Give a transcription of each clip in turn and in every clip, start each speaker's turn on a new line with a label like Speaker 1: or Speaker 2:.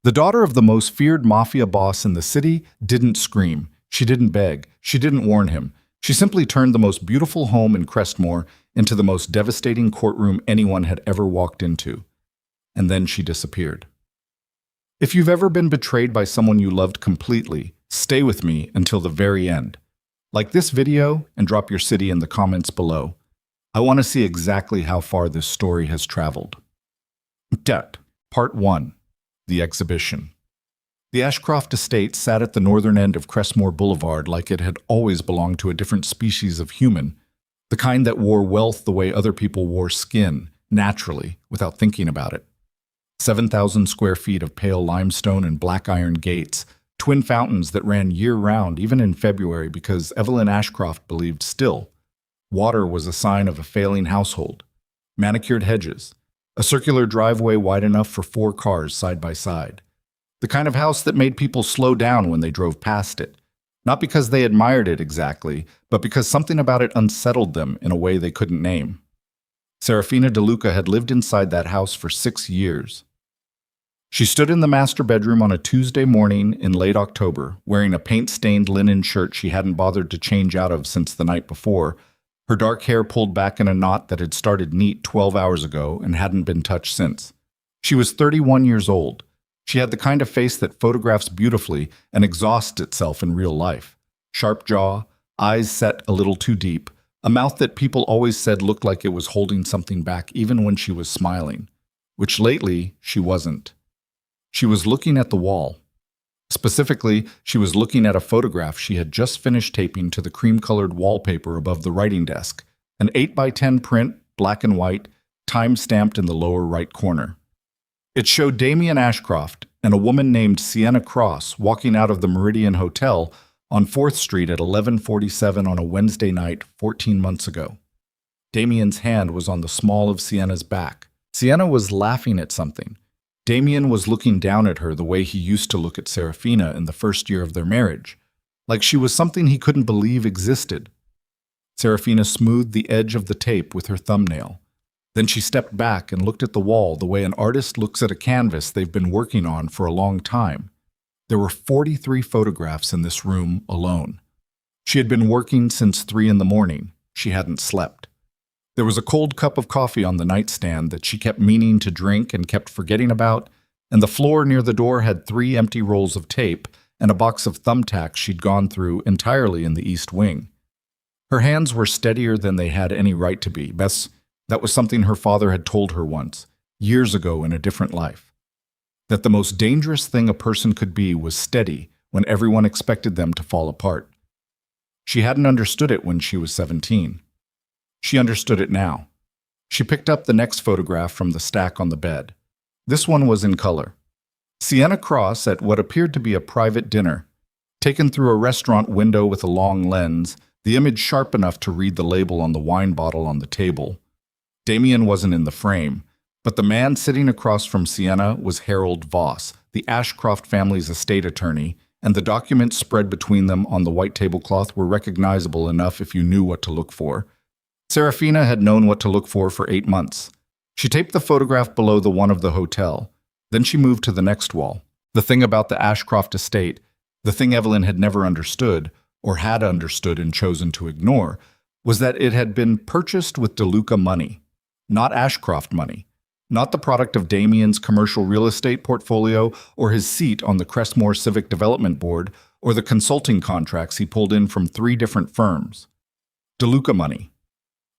Speaker 1: The daughter of the most feared mafia boss in the city didn't scream. She didn't beg. She didn't warn him. She simply turned the most beautiful home in Crestmore into the most devastating courtroom anyone had ever walked into. And then she disappeared. If you've ever been betrayed by someone you loved completely, stay with me until the very end. Like this video and drop your city in the comments below. I want to see exactly how far this story has traveled. Part 1. The Exhibition. The Ashcroft estate sat at the northern end of Crestmore Boulevard like it had always belonged to a different species of human, the kind that wore wealth the way other people wore skin, naturally, without thinking about it. 7,000 square feet of pale limestone and black iron gates, twin fountains that ran year-round, even in February, because Evelyn Ashcroft believed still. Water was a sign of a failing household. Manicured hedges. A circular driveway wide enough for 4 cars side by side. The kind of house that made people slow down when they drove past it. Not because they admired it exactly, but because something about it unsettled them in a way they couldn't name. Serafina DeLuca had lived inside that house for 6 years. She stood in the master bedroom on a Tuesday morning in late October, wearing a paint-stained linen shirt she hadn't bothered to change out of since the night before, her dark hair pulled back in a knot that had started neat 12 hours ago and hadn't been touched since. She was 31 years old. She had the kind of face that photographs beautifully and exhausts itself in real life. Sharp jaw, eyes set a little too deep, a mouth that people always said looked like it was holding something back even when she was smiling, which lately she wasn't. She was looking at the wall. Specifically, she was looking at a photograph she had just finished taping to the cream-colored wallpaper above the writing desk, an 8x10 print, black and white, time-stamped in the lower right corner. It showed Damien Ashcroft and a woman named Sienna Cross walking out of the Meridian Hotel on 4th Street at 11:47 on a Wednesday night 14 months ago. Damien's hand was on the small of Sienna's back. Sienna was laughing at something. Damien was looking down at her the way he used to look at Serafina in the first year of their marriage, like she was something he couldn't believe existed. Serafina smoothed the edge of the tape with her thumbnail. Then she stepped back and looked at the wall the way an artist looks at a canvas they've been working on for a long time. There were 43 photographs in this room alone. She had been working since 3 in the morning. She hadn't slept. There was a cold cup of coffee on the nightstand that she kept meaning to drink and kept forgetting about, and the floor near the door had 3 empty rolls of tape and a box of thumbtacks she'd gone through entirely in the East Wing. Her hands were steadier than they had any right to be. That was something her father had told her once, years ago in a different life. That the most dangerous thing a person could be was steady when everyone expected them to fall apart. She hadn't understood it when she was 17. She understood it now. She picked up the next photograph from the stack on the bed. This one was in color. Sienna Cross at what appeared to be a private dinner, taken through a restaurant window with a long lens, the image sharp enough to read the label on the wine bottle on the table. Damien wasn't in the frame, but the man sitting across from Sienna was Harold Voss, the Ashcroft family's estate attorney, and the documents spread between them on the white tablecloth were recognizable enough if you knew what to look for. Serafina had known what to look for 8 months. She taped the photograph below the one of the hotel. Then she moved to the next wall. The thing about the Ashcroft estate, the thing Evelyn had never understood, or had understood and chosen to ignore, was that it had been purchased with DeLuca money, not Ashcroft money, not the product of Damien's commercial real estate portfolio or his seat on the Crestmore Civic Development Board or the consulting contracts he pulled in from 3 different firms. DeLuca money.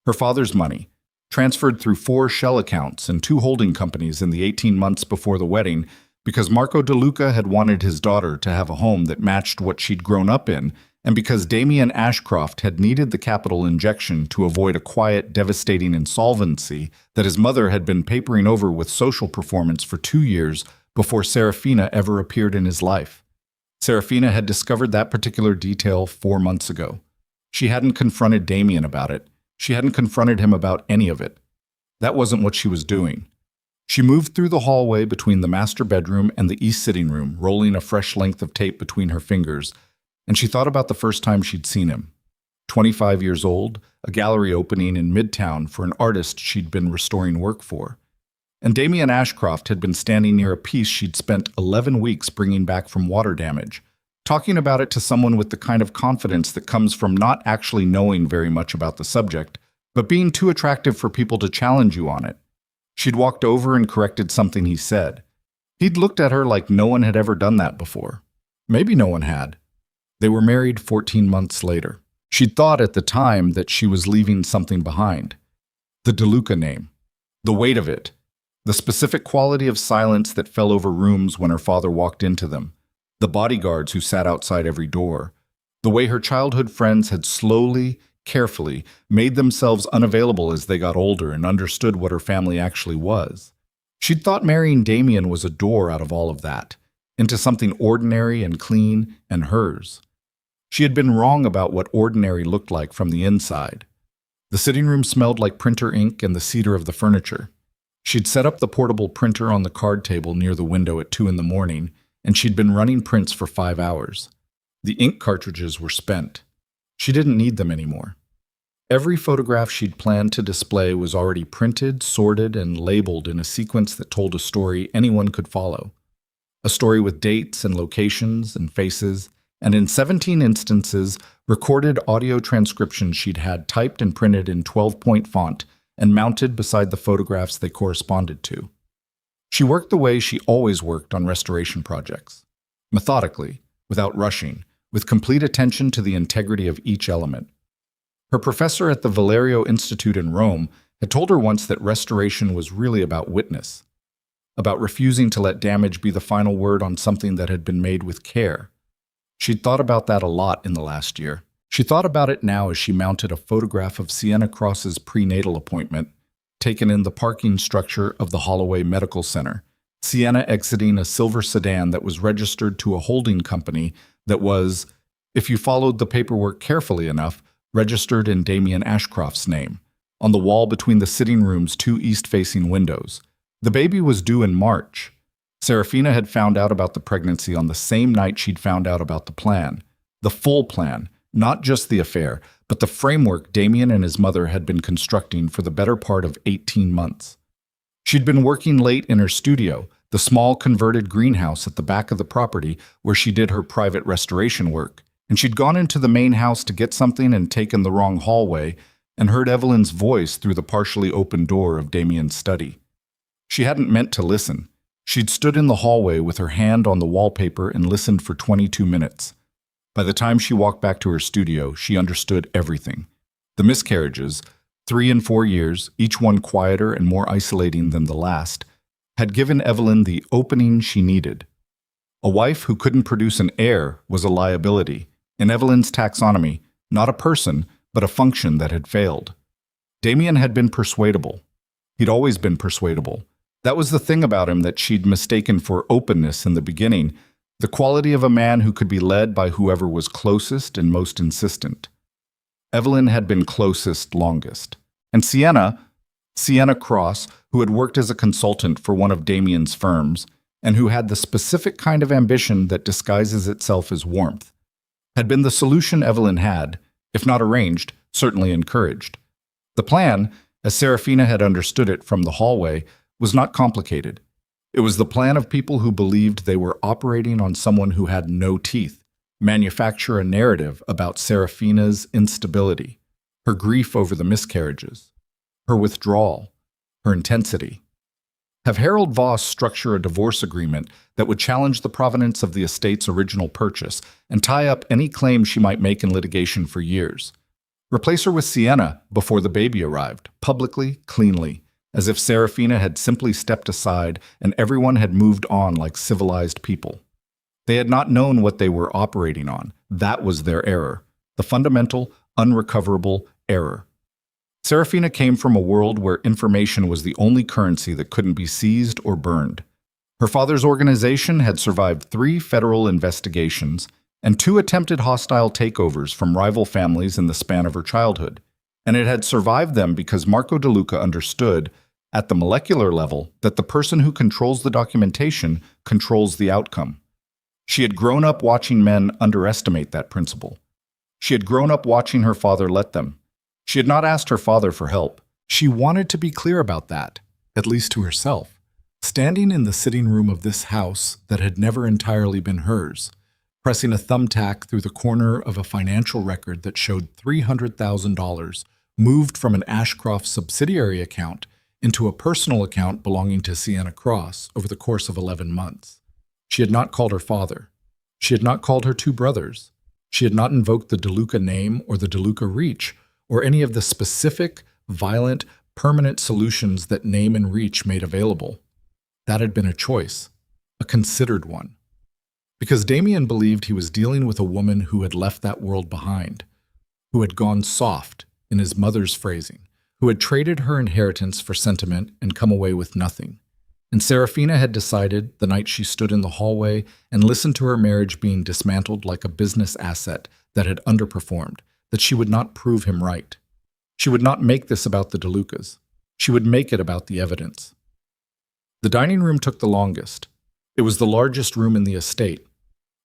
Speaker 1: Her father's money, transferred through 4 shell accounts and 2 holding companies in the 18 months before the wedding because Marco DeLuca had wanted his daughter to have a home that matched what she'd grown up in, and because Damien Ashcroft had needed the capital injection to avoid a quiet, devastating insolvency that his mother had been papering over with social performance for 2 years before Serafina ever appeared in his life. Serafina had discovered that particular detail 4 months ago. She hadn't confronted Damien about it. She hadn't confronted him about any of it. That wasn't what she was doing. She moved through the hallway between the master bedroom and the east sitting room, rolling a fresh length of tape between her fingers, and she thought about the first time she'd seen him. 25 years old, a gallery opening in Midtown for an artist she'd been restoring work for. And Damien Ashcroft had been standing near a piece she'd spent 11 weeks bringing back from water damage, talking about it to someone with the kind of confidence that comes from not actually knowing very much about the subject, but being too attractive for people to challenge you on it. She'd walked over and corrected something he said. He'd looked at her like no one had ever done that before. Maybe no one had. They were married 14 months later. She'd thought at the time that she was leaving something behind. The DeLuca name. The weight of it. The specific quality of silence that fell over rooms when her father walked into them. The bodyguards who sat outside every door. The way her childhood friends had slowly, carefully made themselves unavailable as they got older and understood what her family actually was. She'd thought marrying Damien was a door out of all of that, into something ordinary and clean and hers. She had been wrong about what ordinary looked like from the inside. The sitting room smelled like printer ink and the cedar of the furniture. She'd set up the portable printer on the card table near the window at 2 a.m, and she'd been running prints for 5 hours. The ink cartridges were spent. She didn't need them anymore. Every photograph she'd planned to display was already printed, sorted, and labeled in a sequence that told a story anyone could follow. A story with dates and locations and faces, and in 17 instances, recorded audio transcriptions she'd had typed and printed in 12-point font and mounted beside the photographs they corresponded to. She worked the way she always worked on restoration projects. Methodically, without rushing, with complete attention to the integrity of each element. Her professor at the Valerio Institute in Rome had told her once that restoration was really about witness, about refusing to let damage be the final word on something that had been made with care. She'd thought about that a lot in the last year. She thought about it now as she mounted a photograph of Sienna Cross's prenatal appointment, taken in the parking structure of the Holloway Medical Center, Sienna exiting a silver sedan that was registered to a holding company that was, if you followed the paperwork carefully enough, registered in Damien Ashcroft's name, on the wall between the sitting room's 2 east-facing windows. The baby was due in March. Serafina had found out about the pregnancy on the same night she'd found out about the plan. The full plan, not just the affair, but the framework Damien and his mother had been constructing for the better part of 18 months. She'd been working late in her studio, the small converted greenhouse at the back of the property where she did her private restoration work, and she'd gone into the main house to get something and taken the wrong hallway and heard Evelyn's voice through the partially open door of Damien's study. She hadn't meant to listen. She'd stood in the hallway with her hand on the wallpaper and listened for 22 minutes. By the time she walked back to her studio, she understood everything. The miscarriages, 3 and 4 years, each one quieter and more isolating than the last, had given Evelyn the opening she needed. A wife who couldn't produce an heir was a liability. In Evelyn's taxonomy, not a person, but a function that had failed. Damien had been persuadable. He'd always been persuadable. That was the thing about him that she'd mistaken for openness in the beginning, the quality of a man who could be led by whoever was closest and most insistent. Evelyn had been closest longest. And Sienna Cross, who had worked as a consultant for one of Damien's firms, and who had the specific kind of ambition that disguises itself as warmth, had been the solution Evelyn had, if not arranged, certainly encouraged. The plan, as Serafina had understood it from the hallway, was not complicated. It was the plan of people who believed they were operating on someone who had no teeth, manufacture a narrative about Serafina's instability, her grief over the miscarriages, her withdrawal, her intensity. Have Harold Voss structure a divorce agreement that would challenge the provenance of the estate's original purchase and tie up any claim she might make in litigation for years. Replace her with Sienna before the baby arrived, publicly, cleanly, as if Serafina had simply stepped aside and everyone had moved on like civilized people. They had not known what they were operating on. That was their error, the fundamental, unrecoverable error. Serafina came from a world where information was the only currency that couldn't be seized or burned. Her father's organization had survived 3 federal investigations and 2 attempted hostile takeovers from rival families in the span of her childhood, and it had survived them because Marco DeLuca understood, at the molecular level, that the person who controls the documentation controls the outcome. She had grown up watching men underestimate that principle. She had grown up watching her father let them. She had not asked her father for help. She wanted to be clear about that. at least to herself, standing in the sitting room of this house that had never entirely been hers, pressing a thumbtack through the corner of a financial record that showed $300,000 moved from an Ashcroft subsidiary account into a personal account belonging to Sienna Cross over the course of 11 months. She had not called her father. She had not called her two brothers. She had not invoked the DeLuca name or the DeLuca reach or any of the specific, violent, permanent solutions that name and reach made available. That had been a choice, a considered one. Because Damien believed he was dealing with a woman who had left that world behind, who had gone soft, in his mother's phrasing, who had traded her inheritance for sentiment and come away with nothing. And Serafina had decided, the night she stood in the hallway and listened to her marriage being dismantled like a business asset that had underperformed, that she would not prove him right. She would not make this about the DeLucas. She would make it about the evidence. The dining room took the longest. It was the largest room in the estate,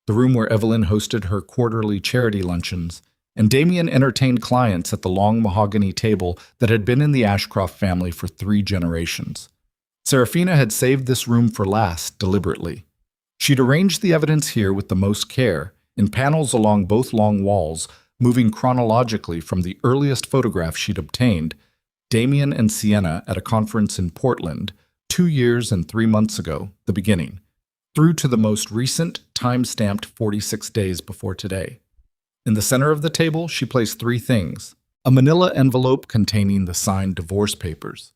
Speaker 1: the room where Evelyn hosted her quarterly charity luncheons, and Damien entertained clients at the long mahogany table that had been in the Ashcroft family for 3 generations. Serafina had saved this room for last deliberately. She'd arranged the evidence here with the most care, in panels along both long walls, moving chronologically from the earliest photograph she'd obtained, Damien and Sienna at a conference in Portland, 2 years and 3 months ago, the beginning, through to the most recent, time-stamped 46 days before today. In the center of the table, she placed 3 things: a manila envelope containing the signed divorce papers.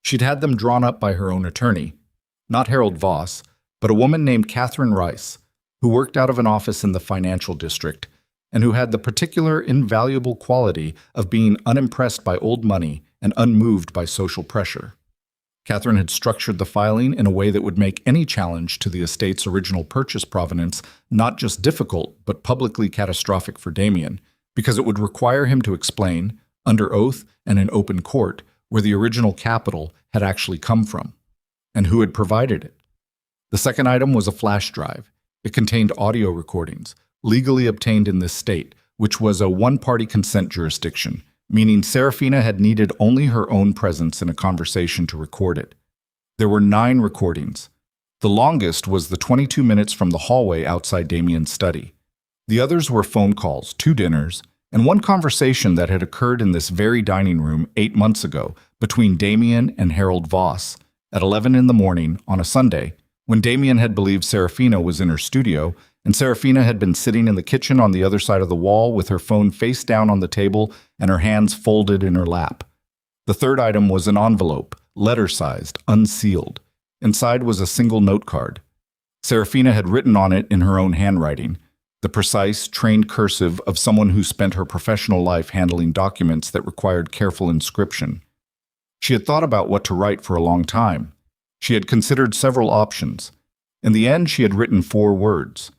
Speaker 1: She'd had them drawn up by her own attorney, not Harold Voss, but a woman named Catherine Rice, who worked out of an office in the financial district, and who had the particular invaluable quality of being unimpressed by old money and unmoved by social pressure. Catherine had structured the filing in a way that would make any challenge to the estate's original purchase provenance not just difficult, but publicly catastrophic for Damien, because it would require him to explain, under oath and in open court, where the original capital had actually come from, and who had provided it. The second item was a flash drive. It contained audio recordings, legally obtained in this state, which was a one-party consent jurisdiction, meaning Serafina had needed only her own presence in a conversation to record it. There were 9 recordings. The longest was the 22 minutes from the hallway outside Damien's study. The others were phone calls, 2 dinners, and 1 conversation that had occurred in this very dining room 8 months ago between Damien and Harold Voss at 11 in the morning on a Sunday, when Damien had believed Serafina was in her studio, and Serafina had been sitting in the kitchen on the other side of the wall with her phone face down on the table and her hands folded in her lap. The third item was an envelope, letter-sized, unsealed. Inside was a single note card. Serafina had written on it in her own handwriting, the precise, trained cursive of someone who spent her professional life handling documents that required careful inscription. She had thought about what to write for a long time. She had considered several options. In the end, she had written 4 words.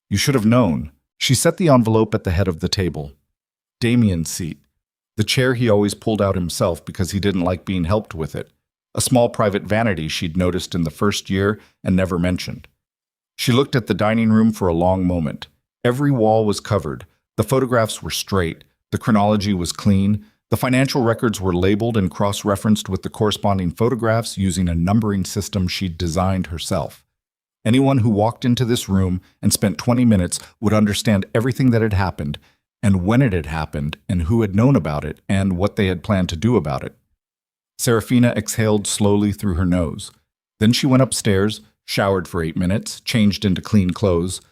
Speaker 1: You should have known. She set the envelope at the head of the table. Damien's seat. The chair he always pulled out himself because he didn't like being helped with it. A small private vanity she'd noticed in the first year and never mentioned. She looked at the dining room for a long moment. Every wall was covered. The photographs were straight. The chronology was clean. The financial records were labeled and cross-referenced with the corresponding photographs using a numbering system she'd designed herself. Anyone who walked into this room and spent 20 minutes would understand everything that had happened, and when it had happened, and who had known about it, and what they had planned to do about it. Serafina exhaled slowly through her nose. Then she went upstairs, showered for 8 minutes, changed into clean clothes,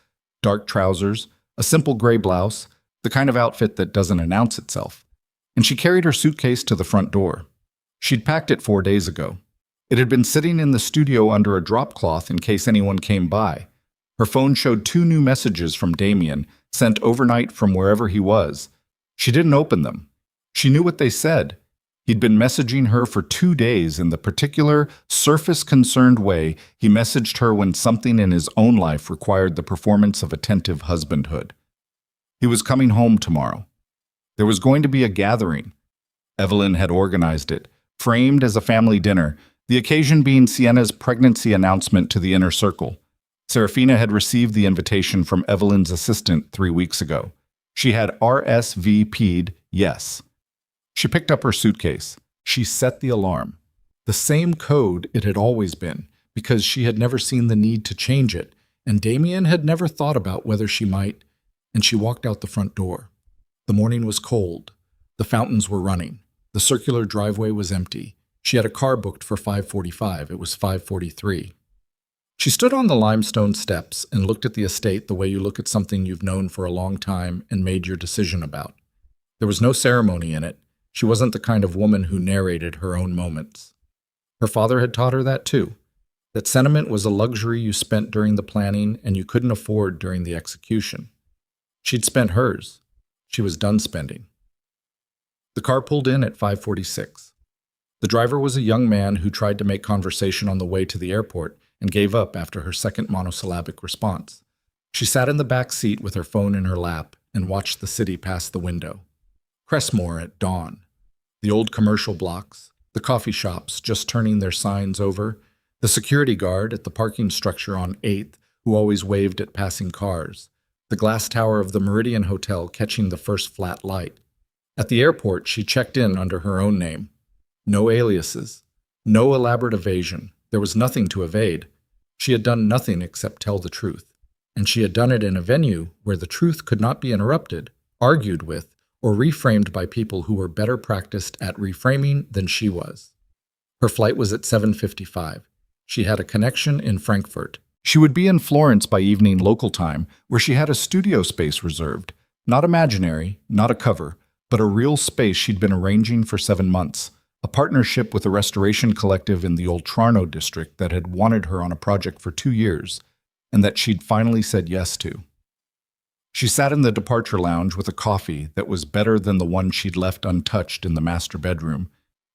Speaker 1: dark trousers, a simple gray blouse, the kind of outfit that doesn't announce itself. And she carried her suitcase to the front door. She'd packed it 4 days ago. It had been sitting in the studio under a drop cloth in case anyone came by. Her phone showed 2 new messages from Damien, sent overnight from wherever he was. She didn't open them. She knew what they said. He'd been messaging her for 2 days in the particular, surface-concerned way he messaged her when something in his own life required the performance of attentive husbandhood. He was coming home tomorrow. There was going to be a gathering. Evelyn had organized it, framed as a family dinner, the occasion being Sienna's pregnancy announcement to the inner circle. Serafina had received the invitation from Evelyn's assistant 3 weeks ago. She had RSVP'd yes. She picked up her suitcase. She set the alarm. The same code it had always been, because she had never seen the need to change it, and Damien had never thought about whether she might, and she walked out the front door. The morning was cold. The fountains were running. The circular driveway was empty. She had a car booked for 5:45. It was 5:43. She stood on the limestone steps and looked at the estate the way you look at something you've known for a long time and made your decision about. There was no ceremony in it. She wasn't the kind of woman who narrated her own moments. Her father had taught her that too. That sentiment was a luxury you spent during the planning and you couldn't afford during the execution. She'd spent hers. She was done spending. The car pulled in at 5:46. The driver was a young man who tried to make conversation on the way to the airport and gave up after her second monosyllabic response. She sat in the back seat with her phone in her lap and watched the city pass the window. Crestmore at dawn. The old commercial blocks, the coffee shops just turning their signs over, the security guard at the parking structure on 8th who always waved at passing cars, the glass tower of the Meridian Hotel catching the first flat light. At the airport, she checked in under her own name. No aliases, no elaborate evasion. There was nothing to evade. She had done nothing except tell the truth, and she had done it in a venue where the truth could not be interrupted, argued with, or reframed by people who were better practiced at reframing than she was. Her flight was at 7:55. She had a connection in Frankfurt. She would be in Florence by evening local time, where she had a studio space reserved. Not imaginary, not a cover, but a real space she'd been arranging for 7 months. A partnership with a restoration collective in the old Trarno district that had wanted her on a project for 2 years, and that she'd finally said yes to. She sat in the departure lounge with a coffee that was better than the one she'd left untouched in the master bedroom,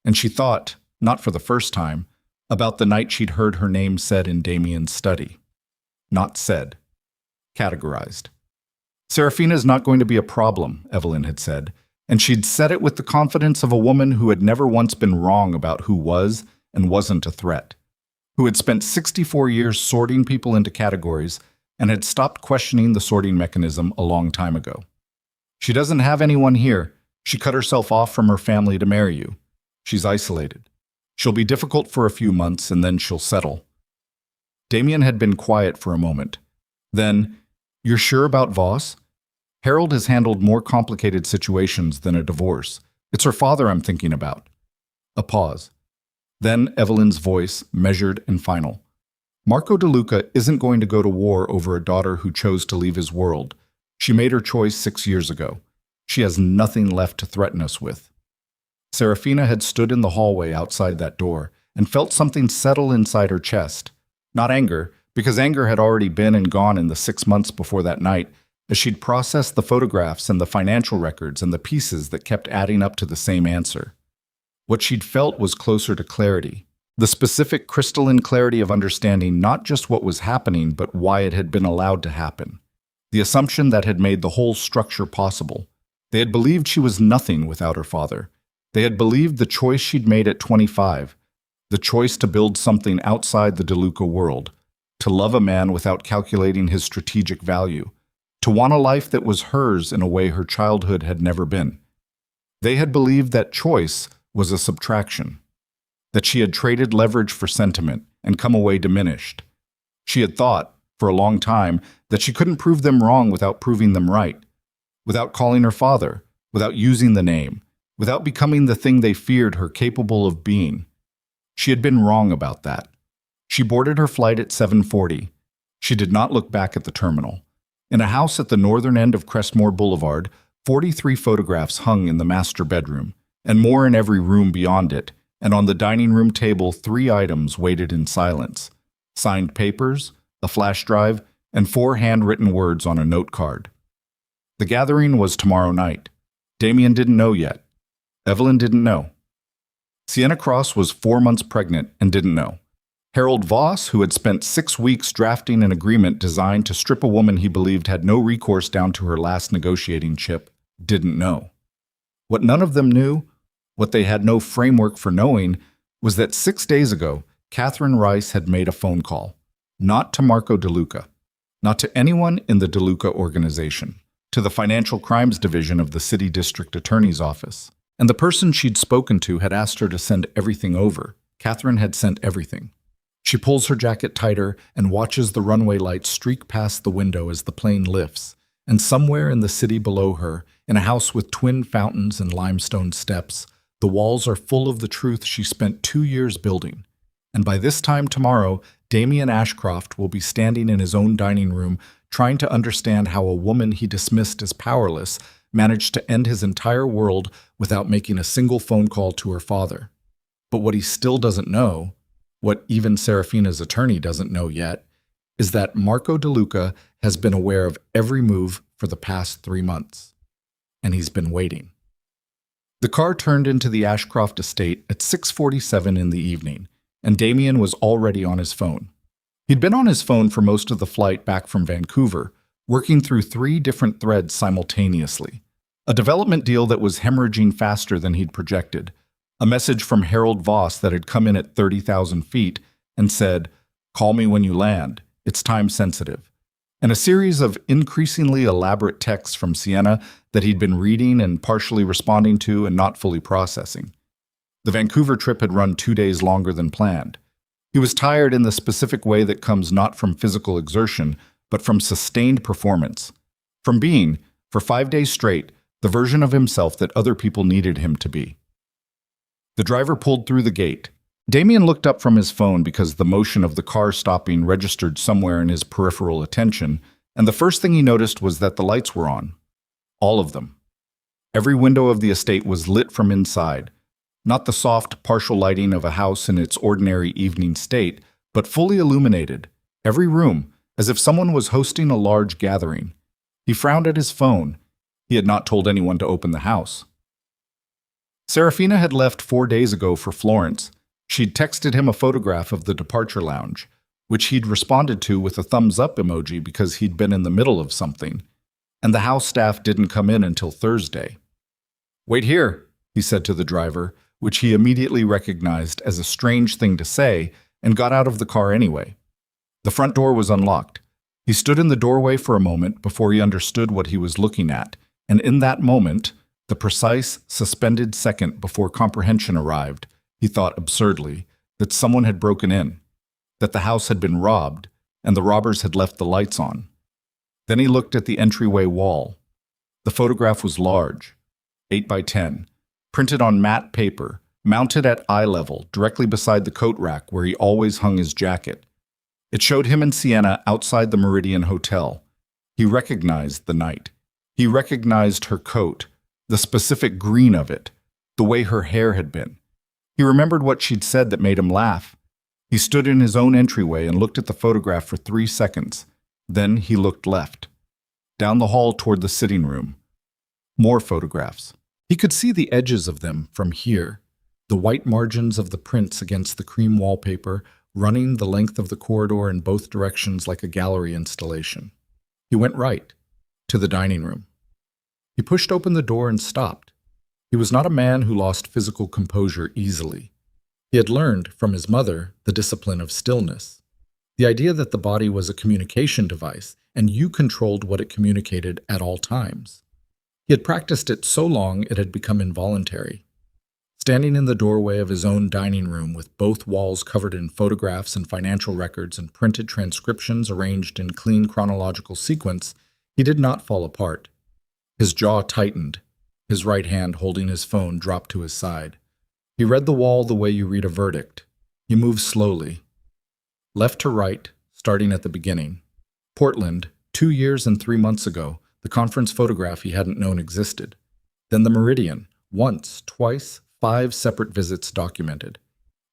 Speaker 1: and she thought, not for the first time, about the night she'd heard her name said in Damien's study. Not said. Categorized. Serafina's not going to be a problem, Evelyn had said, and she'd said it with the confidence of a woman who had never once been wrong about who was and wasn't a threat, who had spent 64 years sorting people into categories and had stopped questioning the sorting mechanism a long time ago. She doesn't have anyone here. She cut herself off from her family to marry you. She's isolated. She'll be difficult for a few months and then she'll settle. Damien had been quiet for a moment. Then, "You're sure about Voss? Harold has handled more complicated situations than a divorce. It's her father I'm thinking about." A pause. Then Evelyn's voice, measured and final. "Marco DeLuca isn't going to go to war over a daughter who chose to leave his world. She made her choice 6 years ago. She has nothing left to threaten us with." Serafina had stood in the hallway outside that door and felt something settle inside her chest. Not anger, because anger had already been and gone in the 6 months before that night, as she'd processed the photographs and the financial records and the pieces that kept adding up to the same answer. What she'd felt was closer to clarity, the specific crystalline clarity of understanding not just what was happening, but why it had been allowed to happen. The assumption that had made the whole structure possible. They had believed she was nothing without her father. They had believed the choice she'd made at 25, the choice to build something outside the DeLuca world, to love a man without calculating his strategic value, to want a life that was hers in a way her childhood had never been. They had believed that choice was a subtraction, that she had traded leverage for sentiment and come away diminished. She had thought, for a long time, that she couldn't prove them wrong without proving them right, without calling her father, without using the name, without becoming the thing they feared her capable of being. She had been wrong about that. She boarded her flight at 7:40. She did not look back at the terminal. In a house at the northern end of Crestmore Boulevard, 43 photographs hung in the master bedroom, and more in every room beyond it, and on the dining room table 3 items waited in silence: signed papers, a flash drive, and 4 handwritten words on a note card. The gathering was tomorrow night. Damien didn't know yet. Evelyn didn't know. Sienna Cross was 4 months pregnant and didn't know. Harold Voss, who had spent 6 weeks drafting an agreement designed to strip a woman he believed had no recourse down to her last negotiating chip, didn't know. What none of them knew, what they had no framework for knowing, was that 6 days ago, Catherine Rice had made a phone call, not to Marco DeLuca, not to anyone in the DeLuca organization, to the Financial Crimes Division of the City District Attorney's Office. And the person she'd spoken to had asked her to send everything over, Catherine had sent everything. She pulls her jacket tighter and watches the runway lights streak past the window as the plane lifts, and somewhere in the city below her, in a house with twin fountains and limestone steps, the walls are full of the truth she spent 2 years building. And by this time tomorrow, Damien Ashcroft will be standing in his own dining room trying to understand how a woman he dismissed as powerless managed to end his entire world without making a single phone call to her father. But what he still doesn't know, what even Serafina's attorney doesn't know yet, is that Marco DeLuca has been aware of every move for the past 3 months. And he's been waiting. The car turned into the Ashcroft estate at 6:47 in the evening, and Damien was already on his phone. He'd been on his phone for most of the flight back from Vancouver, working through 3 different threads simultaneously. A development deal that was hemorrhaging faster than he'd projected, a message from Harold Voss that had come in at 30,000 feet and said, "Call me when you land, it's time sensitive," and a series of increasingly elaborate texts from Sienna that he'd been reading and partially responding to and not fully processing. The Vancouver trip had run 2 days longer than planned. He was tired in the specific way that comes not from physical exertion, but from sustained performance. From being, for 5 days straight, the version of himself that other people needed him to be. The driver pulled through the gate. Damien looked up from his phone because the motion of the car stopping registered somewhere in his peripheral attention, and the first thing he noticed was that the lights were on. All of them. Every window of the estate was lit from inside. Not the soft, partial lighting of a house in its ordinary evening state, but fully illuminated. Every room, as if someone was hosting a large gathering. He frowned at his phone. He had not told anyone to open the house. Serafina had left 4 days ago for Florence. She'd texted him a photograph of the departure lounge, which he'd responded to with a thumbs-up emoji because he'd been in the middle of something, and the house staff didn't come in until Thursday. "Wait here," he said to the driver, which he immediately recognized as a strange thing to say, and got out of the car anyway. The front door was unlocked. He stood in the doorway for a moment before he understood what he was looking at, and in that moment, the precise, suspended second before comprehension arrived, he thought absurdly, that someone had broken in, that the house had been robbed, and the robbers had left the lights on. Then he looked at the entryway wall. The photograph was large, 8 by 10, printed on matte paper, mounted at eye level, directly beside the coat rack where he always hung his jacket. It showed him and Sienna outside the Meridian Hotel. He recognized the night. He recognized her coat, the specific green of it, the way her hair had been. He remembered what she'd said that made him laugh. He stood in his own entryway and looked at the photograph for 3 seconds. Then he looked left, down the hall toward the sitting room. More photographs. He could see the edges of them from here, the white margins of the prints against the cream wallpaper, running the length of the corridor in both directions like a gallery installation. He went right, to the dining room. He pushed open the door and stopped. He was not a man who lost physical composure easily. He had learned from his mother the discipline of stillness, the idea that the body was a communication device and you controlled what it communicated at all times. He had practiced it so long it had become involuntary. Standing in the doorway of his own dining room with both walls covered in photographs and financial records and printed transcriptions arranged in clean chronological sequence, he did not fall apart. His jaw tightened. His right hand holding his phone dropped to his side. He read the wall the way you read a verdict. He moved slowly. Left to right, starting at the beginning. Portland, 2 years and 3 months ago, the conference photograph he hadn't known existed. Then the Meridian, once, twice, 5 separate visits documented.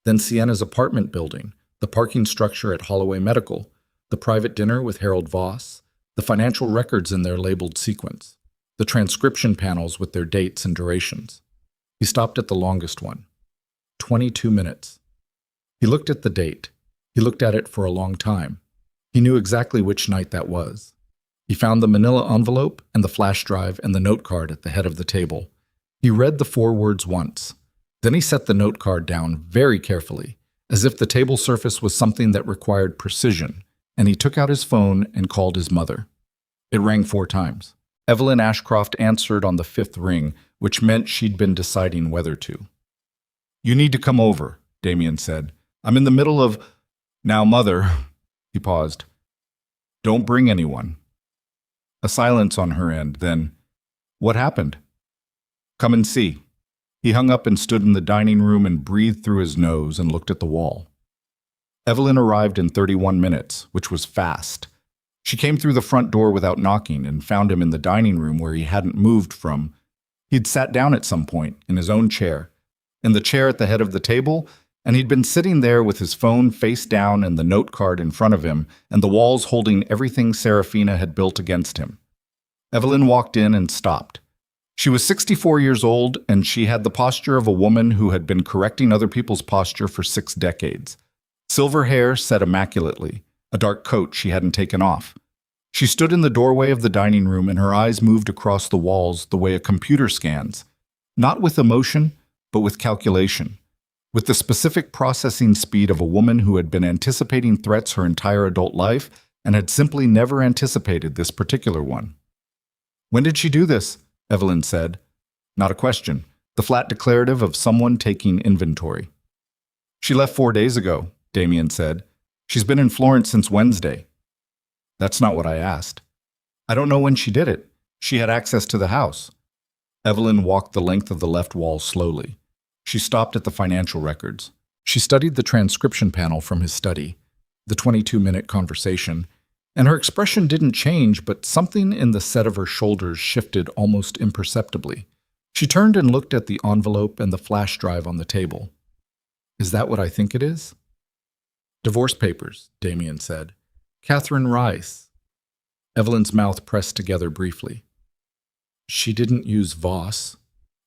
Speaker 1: Then Sienna's apartment building, the parking structure at Holloway Medical, the private dinner with Harold Voss, the financial records in their labeled sequence, the transcription panels with their dates and durations. He stopped at the longest one. 22 minutes. He looked at the date. He looked at it for a long time. He knew exactly which night that was. He found the manila envelope and the flash drive and the note card at the head of the table. He read the 4 words once. Then he set the note card down very carefully, as if the table surface was something that required precision, and he took out his phone and called his mother. It rang 4 times. Evelyn Ashcroft answered on the 5th ring, which meant she'd been deciding whether to. "You need to come over," Damien said. I'm in the middle of... Now, Mother, he paused. Don't bring anyone. A silence on her end, then, what happened? Come and see. He hung up and stood in the dining room and breathed through his nose and looked at the wall. Evelyn arrived in 31 minutes, which was fast. She came through the front door without knocking and found him in the dining room where he hadn't moved from. He'd sat down at some point, in his own chair, in the chair at the head of the table, and he'd been sitting there with his phone face down and the note card in front of him, and the walls holding everything Serafina had built against him. Evelyn walked in and stopped. She was 64 years old, and she had the posture of a woman who had been correcting other people's posture for 6 decades. Silver hair set immaculately, a dark coat she hadn't taken off. She stood in the doorway of the dining room, and her eyes moved across the walls the way a computer scans, not with emotion, but with calculation, with the specific processing speed of a woman who had been anticipating threats her entire adult life and had simply never anticipated this particular one. When did she do this? Evelyn said. Not a question, the flat declarative of someone taking inventory. She left 4 days ago, Damien said. She's been in Florence since Wednesday. That's not what I asked. I don't know when she did it. She had access to the house. Evelyn walked the length of the left wall slowly. She stopped at the financial records. She studied the transcription panel from his study, the 22-minute conversation, and her expression didn't change, but something in the set of her shoulders shifted almost imperceptibly. She turned and looked at the envelope and the flash drive on the table. Is that what I think it is? Divorce papers, Damien said. Catherine Rice. Evelyn's mouth pressed together briefly. She didn't use Voss.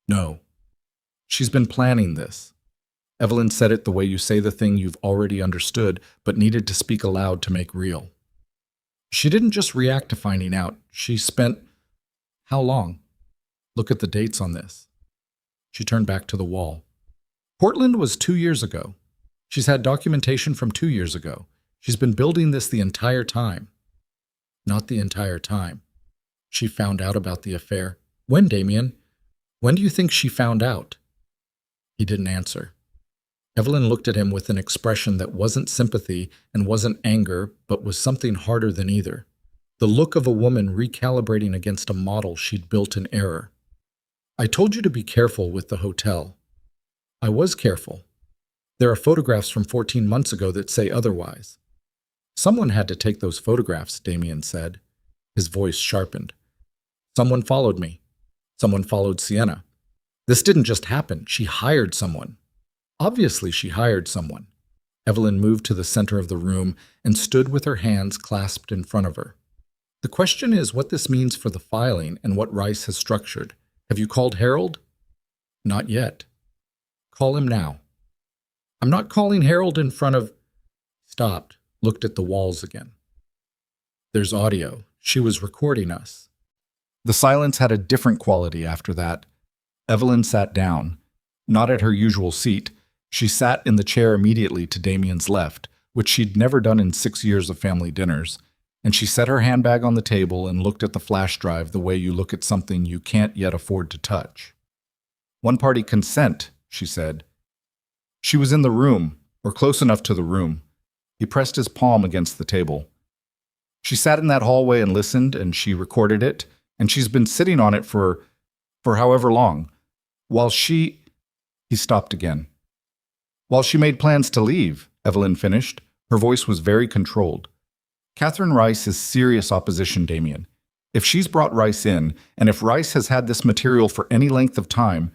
Speaker 1: No. She's been planning this. Evelyn said it the way you say the thing you've already understood, but needed to speak aloud to make real. She didn't just react to finding out. She spent... How long? Look at the dates on this. She turned back to the wall. Portland was 2 years ago. She's had documentation from 2 years ago. She's been building this the entire time. Not the entire time. She found out about the affair. When, Damien? When do you think she found out? He didn't answer. Evelyn looked at him with an expression that wasn't sympathy and wasn't anger, but was something harder than either. The look of a woman recalibrating against a model she'd built in error. I told you to be careful with the hotel. I was careful. There are photographs from 14 months ago that say otherwise. Someone had to take those photographs, Damien said. His voice sharpened. Someone followed me. Someone followed Sienna. This didn't just happen. She hired someone. Obviously, she hired someone. Evelyn moved to the center of the room and stood with her hands clasped in front of her. The question is what this means for the filing and what Rice has structured. Have you called Harold? Not yet. Call him now. I'm not calling Harold in front of... Stopped, looked at the walls again. There's audio. She was recording us. The silence had a different quality after that. Evelyn sat down, not at her usual seat. She sat in the chair immediately to Damien's left, which she'd never done in 6 years of family dinners, and she set her handbag on the table and looked at the flash drive the way you look at something you can't yet afford to touch. One-party consent, she said. She was in the room, or close enough to the room. He pressed his palm against the table. She sat in that hallway and listened, and she recorded it, and she's been sitting on it for however long. While she... He stopped again. While she made plans to leave, Evelyn finished. Her voice was very controlled. Catherine Rice is serious opposition, Damien. If she's brought Rice in, and if Rice has had this material for any length of time,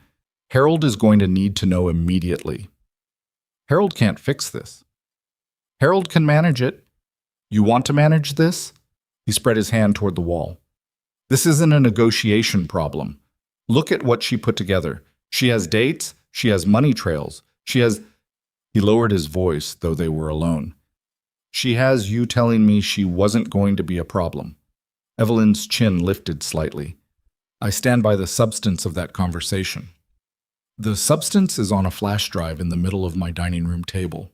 Speaker 1: Harold is going to need to know immediately. Harold can't fix this. Harold can manage it. You want to manage this? He spread his hand toward the wall. This isn't a negotiation problem. Look at what she put together. She has dates, she has money trails, she has... He lowered his voice, though they were alone. She has you telling me she wasn't going to be a problem. Evelyn's chin lifted slightly. I stand by the substance of that conversation. The substance is on a flash drive in the middle of my dining room table,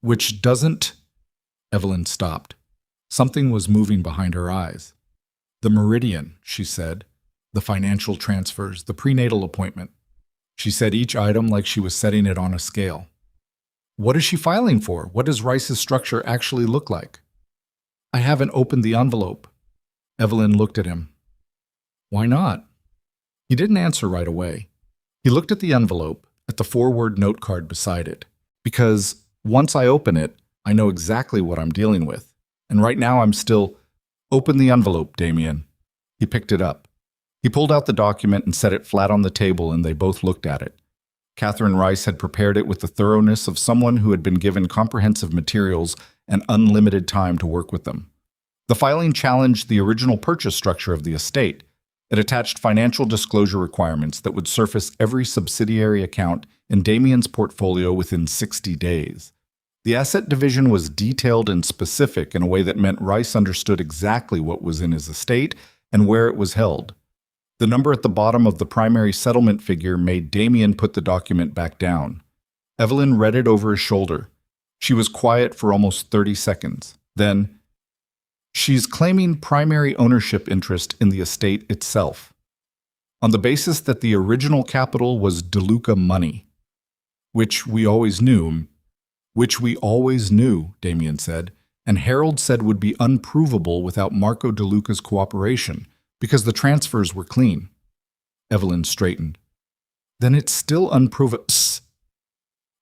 Speaker 1: which doesn't... Evelyn stopped. Something was moving behind her eyes. The meridian, she said. The financial transfers, the prenatal appointment. She said each item like she was setting it on a scale. What is she filing for? What does Rice's structure actually look like? I haven't opened the envelope. Evelyn looked at him. Why not? He didn't answer right away. He looked at the envelope, at the forward note card beside it. Because once I open it, I know exactly what I'm dealing with. And right now I'm still, open the envelope, Damien. He picked it up. He pulled out the document and set it flat on the table, and they both looked at it. Catherine Rice had prepared it with the thoroughness of someone who had been given comprehensive materials and unlimited time to work with them. The filing challenged the original purchase structure of the estate. It attached financial disclosure requirements that would surface every subsidiary account in Damien's portfolio within 60 days. The asset division was detailed and specific in a way that meant Rice understood exactly what was in his estate and where it was held. The number at the bottom of the primary settlement figure made Damien put the document back down. Evelyn read it over his shoulder. She was quiet for almost 30 seconds. Then, she's claiming primary ownership interest in the estate itself, on the basis that the original capital was DeLuca money, which we always knew, Damien said, and Harold said would be unprovable without Marco DeLuca's cooperation, because the transfers were clean. Evelyn straightened. Then it's still unprovable.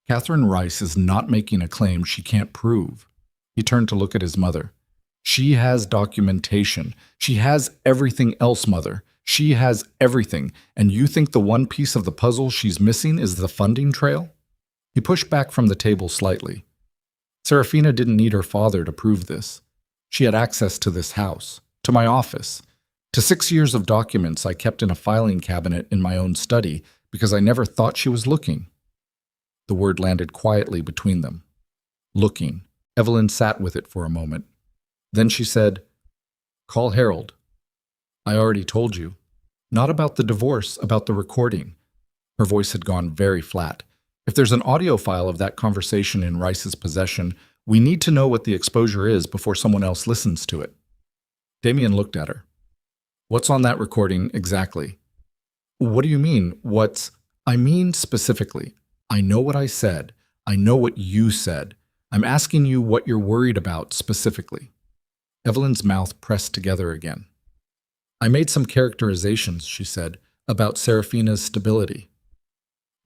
Speaker 1: Catherine Rice is not making a claim she can't prove. He turned to look at his mother. She has documentation. She has everything else, Mother. She has everything, and you think the one piece of the puzzle she's missing is the funding trail? He pushed back from the table slightly. Serafina didn't need her father to prove this. She had access to this house, to my office, to 6 years of documents I kept in a filing cabinet in my own study because I never thought she was looking. The word landed quietly between them. Looking. Evelyn sat with it for a moment. Then she said, "Call Harold." "I already told you. Not about the divorce, about the recording." Her voice had gone very flat. "If there's an audio file of that conversation in Rice's possession, we need to know what the exposure is before someone else listens to it." Damien looked at her. "What's on that recording exactly?" "What do you mean, what's—" "I mean specifically. I know what I said. I know what you said. I'm asking you what you're worried about specifically." Evelyn's mouth pressed together again. "I made some characterizations," she said, "about Serafina's stability.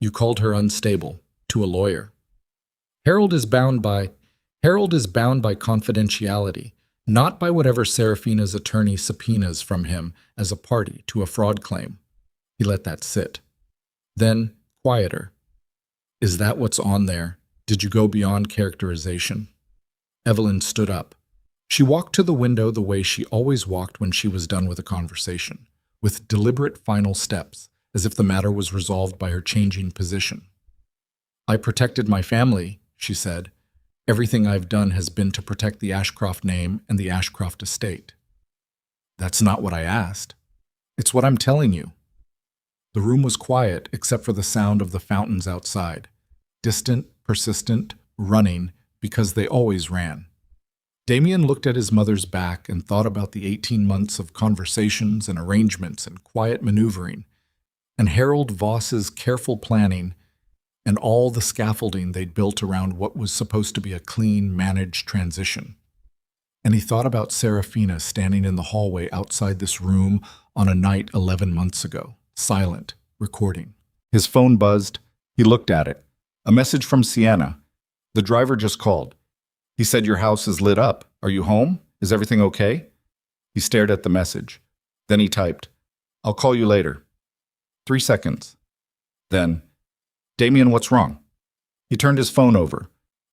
Speaker 1: You called her unstable, to a lawyer. Harold is bound by confidentiality, not by whatever Serafina's attorney subpoenas from him as a party to a fraud claim." He let that sit. Then, quieter. "Is that what's on there? Did you go beyond characterization?" Evelyn stood up. She walked to the window the way she always walked when she was done with a conversation, with deliberate final steps, as if the matter was resolved by her changing position. "I protected my family," she said. "Everything I've done has been to protect the Ashcroft name and the Ashcroft estate." "That's not what I asked." "It's what I'm telling you." The room was quiet except for the sound of the fountains outside, distant, persistent, running, because they always ran. Damien looked at his mother's back and thought about the 18 months of conversations and arrangements and quiet maneuvering, and Harold Voss's careful planning, and all the scaffolding they'd built around what was supposed to be a clean, managed transition. And he thought about Serafina standing in the hallway outside this room on a night 11 months ago, silent, recording. His phone buzzed. He looked at it. A message from Sienna. "The driver just called. He said your house is lit up. Are you home? Is everything okay?" He stared at the message. Then he typed, "I'll call you later." 3 seconds. Then, "Damien, what's wrong?" He turned his phone over.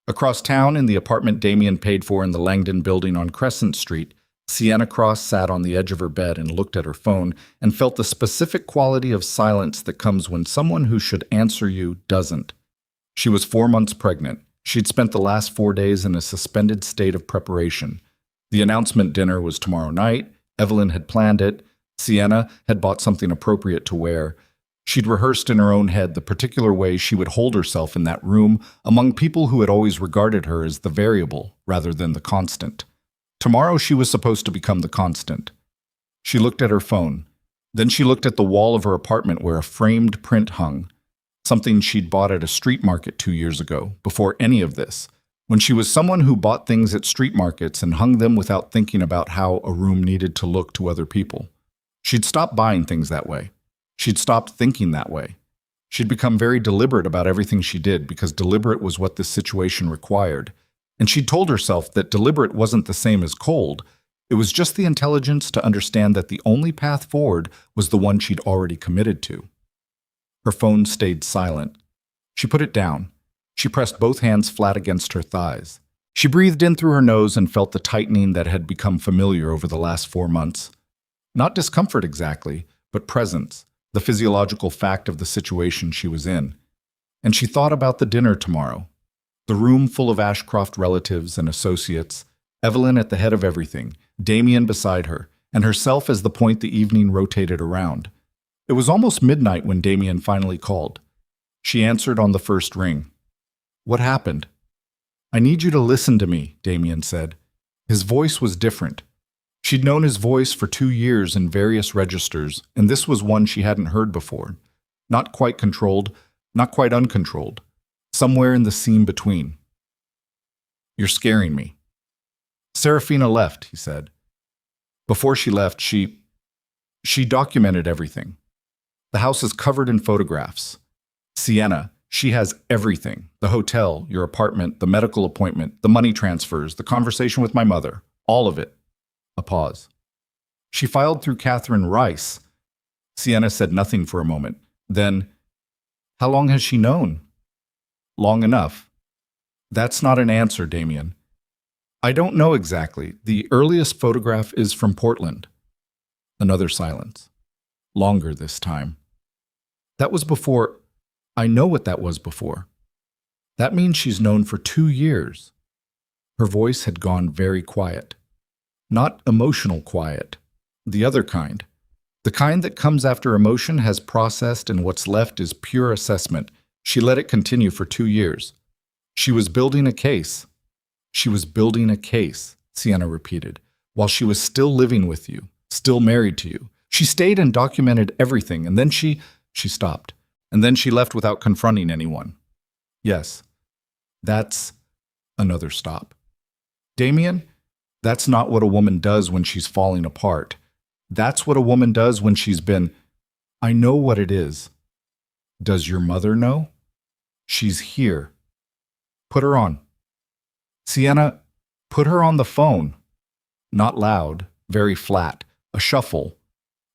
Speaker 1: Across town, in the apartment Damien paid for in the Langdon building on Crescent Street, Sienna Cross sat on the edge of her bed and looked at her phone and felt the specific quality of silence that comes when someone who should answer you doesn't. She was 4 months pregnant. She'd spent the last 4 days in a suspended state of preparation. The announcement dinner was tomorrow night. Evelyn had planned it. Sienna had bought something appropriate to wear. She'd rehearsed in her own head the particular way she would hold herself in that room among people who had always regarded her as the variable rather than the constant. Tomorrow she was supposed to become the constant. She looked at her phone. Then she looked at the wall of her apartment where a framed print hung. something she'd bought at a street market 2 years ago, before any of this, when she was someone who bought things at street markets and hung them without thinking about how a room needed to look to other people. She'd stopped buying things that way. She'd stopped thinking that way. She'd become very deliberate about everything she did because deliberate was what this situation required. And she'd told herself that deliberate wasn't the same as cold. It was just the intelligence to understand that the only path forward was the one she'd already committed to. Her phone stayed silent. She put it down. She pressed both hands flat against her thighs. She breathed in through her nose and felt the tightening that had become familiar over the last 4 months. Not discomfort exactly, but presence, the physiological fact of the situation she was in. And she thought about the dinner tomorrow. The room full of Ashcroft relatives and associates, Evelyn at the head of everything, Damien beside her, and herself as the point the evening rotated around. It was almost midnight when Damien finally called. She answered on the first ring. "What happened?" "I need you to listen to me," Damien said. His voice was different. She'd known his voice for 2 years in various registers, and this was one she hadn't heard before. Not quite controlled, not quite uncontrolled. Somewhere in the seam between. "You're scaring me." "Serafina left," he said. "Before she left, she documented everything. The house is covered in photographs. Sienna, she has everything. The hotel, your apartment, the medical appointment, the money transfers, the conversation with my mother. All of it." A pause. "She filed through Catherine Rice." Sienna said nothing for a moment. Then, "How long has she known?" "Long enough." "That's not an answer, Damien." "I don't know exactly. The earliest photograph is from Portland." Another silence. Longer this time. "That was before. I know what that was before." "That means she's known for 2 years." Her voice had gone very quiet. Not emotional quiet. The other kind. The kind that comes after emotion has processed and what's left is pure assessment. She let it continue for 2 years. "She was building a case." "She was building a case," Sienna repeated, "while she was still living with you, still married to you. She stayed and documented everything, and then she stopped. And then she left without confronting anyone." "Yes, that's..." Another stop. "Damien, that's not what a woman does when she's falling apart. That's what a woman does when she's been..." "I know what it is." "Does your mother know?" "She's here." "Put her on." "Sienna, put her on the phone." Not loud, very flat, a shuffle.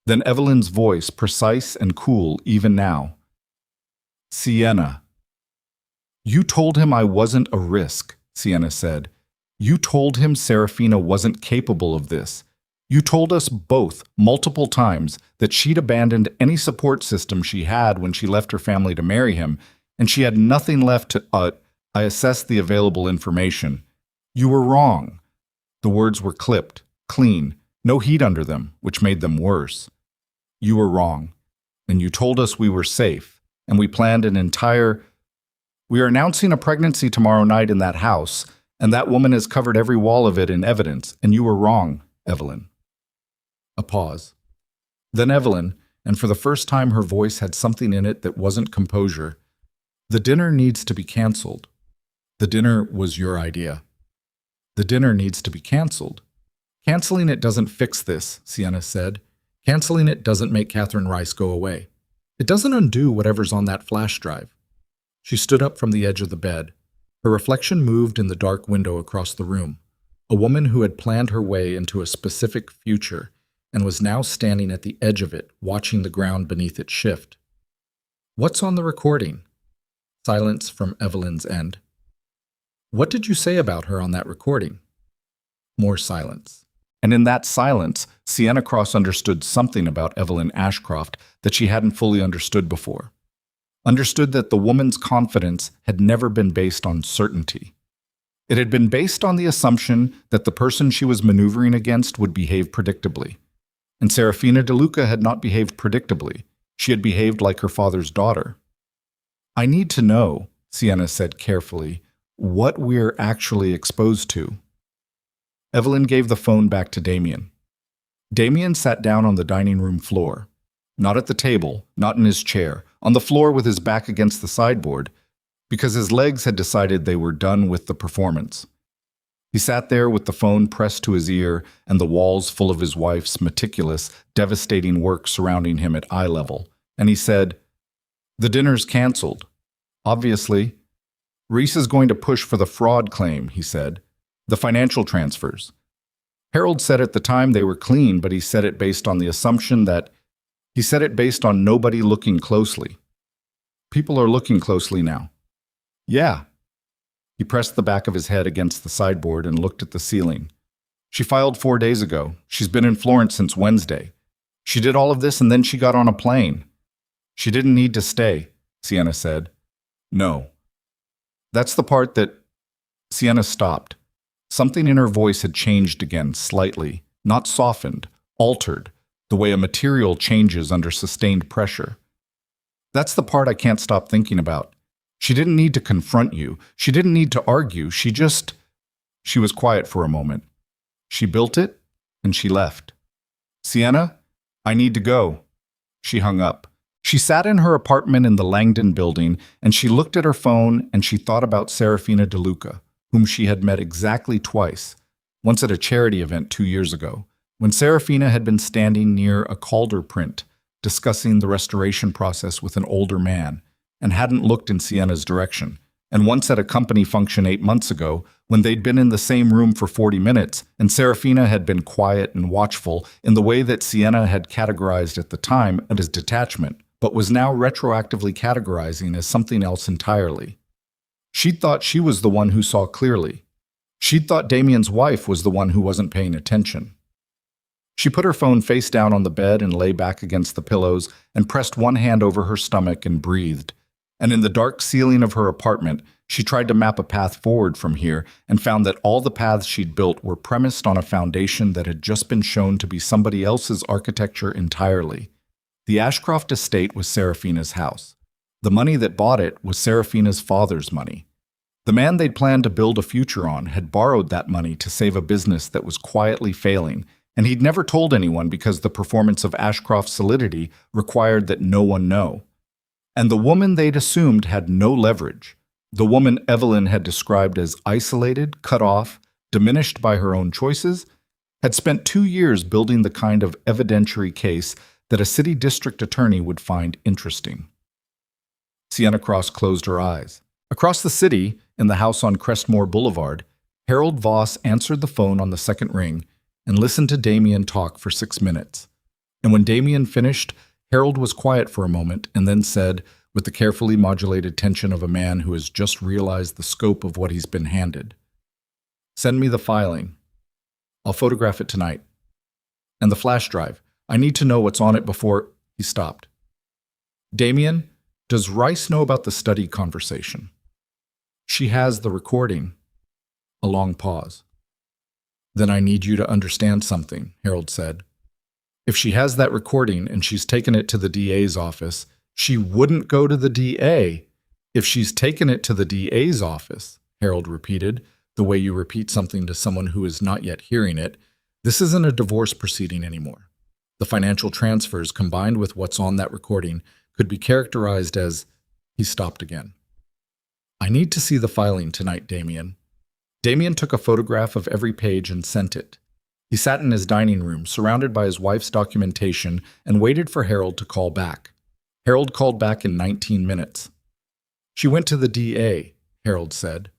Speaker 1: Then Evelyn's voice, precise and cool even now. "Sienna." "You told him I wasn't a risk," Sienna said. "You told him Serafina wasn't capable of this. You told us both, multiple times, that she'd abandoned any support system she had when she left her family to marry him, and she had nothing left to, I assessed the available information. You were wrong." The words were clipped, clean, no heat under them, which made them worse. "You were wrong, and you told us we were safe, and we planned an entire... We are announcing a pregnancy tomorrow night in that house, and that woman has covered every wall of it in evidence, and you were wrong, Evelyn." A pause. Then Evelyn, and for the first time her voice had something in it that wasn't composure. "The dinner needs to be canceled." "The dinner was your idea." "The dinner needs to be canceled." "Canceling it doesn't fix this," Sienna said. "Canceling it doesn't make Catherine Rice go away. It doesn't undo whatever's on that flash drive." She stood up from the edge of the bed. Her reflection moved in the dark window across the room. A woman who had planned her way into a specific future and was now standing at the edge of it, watching the ground beneath it shift. "What's on the recording?" Silence from Evelyn's end. "What did you say about her on that recording?" More silence. And in that silence, Sienna Cross understood something about Evelyn Ashcroft that she hadn't fully understood before. Understood that the woman's confidence had never been based on certainty. It had been based on the assumption that the person she was maneuvering against would behave predictably. And Serafina DeLuca had not behaved predictably. She had behaved like her father's daughter. "I need to know," Sienna said carefully, "what we're actually exposed to." Evelyn gave the phone back to Damien. Damien sat down on the dining room floor. Not at the table, not in his chair, on the floor with his back against the sideboard, because his legs had decided they were done with the performance. He sat there with the phone pressed to his ear and the walls full of his wife's meticulous, devastating work surrounding him at eye level, and he said, "The dinner's canceled. Obviously. Reese is going to push for the fraud claim," he said. "The financial transfers." Harold said at the time they were clean, but he said it based on the assumption that he said it based on nobody looking closely. People are looking closely now. Yeah. He pressed the back of his head against the sideboard and looked at the ceiling. She filed 4 days ago. She's been in Florence since Wednesday. She did all of this and then she got on a plane. She didn't need to stay, Sienna said. No. That's the part that... Sienna stopped. Something in her voice had changed again slightly, not softened, altered, the way a material changes under sustained pressure. That's the part I can't stop thinking about. She didn't need to confront you. She didn't need to argue. She was quiet for a moment. She built it, and she left. Sienna, I need to go. She hung up. She sat in her apartment in the Langdon building, and she looked at her phone, and she thought about Serafina DeLuca, whom she had met exactly twice, once at a charity event 2 years ago, when Serafina had been standing near a Calder print, discussing the restoration process with an older man, and hadn't looked in Sienna's direction, and once at a company function 8 months ago, when they'd been in the same room for 40 minutes, and Serafina had been quiet and watchful in the way that Sienna had categorized at the time as detachment, but was now retroactively categorizing as something else entirely. She'd thought she was the one who saw clearly. She'd thought Damien's wife was the one who wasn't paying attention. She put her phone face down on the bed and lay back against the pillows and pressed one hand over her stomach and breathed. And in the dark ceiling of her apartment, she tried to map a path forward from here and found that all the paths she'd built were premised on a foundation that had just been shown to be somebody else's architecture entirely. The Ashcroft estate was Serafina's house. The money that bought it was Serafina's father's money. The man they'd planned to build a future on had borrowed that money to save a business that was quietly failing, and he'd never told anyone because the performance of Ashcroft's solidity required that no one know. And the woman they'd assumed had no leverage, the woman Evelyn had described as isolated, cut off, diminished by her own choices, had spent 2 years building the kind of evidentiary case that a city district attorney would find interesting. Sienna Cross closed her eyes. Across the city, in the house on Crestmore Boulevard, Harold Voss answered the phone on the second ring and listened to Damien talk for 6 minutes. And when Damien finished, Harold was quiet for a moment and then said, with the carefully modulated tension of a man who has just realized the scope of what he's been handed, "Send me the filing. I'll photograph it tonight. And the flash drive. I need to know what's on it before..." He stopped. "Damien, does Rice know about the study conversation?" "She has the recording." A long pause. "Then I need you to understand something," Harold said. "If she has that recording and she's taken it to the DA's office, she wouldn't go to the DA. If she's taken it to the DA's office," Harold repeated, the way you repeat something to someone who is not yet hearing it, "this isn't a divorce proceeding anymore. The financial transfers combined with what's on that recording could be characterized as..." He stopped again. "I need to see the filing tonight, Damien." Damien took a photograph of every page and sent it. He sat in his dining room, surrounded by his wife's documentation, and waited for Harold to call back. Harold called back in 19 minutes. "She went to the DA, Harold said.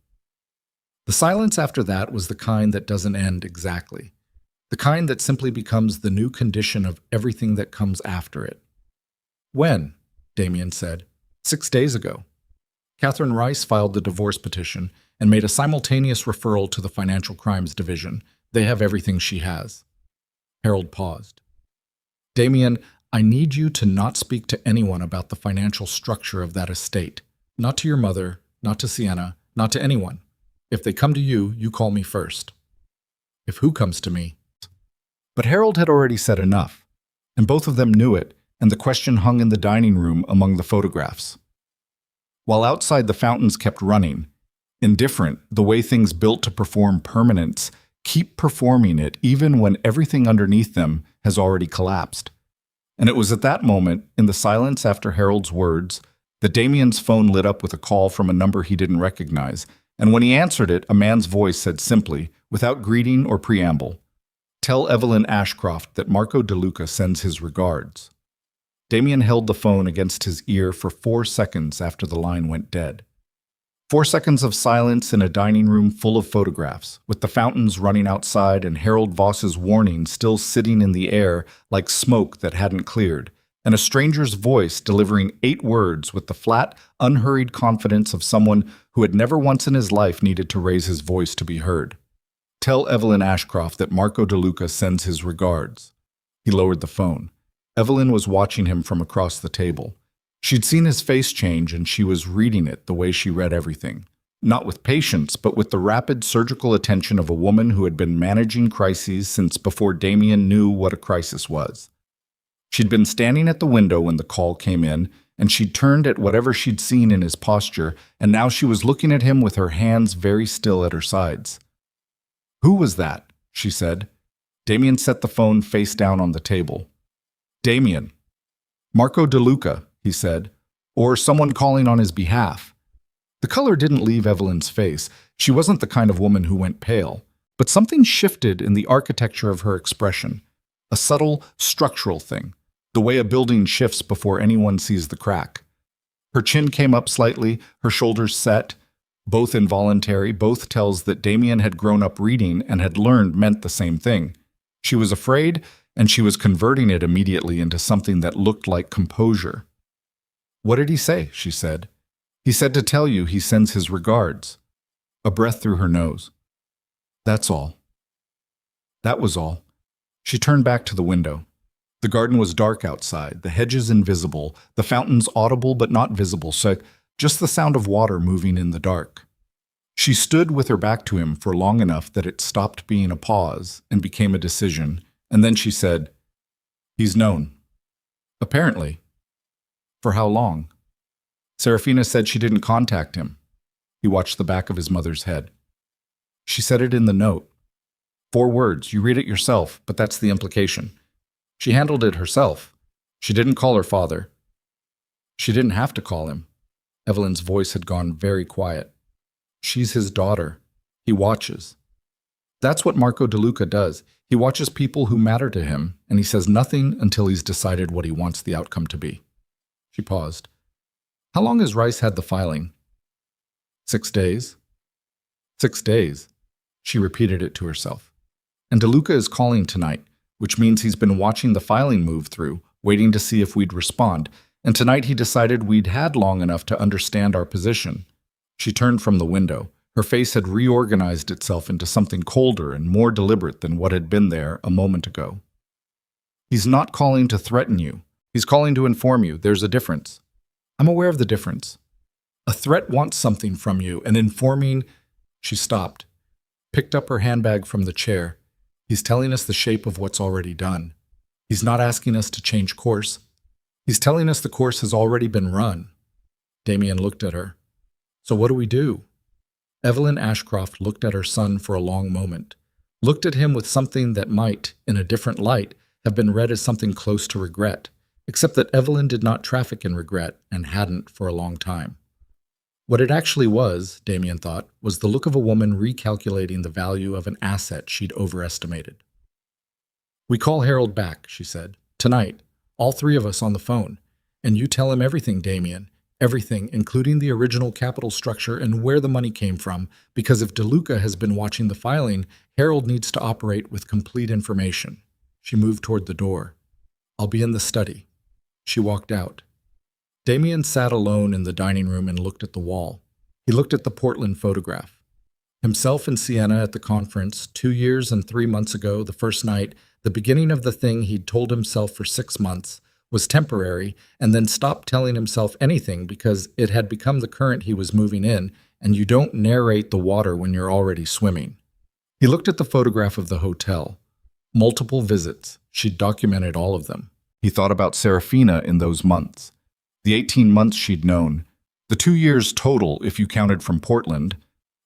Speaker 1: The silence after that was the kind that doesn't end exactly. The kind that simply becomes the new condition of everything that comes after it. "When?" Damien said. 6 days ago. Catherine Rice filed the divorce petition and made a simultaneous referral to the Financial Crimes Division. They have everything she has." Harold paused. "Damien, I need you to not speak to anyone about the financial structure of that estate. Not to your mother, not to Sienna, not to anyone. If they come to you, you call me first." "If who comes to me?" But Harold had already said enough, and both of them knew it, and the question hung in the dining room among the photographs. While outside the fountains kept running, indifferent, the way things built to perform permanence keep performing it even when everything underneath them has already collapsed. And it was at that moment, in the silence after Harold's words, that Damien's phone lit up with a call from a number he didn't recognize. And when he answered it, a man's voice said simply, without greeting or preamble, "Tell Evelyn Ashcroft that Marco DeLuca sends his regards." Damien held the phone against his ear for 4 seconds after the line went dead. 4 seconds of silence in a dining room full of photographs, with the fountains running outside and Harold Voss's warning still sitting in the air like smoke that hadn't cleared, and a stranger's voice delivering 8 words with the flat, unhurried confidence of someone who had never once in his life needed to raise his voice to be heard. "Tell Evelyn Ashcroft that Marco DeLuca sends his regards." He lowered the phone. Evelyn was watching him from across the table. She'd seen his face change, and she was reading it the way she read everything. Not with patience, but with the rapid surgical attention of a woman who had been managing crises since before Damien knew what a crisis was. She'd been standing at the window when the call came in, and she'd turned at whatever she'd seen in his posture, and now she was looking at him with her hands very still at her sides. "Who was that?" she said. Damien set the phone face down on the table. "Damien." "Marco DeLuca," he said, "or someone calling on his behalf." The color didn't leave Evelyn's face. She wasn't the kind of woman who went pale. But something shifted in the architecture of her expression. A subtle, structural thing. The way a building shifts before anyone sees the crack. Her chin came up slightly, her shoulders set. Both involuntary, both tells that Damien had grown up reading and had learned meant the same thing. She was afraid, and she was converting it immediately into something that looked like composure. "What did he say?" she said. "He said to tell you he sends his regards." A breath through her nose. "That's all." That was all. She turned back to the window. The garden was dark outside, the hedges invisible, the fountains audible but not visible, so just the sound of water moving in the dark. She stood with her back to him for long enough that it stopped being a pause and became a decision, and then she said, "He's known." "Apparently." "For how long?" Serafina said she didn't contact him. He watched the back of his mother's head. "She said it in the note. 4 words, you read it yourself, but that's the implication. She handled it herself. She didn't call her father." "She didn't have to call him." Evelyn's voice had gone very quiet. "She's his daughter. He watches." That's what Marco DeLuca does. He watches people who matter to him, and he says nothing until he's decided what he wants the outcome to be. She paused. "How long has Rice had the filing?" 6 days. 6 days. She repeated it to herself. "And DeLuca is calling tonight, which means he's been watching the filing move through, waiting to see if we'd respond, and tonight he decided we'd had long enough to understand our position." She turned from the window. Her face had reorganized itself into something colder and more deliberate than what had been there a moment ago. "He's not calling to threaten you. He's calling to inform you. There's a difference." "I'm aware of the difference." "A threat wants something from you, and informing—" She stopped, picked up her handbag from the chair. "He's telling us the shape of what's already done. He's not asking us to change course. He's telling us the course has already been run." Damien looked at her. "So what do we do?" Evelyn Ashcroft looked at her son for a long moment, looked at him with something that might, in a different light, have been read as something close to regret, except that Evelyn did not traffic in regret and hadn't for a long time. What it actually was, Damien thought, was the look of a woman recalculating the value of an asset she'd overestimated. "We call Harold back," she said. "Tonight, all 3 of us on the phone. And you tell him everything, Damien. Everything, including the original capital structure and where the money came from, because if DeLuca has been watching the filing, Harold needs to operate with complete information." She moved toward the door. "I'll be in the study." She walked out. Damien sat alone in the dining room and looked at the wall. He looked at the Portland photograph. Himself and Sienna at the conference, 2 years and 3 months ago, the first night, the beginning of the thing he'd told himself for 6 months, was temporary, and then stopped telling himself anything because it had become the current he was moving in, and you don't narrate the water when you're already swimming. He looked at the photograph of the hotel. Multiple visits. She'd documented all of them. He thought about Serafina in those months. The 18 months she'd known. The 2 years total, if you counted from Portland.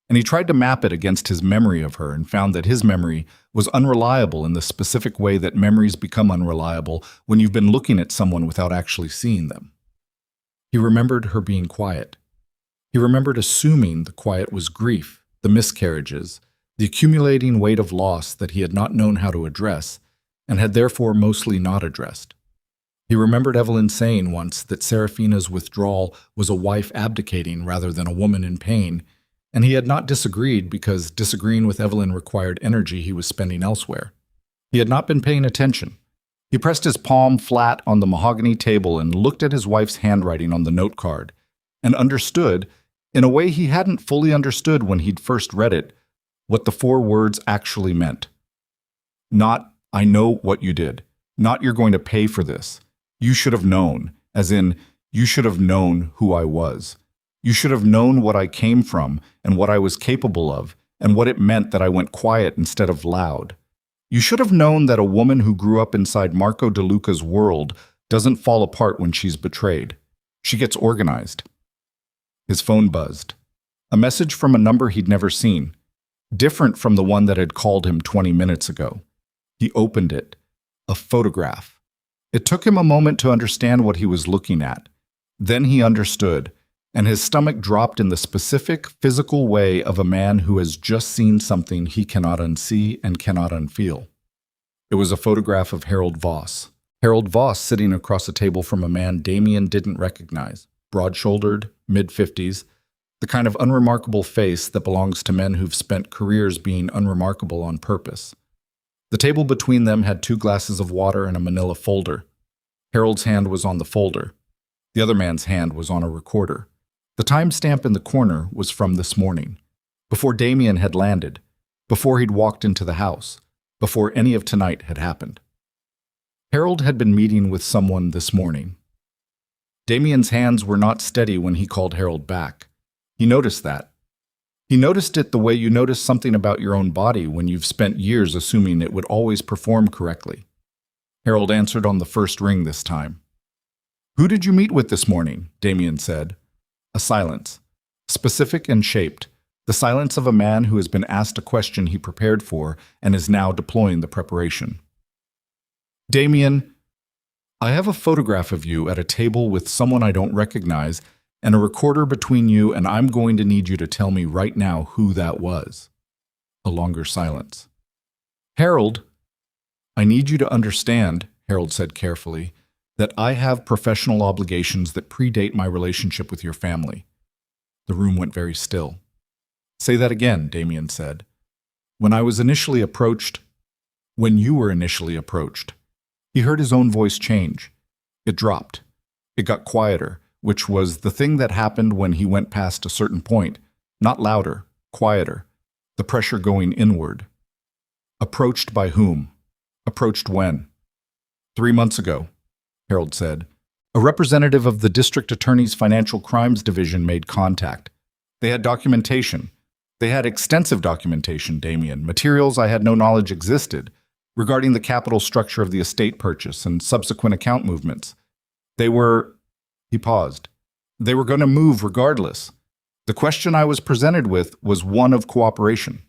Speaker 1: and he tried to map it against his memory of her and found that his memory was unreliable in the specific way that memories become unreliable when you've been looking at someone without actually seeing them. He remembered her being quiet. He remembered assuming the quiet was grief, the miscarriages, the accumulating weight of loss that he had not known how to address and had therefore mostly not addressed. He remembered Evelyn saying once that Serafina's withdrawal was a wife abdicating rather than a woman in pain, and he had not disagreed because disagreeing with Evelyn required energy he was spending elsewhere. He had not been paying attention. He pressed his palm flat on the mahogany table and looked at his wife's handwriting on the note card, and understood, in a way he hadn't fully understood when he'd first read it, what the 4 words actually meant. Not, "I know what you did." Not, "You're going to pay for this." You should have known, as in, you should have known who I was. You should have known what I came from and what I was capable of and what it meant that I went quiet instead of loud. You should have known that a woman who grew up inside Marco De Luca's world doesn't fall apart when she's betrayed. She gets organized. His phone buzzed. A message from a number he'd never seen, different from the one that had called him 20 minutes ago. He opened it. A photograph. It took him a moment to understand what he was looking at. Then he understood, and his stomach dropped in the specific, physical way of a man who has just seen something he cannot unsee and cannot unfeel. It was a photograph of Harold Voss. Harold Voss sitting across a table from a man Damien didn't recognize, broad-shouldered, mid-50s, the kind of unremarkable face that belongs to men who've spent careers being unremarkable on purpose. The table between them had 2 glasses of water and a manila folder. Harold's hand was on the folder. The other man's hand was on a recorder. The timestamp in the corner was from this morning, before Damien had landed, before he'd walked into the house, before any of tonight had happened. Harold had been meeting with someone this morning. Damien's hands were not steady when he called Harold back. He noticed that. He noticed it the way you notice something about your own body when you've spent years assuming it would always perform correctly. Harold answered on the first ring this time. "Who did you meet with this morning?" Damien said. A silence, specific and shaped, the silence of a man who has been asked a question he prepared for and is now deploying the preparation. "Damien, I have a photograph of you at a table with someone I don't recognize and a recorder between you, and I'm going to need you to tell me right now who that was." A longer silence. "Harold, I need you to understand," Harold said carefully, "that I have professional obligations that predate my relationship with your family." The room went very still. "Say that again," Damien said. When you were initially approached." He heard his own voice change. It dropped. It got quieter, which was the thing that happened when he went past a certain point, not louder, quieter, the pressure going inward. "Approached by whom? Approached when?" 3 months ago, Harold said. "A representative of the district attorney's financial crimes division made contact. They had documentation. They had extensive documentation, Damien, materials I had no knowledge existed, regarding the capital structure of the estate purchase and subsequent account movements. They were..." He paused. "They were going to move regardless. The question I was presented with was one of cooperation."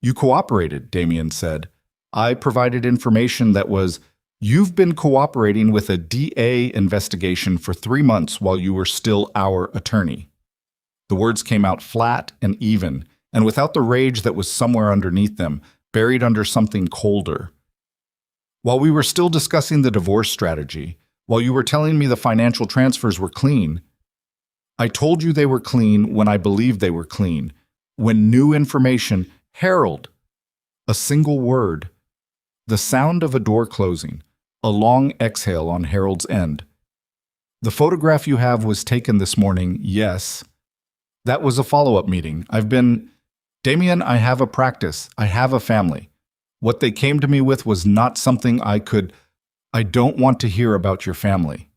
Speaker 1: "You cooperated," Damien said. "I provided information that was, you've been cooperating with a DA investigation for 3 months while you were still our attorney." The words came out flat and even, and without the rage that was somewhere underneath them, buried under something colder. "While we were still discussing the divorce strategy, while you were telling me the financial transfers were clean, I told you they were clean when I believed they were clean. When new information..." "Harold!" A single word. The sound of a door closing. A long exhale on Harold's end. "The photograph you have was taken this morning, yes. That was a follow-up meeting. Damien, I have a practice. I have a family. What they came to me with was not something I don't want to hear about your family."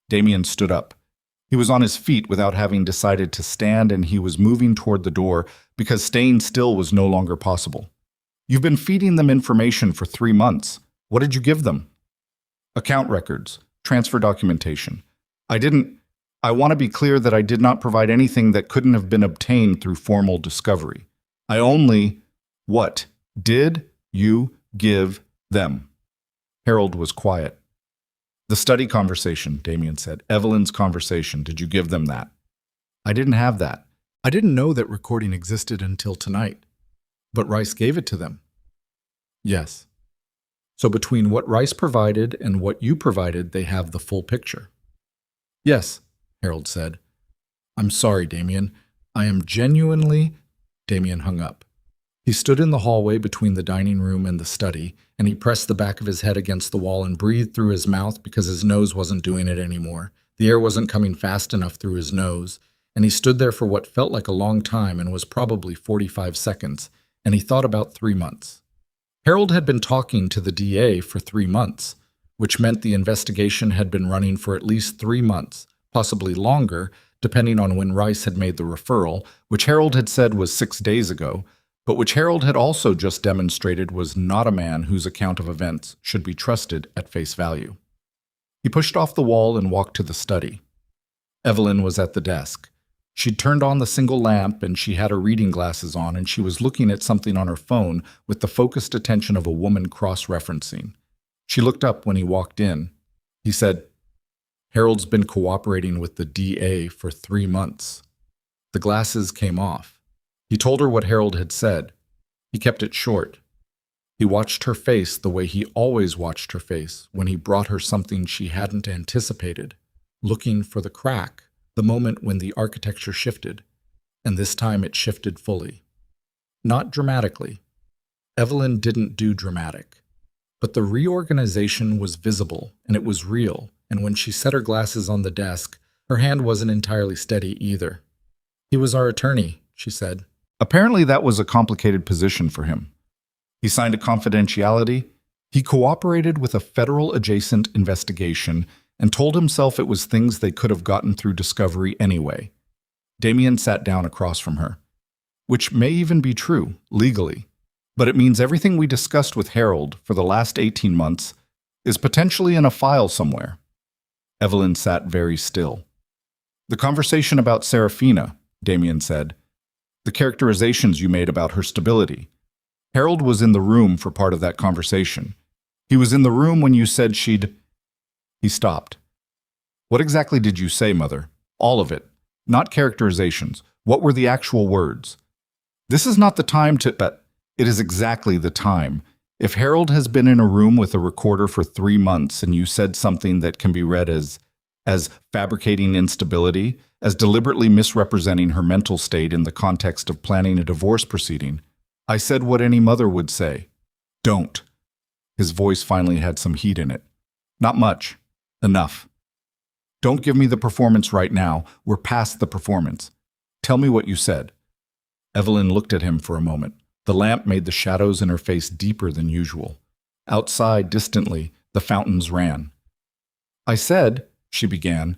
Speaker 1: Damien stood up. He was on his feet without having decided to stand, and he was moving toward the door because staying still was no longer possible. "You've been feeding them information for 3 months. What did you give them?" "Account records, transfer documentation. I didn't..." I want to be clear that I did not provide anything that couldn't have been obtained through formal discovery. I only— What did you give them? Harold was quiet. The study conversation, Damien said. Evelyn's conversation. Did you give them that? I didn't have that. I didn't know that recording existed until tonight. But Rice gave it to them. Yes. So between what Rice provided and what you provided, they have the full picture. Yes, Harold said. I'm sorry, Damien. I am genuinely— Damien hung up. He stood in the hallway between the dining room and the study, and he pressed the back of his head against the wall and breathed through his mouth because his nose wasn't doing it anymore. The air wasn't coming fast enough through his nose, and he stood there for what felt like a long time and was probably 45 seconds, and he thought about 3 months. Harold had been talking to the DA for 3 months, which meant the investigation had been running for at least 3 months, possibly longer, depending on when Rice had made the referral, which Harold had said was 6 days ago, but which Harold had also just demonstrated was not a man whose account of events should be trusted at face value. He pushed off the wall and walked to the study. Evelyn was at the desk. She'd turned on the single lamp and she had her reading glasses on and she was looking at something on her phone with the focused attention of a woman cross-referencing. She looked up when he walked in. He said, Harold's been cooperating with the DA for 3 months. The glasses came off. He told her what Harold had said. He kept it short. He watched her face the way he always watched her face when he brought her something she hadn't anticipated, looking for the crack, the moment when the architecture shifted, and this time it shifted fully. Not dramatically. Evelyn didn't do dramatic. But the reorganization was visible, and it was real, and when she set her glasses on the desk, her hand wasn't entirely steady either. He was our attorney, she said. Apparently that was a complicated position for him. He signed a confidentiality. He cooperated with a federal-adjacent investigation and told himself it was things they could have gotten through discovery anyway. Damien sat down across from her. Which may even be true, legally. But it means everything we discussed with Harold for the last 18 months is potentially in a file somewhere. Evelyn sat very still. The conversation about Serafina, Damien said. The characterizations you made about her stability. Harold was in the room for part of that conversation. He was in the room when you said she'd— He stopped. What exactly did you say, Mother? All of it. Not characterizations. What were the actual words? This is not the time to— But it is exactly the time. If Harold has been in a room with a recorder for 3 months and you said something that can be read as fabricating instability, as deliberately misrepresenting her mental state in the context of planning a divorce proceeding, I said what any mother would say. Don't. His voice finally had some heat in it. Not much. Enough. Don't give me the performance right now. We're past the performance. Tell me what you said. Evelyn looked at him for a moment. The lamp made the shadows in her face deeper than usual. Outside, distantly, the fountains ran. I said, she began,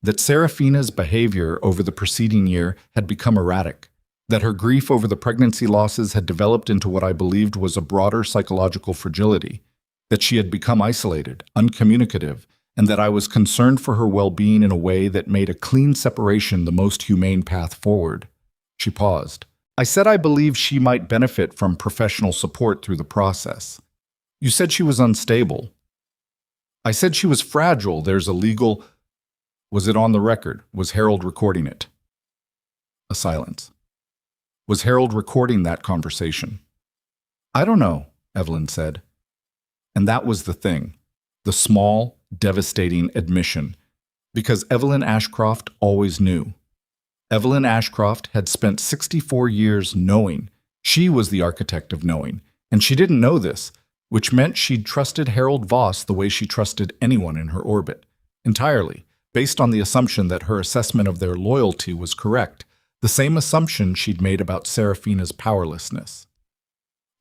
Speaker 1: that Serafina's behavior over the preceding year had become erratic, that her grief over the pregnancy losses had developed into what I believed was a broader psychological fragility, that she had become isolated, uncommunicative, and that I was concerned for her well-being in a way that made a clean separation the most humane path forward. She paused. I said I believed she might benefit from professional support through the process. You said she was unstable. I said she was fragile. There's a legal— Was it on the record? Was Harold recording it? A silence. Was Harold recording that conversation? I don't know, Evelyn said. And that was the thing. The small, devastating admission. Because Evelyn Ashcroft always knew. Evelyn Ashcroft had spent 64 years knowing. She was the architect of knowing. And she didn't know this, which meant she'd trusted Harold Voss the way she trusted anyone in her orbit. Entirely. Based on the assumption that her assessment of their loyalty was correct, the same assumption she'd made about Serafina's powerlessness.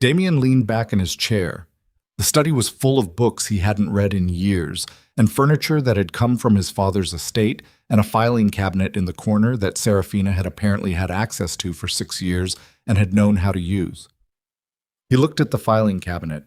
Speaker 1: Damien leaned back in his chair. The study was full of books he hadn't read in years, and furniture that had come from his father's estate, and a filing cabinet in the corner that Serafina had apparently had access to for 6 years and had known how to use. He looked at the filing cabinet.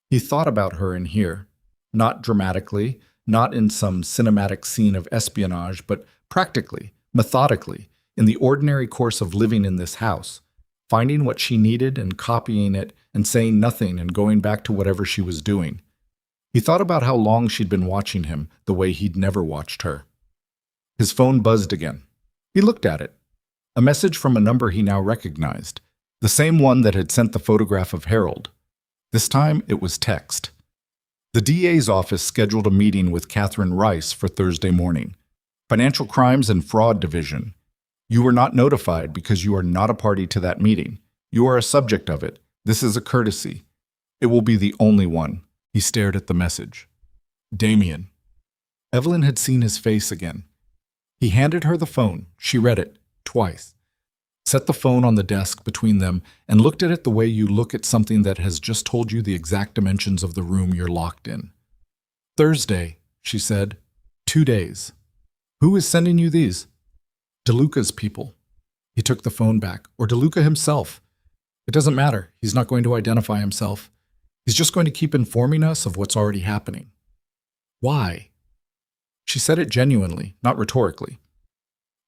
Speaker 1: He thought about her in here, not dramatically, not in some cinematic scene of espionage, but Practically, methodically, in the ordinary course of living in this house, finding what she needed and copying it and saying nothing and going back to whatever she was doing. He thought about how long she'd been watching him the way he'd never watched her. His phone buzzed again. He looked at it. A message from a number he now recognized, the same one that had sent the photograph of Harold. This time it was text. The DA's office scheduled a meeting with Catherine Rice for Thursday morning. Financial Crimes and Fraud Division. You were not notified because you are not a party to that meeting. You are a subject of it. This is a courtesy. It will be the only one. He stared at the message. Damien. Evelyn had seen his face again. He handed her the phone. She read it, twice. Set the phone on the desk between them and looked at it the way you look at something that has just told you the exact dimensions of the room you're locked in. Thursday, she said. 2 days. Who is sending you these? DeLuca's people. He took the phone back. Or DeLuca himself. It doesn't matter. He's not going to identify himself. He's just going to keep informing us of what's already happening. Why? She said it genuinely, not rhetorically.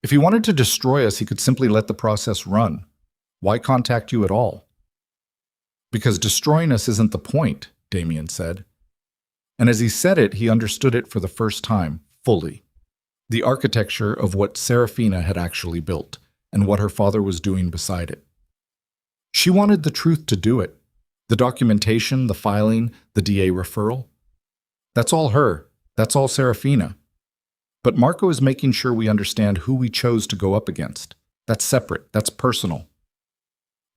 Speaker 1: If he wanted to destroy us, he could simply let the process run. Why contact you at all? Because destroying us isn't the point, Damien said. And as he said it, he understood it for the first time, fully. The architecture of what Serafina had actually built, and what her father was doing beside it. She wanted the truth to do it. The documentation, the filing, the DA referral. That's all her. That's all Serafina. But Marco is making sure we understand who we chose to go up against. That's separate. That's personal.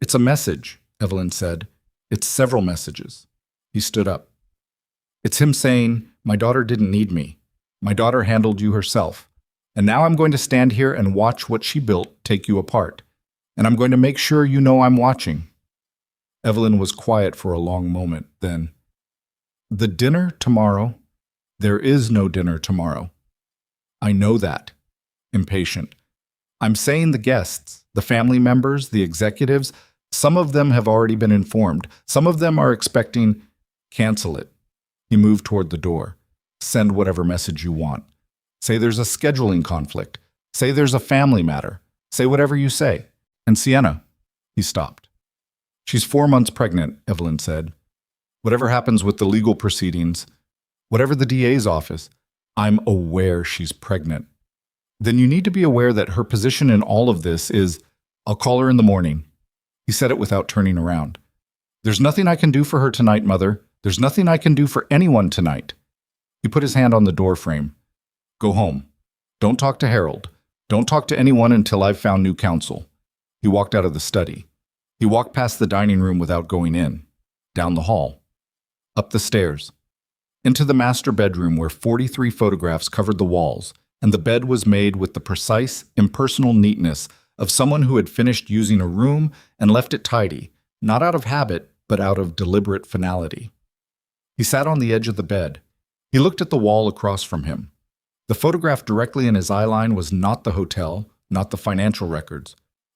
Speaker 1: It's a message, Evelyn said. It's several messages. He stood up. It's him saying, my daughter didn't need me. My daughter handled you herself. And now I'm going to stand here and watch what she built take you apart. And I'm going to make sure you know I'm watching. Evelyn was quiet for a long moment, then, the dinner tomorrow? There is no dinner tomorrow. I know that. Impatient. I'm saying the guests, the family members, the executives, some of them have already been informed. Some of them are expecting, cancel it. He moved toward the door. Send whatever message you want. Say there's a scheduling conflict. Say there's a family matter. Say whatever you say. And Sienna. He stopped. She's 4 months pregnant, Evelyn said. Whatever happens with the legal proceedings, whatever the DA's office, I'm aware she's pregnant. Then you need to be aware that her position in all of this is, I'll call her in the morning. He said it without turning around. There's nothing I can do for her tonight, Mother. There's nothing I can do for anyone tonight. He put his hand on the door frame. Go home. Don't talk to Harold. Don't talk to anyone until I've found new counsel. He walked out of the study. He walked past the dining room without going in. Down the hall. Up the stairs. Into the master bedroom where 43 photographs covered the walls, and the bed was made with the precise, impersonal neatness of someone who had finished using a room and left it tidy, not out of habit, but out of deliberate finality. He sat on the edge of the bed. He looked at the wall across from him. The photograph directly in his eyeline was not the hotel, not the financial records.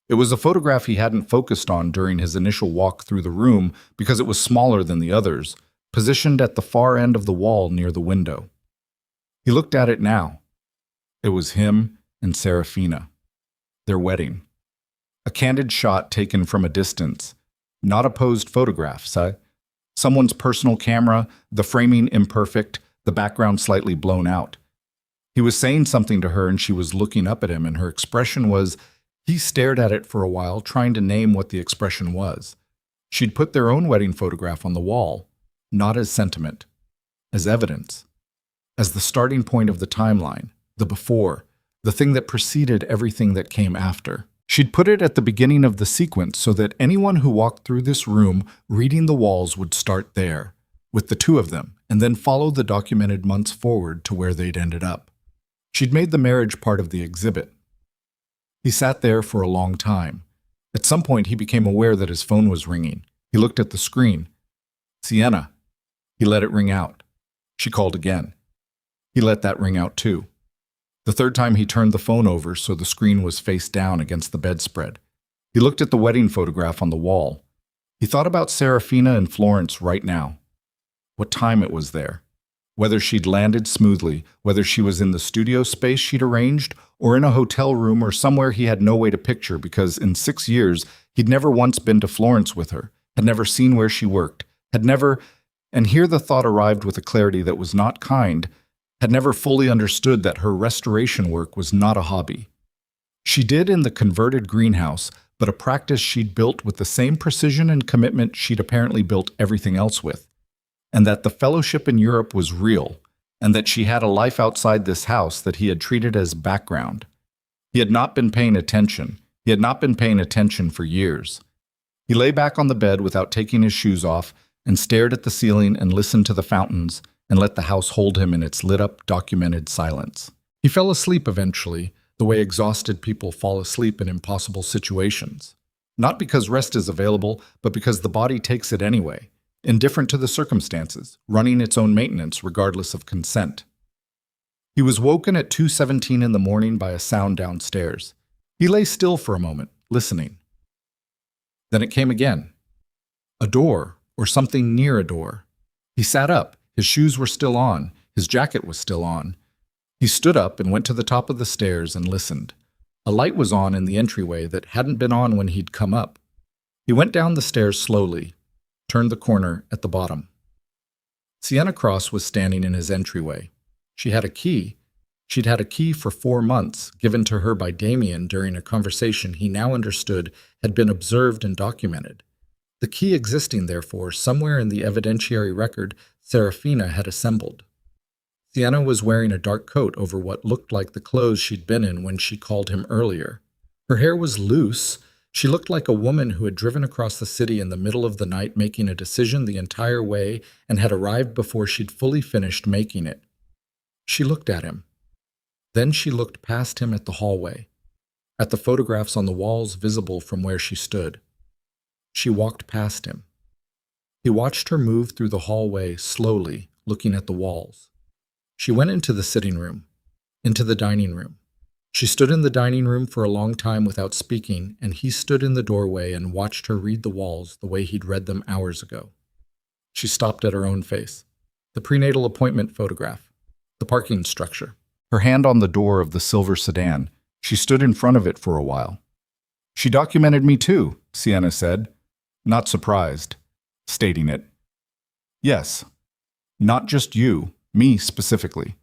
Speaker 1: It was a photograph he hadn't focused on during his initial walk through the room because it was smaller than the others, positioned at the far end of the wall near the window. He looked at it now. It was him and Serafina. Their wedding. A candid shot taken from a distance. Not a posed photograph, someone's personal camera, the framing imperfect, the background slightly blown out. He was saying something to her and she was looking up at him, and her expression was, he stared at it for a while, trying to name what the expression was. She'd put their own wedding photograph on the wall, not as sentiment, as evidence, as the starting point of the timeline, the before, the thing that preceded everything that came after. She'd put it at the beginning of the sequence so that anyone who walked through this room reading the walls would start there, with the two of them, and then follow the documented months forward to where they'd ended up. She'd made the marriage part of the exhibit. He sat there for a long time. At some point, he became aware that his phone was ringing. He looked at the screen. Sienna. He let it ring out. She called again. He let that ring out too. The third time he turned the phone over so the screen was face down against the bedspread. He looked at the wedding photograph on the wall. He thought about Serafina and Florence right now. What time it was there. Whether she'd landed smoothly, whether she was in the studio space she'd arranged, or in a hotel room or somewhere he had no way to picture because in 6 years he'd never once been to Florence with her, had never seen where she worked, had never, and here the thought arrived with a clarity that was not kind, had never fully understood that her restoration work was not a hobby. She did in the converted greenhouse, but a practice she'd built with the same precision and commitment she'd apparently built everything else with. And that the fellowship in Europe was real, and that she had a life outside this house that he had treated as background. He had not been paying attention. He had not been paying attention for years. He lay back on the bed without taking his shoes off and stared at the ceiling and listened to the fountains and let the house hold him in its lit-up, documented silence. He fell asleep eventually, the way exhausted people fall asleep in impossible situations. Not because rest is available, but because the body takes it anyway, indifferent to the circumstances, running its own maintenance regardless of consent. He was woken at 2:17 in the morning by a sound downstairs. He lay still for a moment, listening. Then it came again. A door, or something near a door. He sat up. His shoes were still on. His jacket was still on. He stood up and went to the top of the stairs and listened. A light was on in the entryway that hadn't been on when he'd come up. He went down the stairs slowly, turned the corner at the bottom. Sienna Cross was standing in his entryway. She had a key. She'd had a key for 4 months, given to her by Damien during a conversation he now understood had been observed and documented. The key existing, therefore, somewhere in the evidentiary record Serafina had assembled. Sienna was wearing a dark coat over what looked like the clothes she'd been in when she called him earlier. Her hair was loose. She looked like a woman who had driven across the city in the middle of the night making a decision the entire way and had arrived before she'd fully finished making it. She looked at him. Then she looked past him at the hallway, at the photographs on the walls visible from where she stood. She walked past him. He watched her move through the hallway slowly, looking at the walls. She went into the sitting room, into the dining room. She stood in the dining room for a long time without speaking, and he stood in the doorway and watched her read the walls the way he'd read them hours ago. She stopped at her own face, the prenatal appointment photograph, the parking structure. Her hand on the door of the silver sedan. She stood in front of it for a while. "She documented me too," Sienna said, not surprised, stating it. "Yes, not just you, me specifically."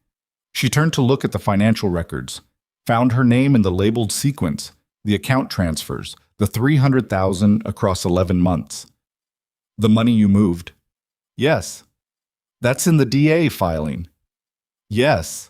Speaker 1: She turned to look at the financial records, found her name in the labeled sequence, the account transfers, the $300,000 across 11 months. "The money you moved." "Yes." "That's in the DA filing." "Yes."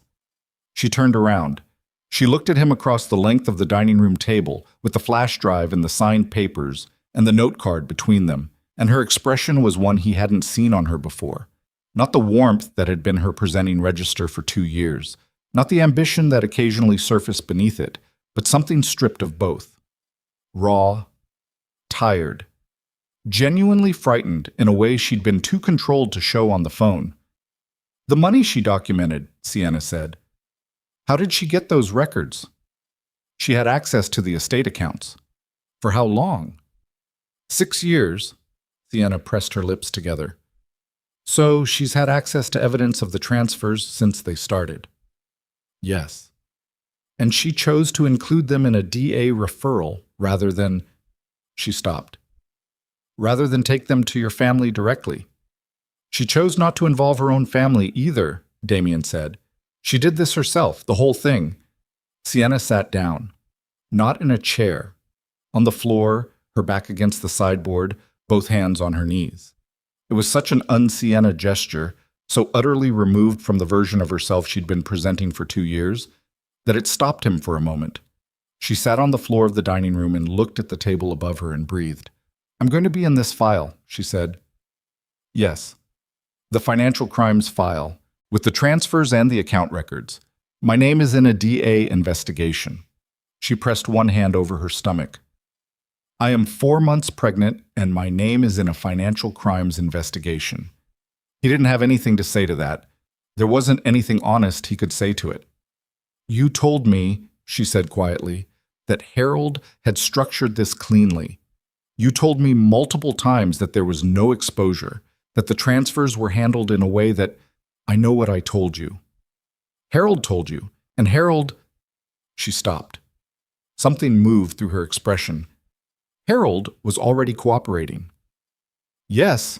Speaker 1: She turned around. She looked at him across the length of the dining room table with the flash drive and the signed papers and the note card between them, and her expression was one he hadn't seen on her before. Not the warmth that had been her presenting register for 2 years, not the ambition that occasionally surfaced beneath it, but something stripped of both. Raw, tired, genuinely frightened in a way she'd been too controlled to show on the phone. "The money she documented," Sienna said. "How did she get those records?" "She had access to the estate accounts." "For how long?" 6 years. Sienna pressed her lips together. "So she's had access to evidence of the transfers since they started." "Yes." "And she chose to include them in a DA referral rather than—" She stopped. "Rather than take them to your family directly." "She chose not to involve her own family either," Damien said. "She did this herself, the whole thing." Sienna sat down, not in a chair, on the floor, her back against the sideboard, both hands on her knees. It was such an un-Sienna gesture, so utterly removed from the version of herself she'd been presenting for 2 years, that it stopped him for a moment. She sat on the floor of the dining room and looked at the table above her and breathed. "I'm going to be in this file," she said. "Yes, the financial crimes file, with the transfers and the account records. My name is in a DA investigation." She pressed one hand over her stomach. "I am 4 months pregnant, and my name is in a financial crimes investigation." He didn't have anything to say to that. There wasn't anything honest he could say to it. "You told me," she said quietly, "that Harold had structured this cleanly. You told me multiple times that there was no exposure, that the transfers were handled in a way that I know what I told you. Harold told you, and Harold... She stopped. Something moved through her expression. Harold was already cooperating. Yes,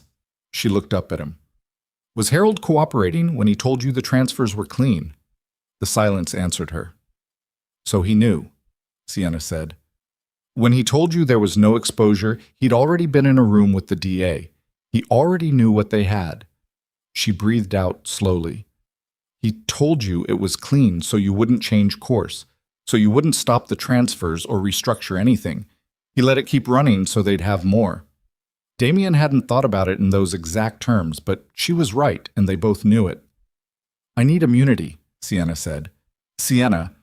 Speaker 1: she looked up at him. Was Harold cooperating when he told you the transfers were clean? The silence answered her. So he knew, Sienna said. When he told you there was no exposure, he'd already been in a room with the DA. He already knew what they had. She breathed out slowly. He told you it was clean so you wouldn't change course, so you wouldn't stop the transfers or restructure anything. He let it keep running so they'd have more. Damien hadn't thought about it in those exact terms, but she was right, and they both knew it. I need immunity, Sienna said. Sienna,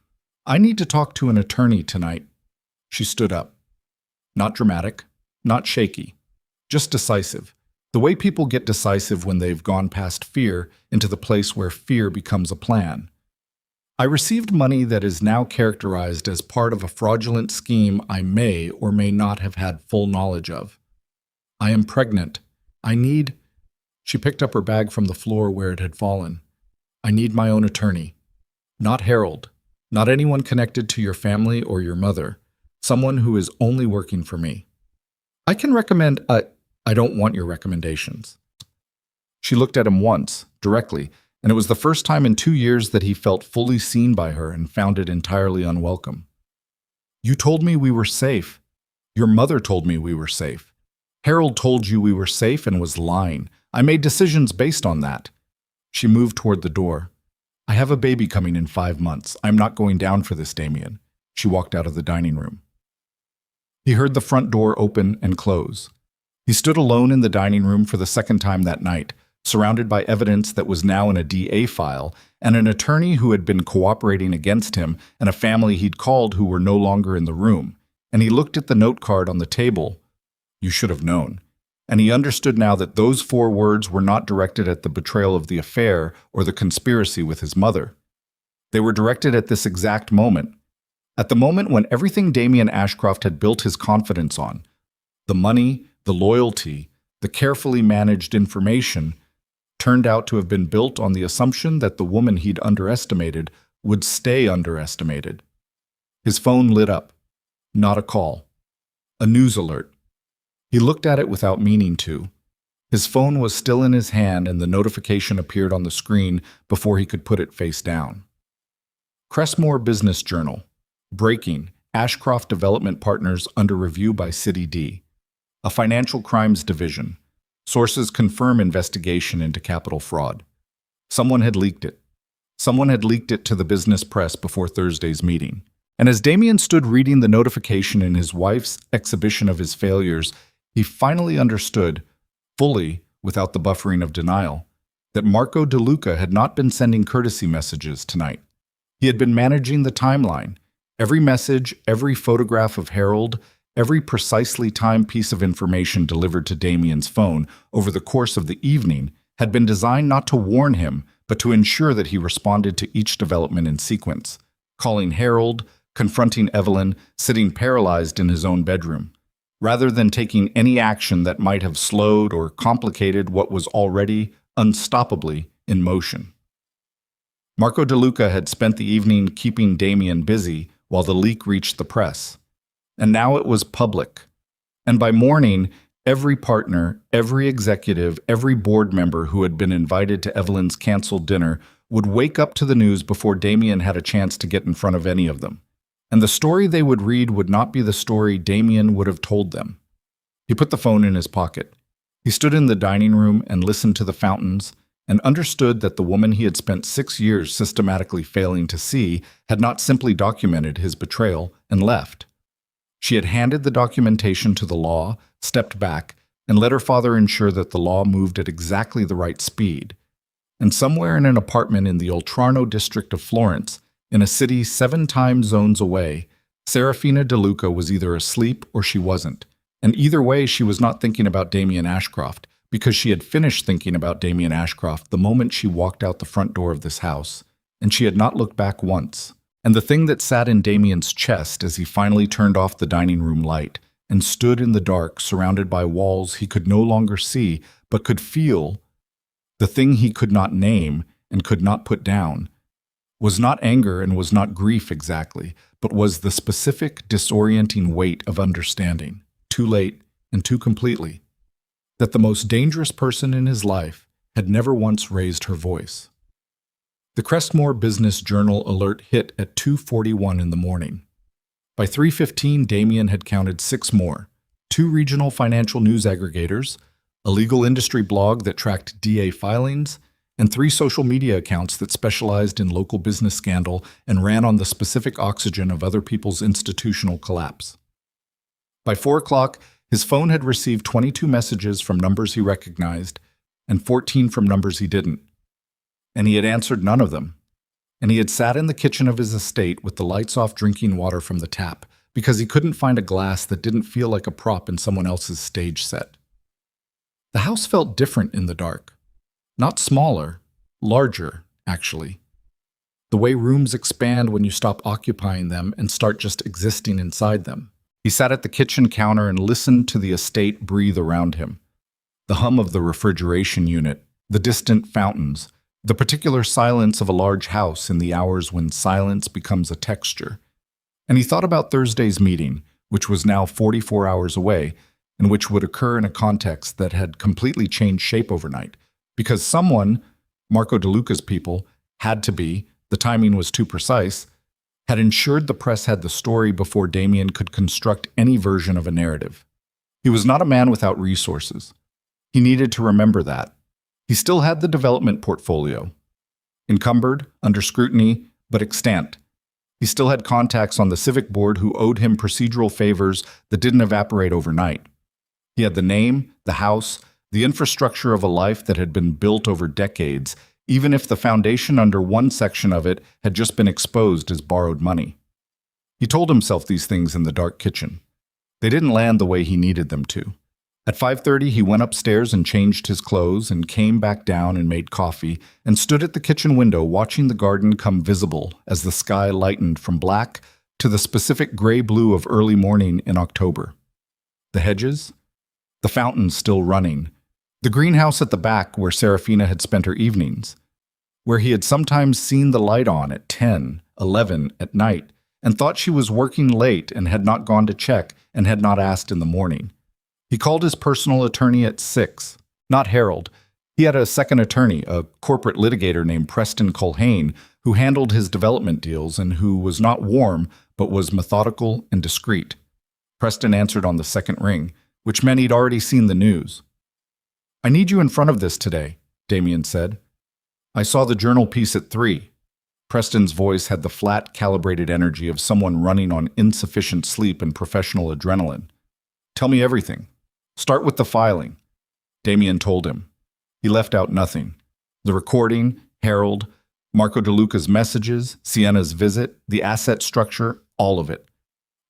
Speaker 1: I need to talk to an attorney tonight. She stood up. Not dramatic, not shaky, just decisive. The way people get decisive when they've gone past fear into the place where fear becomes a plan. I received money that is now characterized as part of a fraudulent scheme I may or may not have had full knowledge of. I am pregnant. I need... She picked up her bag from the floor where it had fallen. I need my own attorney. Not Harold. Not anyone connected to your family or your mother. Someone who is only working for me. I can recommend... I don't want your recommendations. She looked at him once, directly, and it was the first time in 2 years that he felt fully seen by her and found it entirely unwelcome. You told me we were safe. Your mother told me we were safe. Harold told you we were safe and was lying. I made decisions based on that. She moved toward the door. I have a baby coming in 5 months. I'm not going down for this, Damien. She walked out of the dining room. He heard the front door open and close. He stood alone in the dining room for the second time that night, surrounded by evidence that was now in a DA file, and an attorney who had been cooperating against him, and a family he'd called who were no longer in the room. And he looked at the note card on the table. You should have known. And he understood now that those 4 words were not directed at the betrayal of the affair or the conspiracy with his mother. They were directed at this exact moment. At the moment when everything Damien Ashcroft had built his confidence on, the money, the loyalty, the carefully managed information, turned out to have been built on the assumption that the woman he'd underestimated would stay underestimated. His phone lit up. Not a call. A news alert. He looked at it without meaning to. His phone was still in his hand and the notification appeared on the screen before he could put it face down. Crestmore Business Journal. Breaking. Ashcroft Development Partners under review by City D. A financial crimes division. Sources confirm investigation into capital fraud. Someone had leaked it. Someone had leaked it to the business press before Thursday's meeting. And as Damien stood reading the notification in his wife's exhibition of his failures, he finally understood, fully, without the buffering of denial, that Marco DeLuca had not been sending courtesy messages tonight. He had been managing the timeline. Every message, every photograph of Harold, every precisely timed piece of information delivered to Damien's phone over the course of the evening had been designed not to warn him, but to ensure that he responded to each development in sequence, calling Harold, confronting Evelyn, sitting paralyzed in his own bedroom, rather than taking any action that might have slowed or complicated what was already unstoppably in motion. Marco DeLuca had spent the evening keeping Damien busy while the leak reached the press. And now it was public. And by morning, every partner, every executive, every board member who had been invited to Evelyn's canceled dinner would wake up to the news before Damien had a chance to get in front of any of them. And the story they would read would not be the story Damien would have told them. He put the phone in his pocket. He stood in the dining room and listened to the fountains and understood that the woman he had spent 6 years systematically failing to see had not simply documented his betrayal and left. She had handed the documentation to the law, stepped back, and let her father ensure that the law moved at exactly the right speed. And somewhere in an apartment in the Oltrarno district of Florence, in a city 7 time zones away, Serafina DeLuca was either asleep or she wasn't. And either way, she was not thinking about Damien Ashcroft, because she had finished thinking about Damien Ashcroft the moment she walked out the front door of this house, and she had not looked back once. And the thing that sat in Damien's chest as he finally turned off the dining room light and stood in the dark surrounded by walls he could no longer see but could feel, the thing he could not name, and could not put down was not anger and was not grief exactly, but was the specific, disorienting weight of understanding, too late and too completely, that the most dangerous person in his life had never once raised her voice. The Crestmore Business Journal alert hit at 2:41 in the morning. By 3:15, Damien had counted 6 more, 2 regional financial news aggregators, a legal industry blog that tracked DA filings, and 3 social media accounts that specialized in local business scandal and ran on the specific oxygen of other people's institutional collapse. By 4 o'clock, his phone had received 22 messages from numbers he recognized and 14 from numbers he didn't. And he had answered none of them. And he had sat in the kitchen of his estate with the lights off drinking water from the tap because he couldn't find a glass that didn't feel like a prop in someone else's stage set. The house felt different in the dark. Not smaller, larger, actually. The way rooms expand when you stop occupying them and start just existing inside them. He sat at the kitchen counter and listened to the estate breathe around him. The hum of the refrigeration unit, the distant fountains, the particular silence of a large house in the hours when silence becomes a texture. And he thought about Thursday's meeting, which was now 44 hours away, and which would occur in a context that had completely changed shape overnight, because someone, Marco DeLuca's people, had to be, the timing was too precise, had ensured the press had the story before Damien could construct any version of a narrative. He was not a man without resources. He needed to remember that. He still had the development portfolio. Encumbered, under scrutiny, but extant. He still had contacts on the civic board who owed him procedural favors that didn't evaporate overnight. He had the name, the house, the infrastructure of a life that had been built over decades, even if the foundation under one section of it had just been exposed as borrowed money. He told himself these things in the dark kitchen. They didn't land the way he needed them to. At 5:30, he went upstairs and changed his clothes and came back down and made coffee and stood at the kitchen window watching the garden come visible as the sky lightened from black to the specific gray-blue of early morning in October. The hedges, the fountains still running, the greenhouse at the back where Serafina had spent her evenings, where he had sometimes seen the light on at 10, 11 at night and thought she was working late and had not gone to check and had not asked in the morning. He called his personal attorney at 6, not Harold. He had a second attorney, a corporate litigator named Preston Culhane, who handled his development deals and who was not warm but was methodical and discreet. Preston answered on the second ring, which meant he'd already seen the news. "I need you in front of this today," Damien said. "I saw the journal piece at 3. Preston's voice had the flat, calibrated energy of someone running on insufficient sleep and professional adrenaline. "Tell me everything. Start with the filing." Damien told him. He left out nothing. The recording, Harold, Marco DeLuca's messages, Sienna's visit, the asset structure, all of it.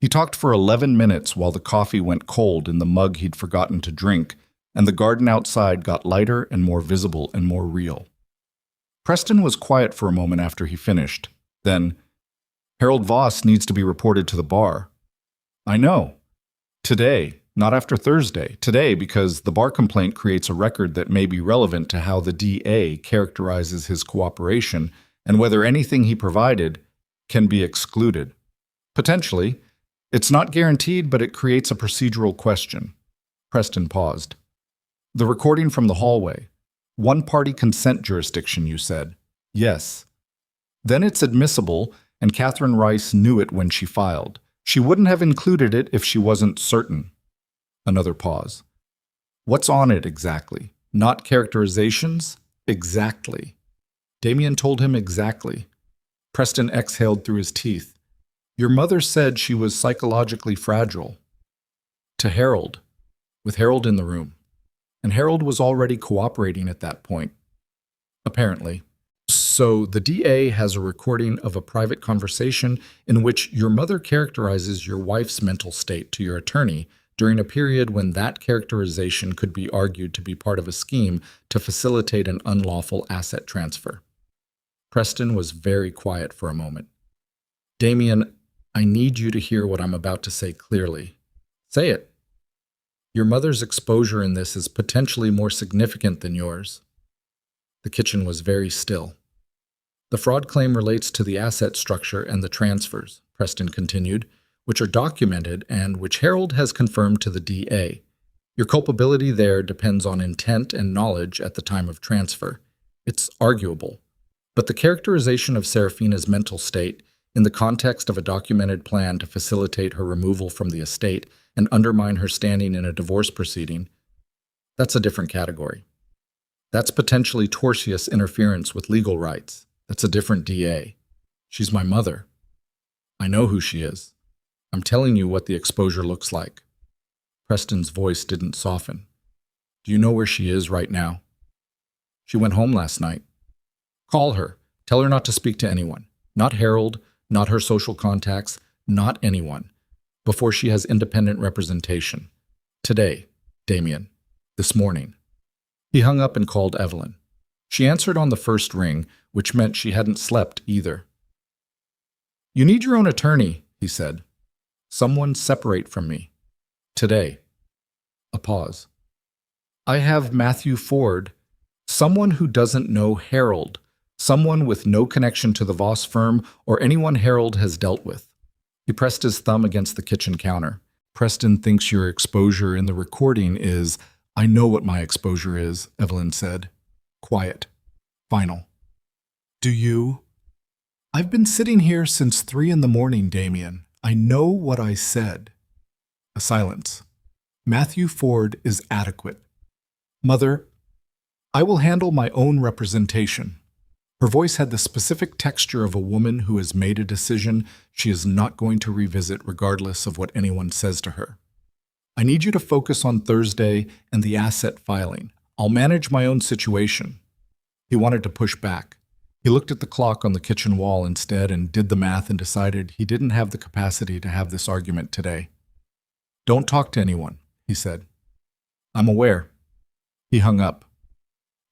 Speaker 1: He talked for 11 minutes while the coffee went cold in the mug he'd forgotten to drink, and the garden outside got lighter and more visible and more real. Preston was quiet for a moment after he finished. Then, "Harold Voss needs to be reported to the bar." "I know. Today. Not after Thursday. Today, because the bar complaint creates a record that may be relevant to how the DA characterizes his cooperation and whether anything he provided can be excluded. Potentially. It's not guaranteed, but it creates a procedural question." Preston paused. "The recording from the hallway. One-party consent jurisdiction, you said." "Yes." "Then it's admissible, and Catherine Rice knew it when she filed. She wouldn't have included it if she wasn't certain." Another pause. "What's on it exactly? Not characterizations? Exactly." Damien told him exactly. Preston exhaled through his teeth. "Your mother said she was psychologically fragile." To Harold, with Harold in the room. And Harold was already cooperating at that point. Apparently. "So the DA has a recording of a private conversation in which your mother characterizes your wife's mental state to your attorney during a period when that characterization could be argued to be part of a scheme to facilitate an unlawful asset transfer." Preston was very quiet for a moment. "Damien, I need you to hear what I'm about to say clearly." "Say it." "Your mother's exposure in this is potentially more significant than yours." The kitchen was very still. The fraud claim relates to the asset structure and the transfers, Preston continued, which are documented and which Harold has confirmed to the DA. Your culpability there depends on intent and knowledge at the time of transfer. It's arguable. But the characterization of Serafina's mental state in the context of a documented plan to facilitate her removal from the estate and undermine her standing in a divorce proceeding, that's a different category. That's potentially tortious interference with legal rights. That's a different DA. She's my mother. I know who she is. I'm telling you what the exposure looks like. Preston's voice didn't soften. Do you know where she is right now? She went home last night. Call her. Tell her not to speak to anyone. Not Harold, not her social contacts, not anyone. Before she has independent representation. Today, Damien. This morning. He hung up and called Evelyn. She answered on the first ring, which meant she hadn't slept either. You need your own attorney, he said. Someone separate from me. Today. A pause. I have Matthew Ford, someone who doesn't know Harold, someone with no connection to the Voss firm or anyone Harold has dealt with. He pressed his thumb against the kitchen counter. Preston thinks your exposure in the recording is, I know what my exposure is, Evelyn said. Quiet. Final. Do you? I've been sitting here since 3 a.m, Damien. I know what I said. A silence. Matthew Ford is adequate. Mother, I will handle my own representation. Her voice had the specific texture of a woman who has made a decision she is not going to revisit regardless of what anyone says to her. I need you to focus on Thursday and the asset filing. I'll manage my own situation. He wanted to push back. He looked at the clock on the kitchen wall instead and did the math and decided he didn't have the capacity to have this argument today. Don't talk to anyone, he said. I'm aware. He hung up.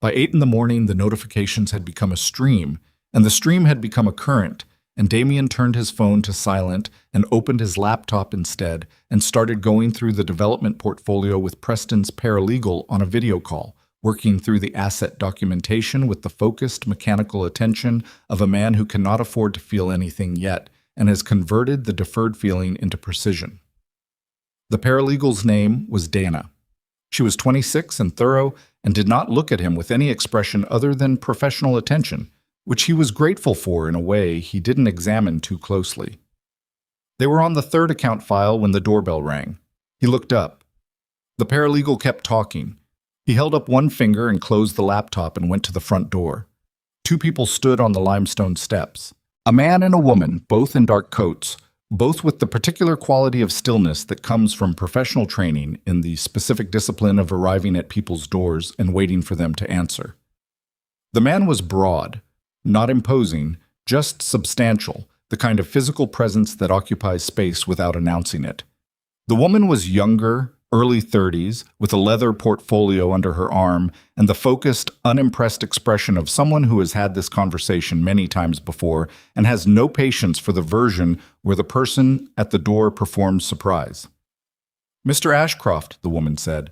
Speaker 1: By 8 a.m, the notifications had become a stream, and the stream had become a current, and Damien turned his phone to silent and opened his laptop instead and started going through the development portfolio with Preston's paralegal on a video call, working through the asset documentation with the focused mechanical attention of a man who cannot afford to feel anything yet and has converted the deferred feeling into precision. The paralegal's name was Dana. She was 26 and thorough and did not look at him with any expression other than professional attention, which he was grateful for in a way he didn't examine too closely. They were on the third account file when the doorbell rang. He looked up. The paralegal kept talking. He held up one finger and closed the laptop and went to the front door. 2 people stood on the limestone steps. A man and a woman, both in dark coats, both with the particular quality of stillness that comes from professional training in the specific discipline of arriving at people's doors and waiting for them to answer. The man was broad, not imposing, just substantial, the kind of physical presence that occupies space without announcing it. The woman was younger, early 30s, with a leather portfolio under her arm and the focused, unimpressed expression of someone who has had this conversation many times before and has no patience for the version where the person at the door performs surprise. Mr. Ashcroft, the woman said.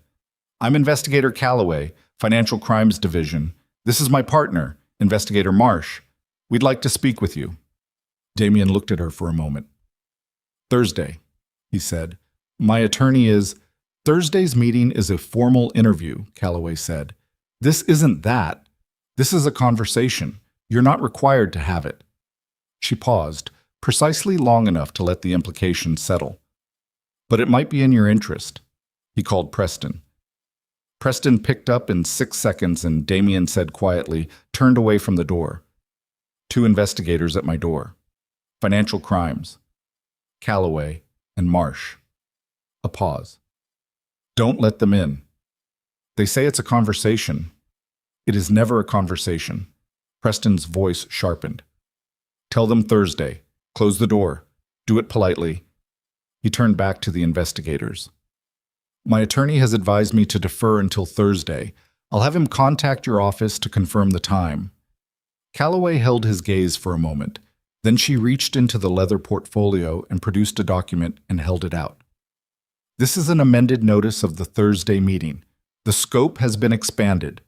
Speaker 1: I'm Investigator Calloway, Financial Crimes Division. This is my partner, Investigator Marsh. We'd like to speak with you. Damien looked at her for a moment. Thursday, he said. My attorney is... Thursday's meeting is a formal interview, Calloway said. This isn't that. This is a conversation. You're not required to have it. She paused, precisely long enough to let the implication settle. But it might be in your interest. He called Preston. Preston picked up in 6 seconds and Damien said quietly, turned away from the door. 2 investigators at my door. Financial crimes. Calloway and Marsh. A pause. Don't let them in. They say it's a conversation. It is never a conversation. Preston's voice sharpened. Tell them Thursday. Close the door. Do it politely. He turned back to the investigators. My attorney has advised me to defer until Thursday. I'll have him contact your office to confirm the time. Calloway held his gaze for a moment. Then she reached into the leather portfolio and produced a document and held it out. This is an amended notice of the Thursday meeting. The scope has been expanded.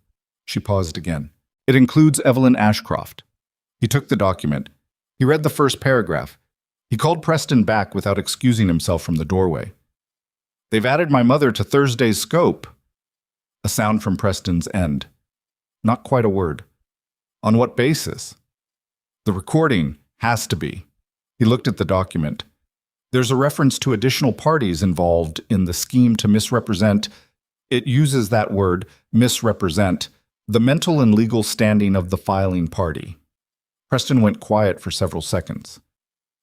Speaker 1: She paused again. It includes Evelyn Ashcroft. He took the document. He read the first paragraph. He called Preston back without excusing himself from the doorway. "They've added my mother to Thursday's scope." A sound from Preston's end. Not quite a word. On what basis? The recording has to be. He looked at the document. There's a reference to additional parties involved in the scheme to misrepresent. It uses that word, misrepresent, the mental and legal standing of the filing party. Preston went quiet for several seconds.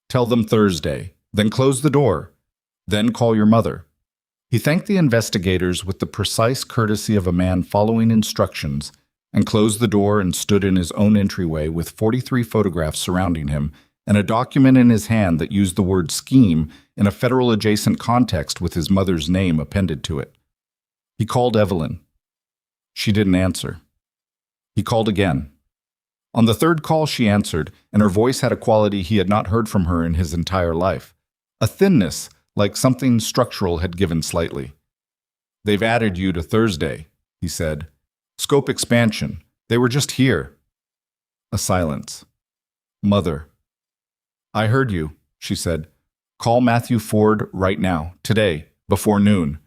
Speaker 1: "Tell them Thursday, then close the door, then call your mother." He thanked the investigators with the precise courtesy of a man following instructions and closed the door and stood in his own entryway with 43 photographs surrounding him and a document in his hand that used the word scheme in a federal-adjacent context with his mother's name appended to it. He called Evelyn. She didn't answer. He called again. On the third call she answered, and her voice had a quality he had not heard from her in his entire life. A thinness, like something structural had given slightly. "They've added you to Thursday," he said. "Scope expansion. They were just here." A silence. "Mother." "I heard you," she said. "Call Matthew Ford right now, today, before noon.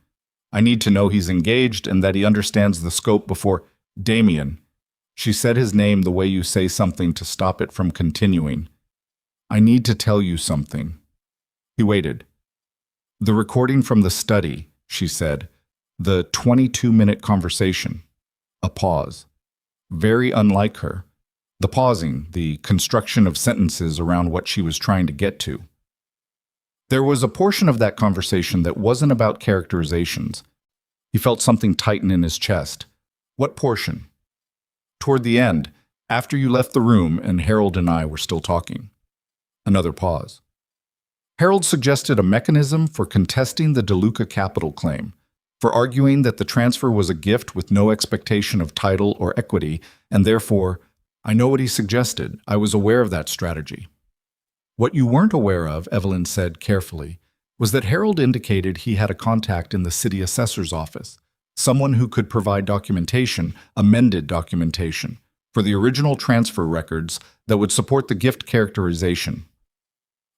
Speaker 1: I need to know he's engaged and that he understands the scope before Damien." She said his name the way you say something to stop it from continuing. "I need to tell you something." He waited. "The recording from the study," she said. "The 22-minute conversation." A pause. Very unlike her. The pausing, the construction of sentences around what she was trying to get to. There was a portion of that conversation that wasn't about characterizations. He felt something tighten in his chest. What portion? Toward the end, after you left the room and Harold and I were still talking. Another pause. Harold suggested a mechanism for contesting the DeLuca capital claim, for arguing that the transfer was a gift with no expectation of title or equity, and therefore, I know what he suggested. I was aware of that strategy. What you weren't aware of, Evelyn said carefully, was that Harold indicated he had a contact in the city assessor's office, someone who could provide documentation, amended documentation, for the original transfer records that would support the gift characterization.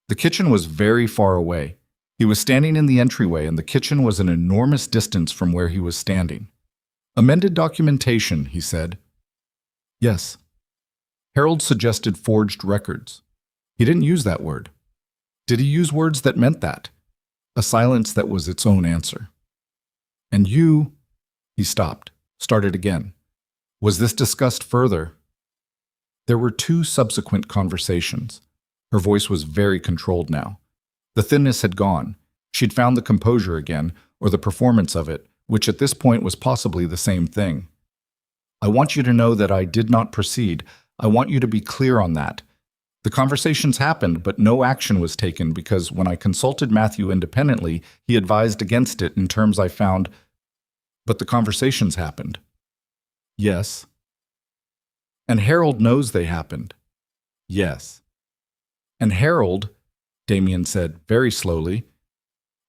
Speaker 1: The kitchen was very far away. He was standing in the entryway and the kitchen was an enormous distance from where he was standing. "Amended documentation," he said. "Yes." Harold suggested forged records. He didn't use that word. Did he use words that meant that? A silence that was its own answer. "And you—" He stopped, started again. "Was this discussed further?" There were 2 subsequent conversations. Her voice was very controlled now. The thinness had gone. She'd found the composure again, or the performance of it, which at this point was possibly the same thing. "I want you to know that I did not proceed. I want you to be clear on that. The conversations happened, but no action was taken because when I consulted Matthew independently, he advised against it in terms I found. But the conversations happened." "Yes." "And Harold knows they happened." "Yes." "And Harold," Damien said very slowly,